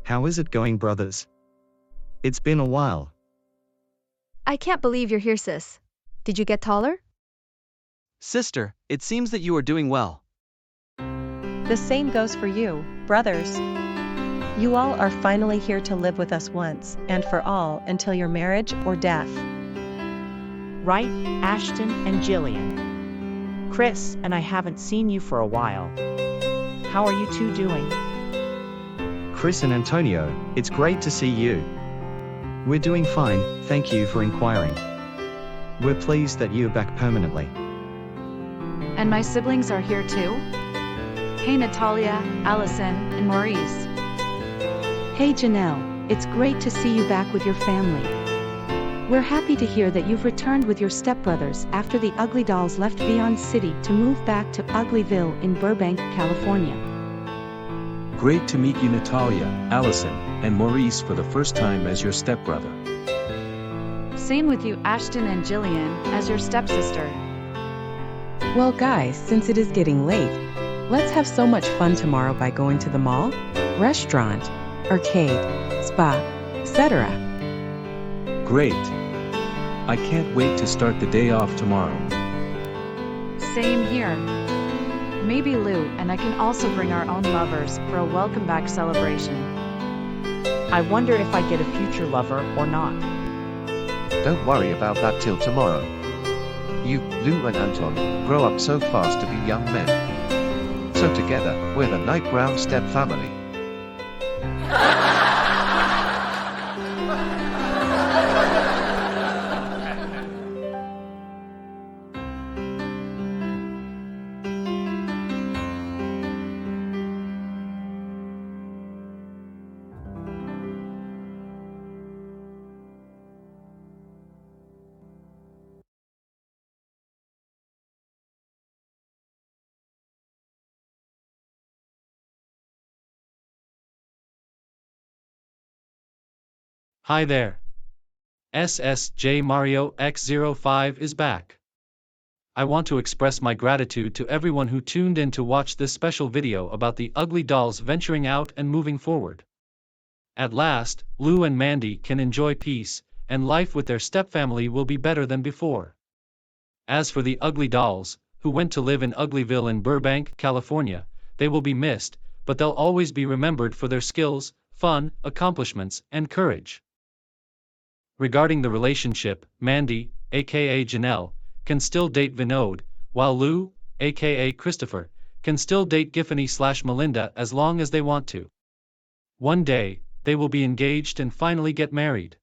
[SPEAKER 13] How is it going, brothers? It's been a while.
[SPEAKER 23] I can't believe you're here, sis. Did you get taller?
[SPEAKER 24] Sister, it seems that you are doing well.
[SPEAKER 25] The same goes for you, brothers. You all are finally here to live with us once and for all until your marriage or death.
[SPEAKER 18] Right, Ashton and Jillian. Chris and I haven't seen you for a while. How are you two doing?
[SPEAKER 13] Chris and Antonio, it's great to see you. We're doing fine, thank you for inquiring. We're pleased that you're back permanently.
[SPEAKER 5] And my siblings are here too? Hey, Natalia, Allison, and Maurice.
[SPEAKER 11] Hey, Janelle, it's great to see you back with your family. We're happy to hear that you've returned with your stepbrothers after the Uglydolls left Vyond City to move back to Uglyville in Burbank, California.
[SPEAKER 2] Great to meet you, Natalia, Allison, and Maurice for the first time as your stepbrother.
[SPEAKER 5] Same with you, Ashton and Jillian, as your stepsister.
[SPEAKER 8] Well, guys, since it is getting late, let's have so much fun tomorrow by going to the mall, restaurant, arcade, spa, etc.
[SPEAKER 2] Great! I can't wait to start the day off tomorrow.
[SPEAKER 5] Same here. Maybe Lou and I can also bring our own lovers for a welcome back celebration.
[SPEAKER 18] I wonder if I get a future lover or not.
[SPEAKER 10] Don't worry about that till tomorrow. You, Lou and Anton, grow up so fast to be young men. So together, we're the Night Brown step family.
[SPEAKER 26] Hi there. SSJ Mario X05 is back. I want to express my gratitude to everyone who tuned in to watch this special video about the Uglydolls venturing out and moving forward. At last, Lou and Mandy can enjoy peace, and life with their stepfamily will be better than before. As for the Uglydolls, who went to live in Uglyville in Burbank, California, they will be missed, but they'll always be remembered for their skills, fun, accomplishments, and courage. Regarding the relationship, Mandy, aka Janelle, can still date Vinod, while Lou, aka Christopher, can still date Giffany/Melinda as long as they want to. One day, they will be engaged and finally get married.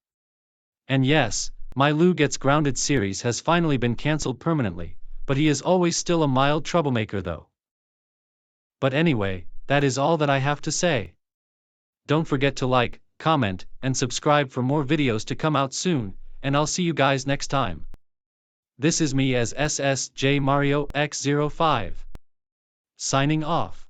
[SPEAKER 26] And yes, my Lou Gets Grounded series has finally been cancelled permanently, but he is always still a mild troublemaker though. But anyway, that is all that I have to say. Don't forget to like, comment, and subscribe for more videos to come out soon, and I'll see you guys next time. This is me as SSJ Mario X05. Signing off.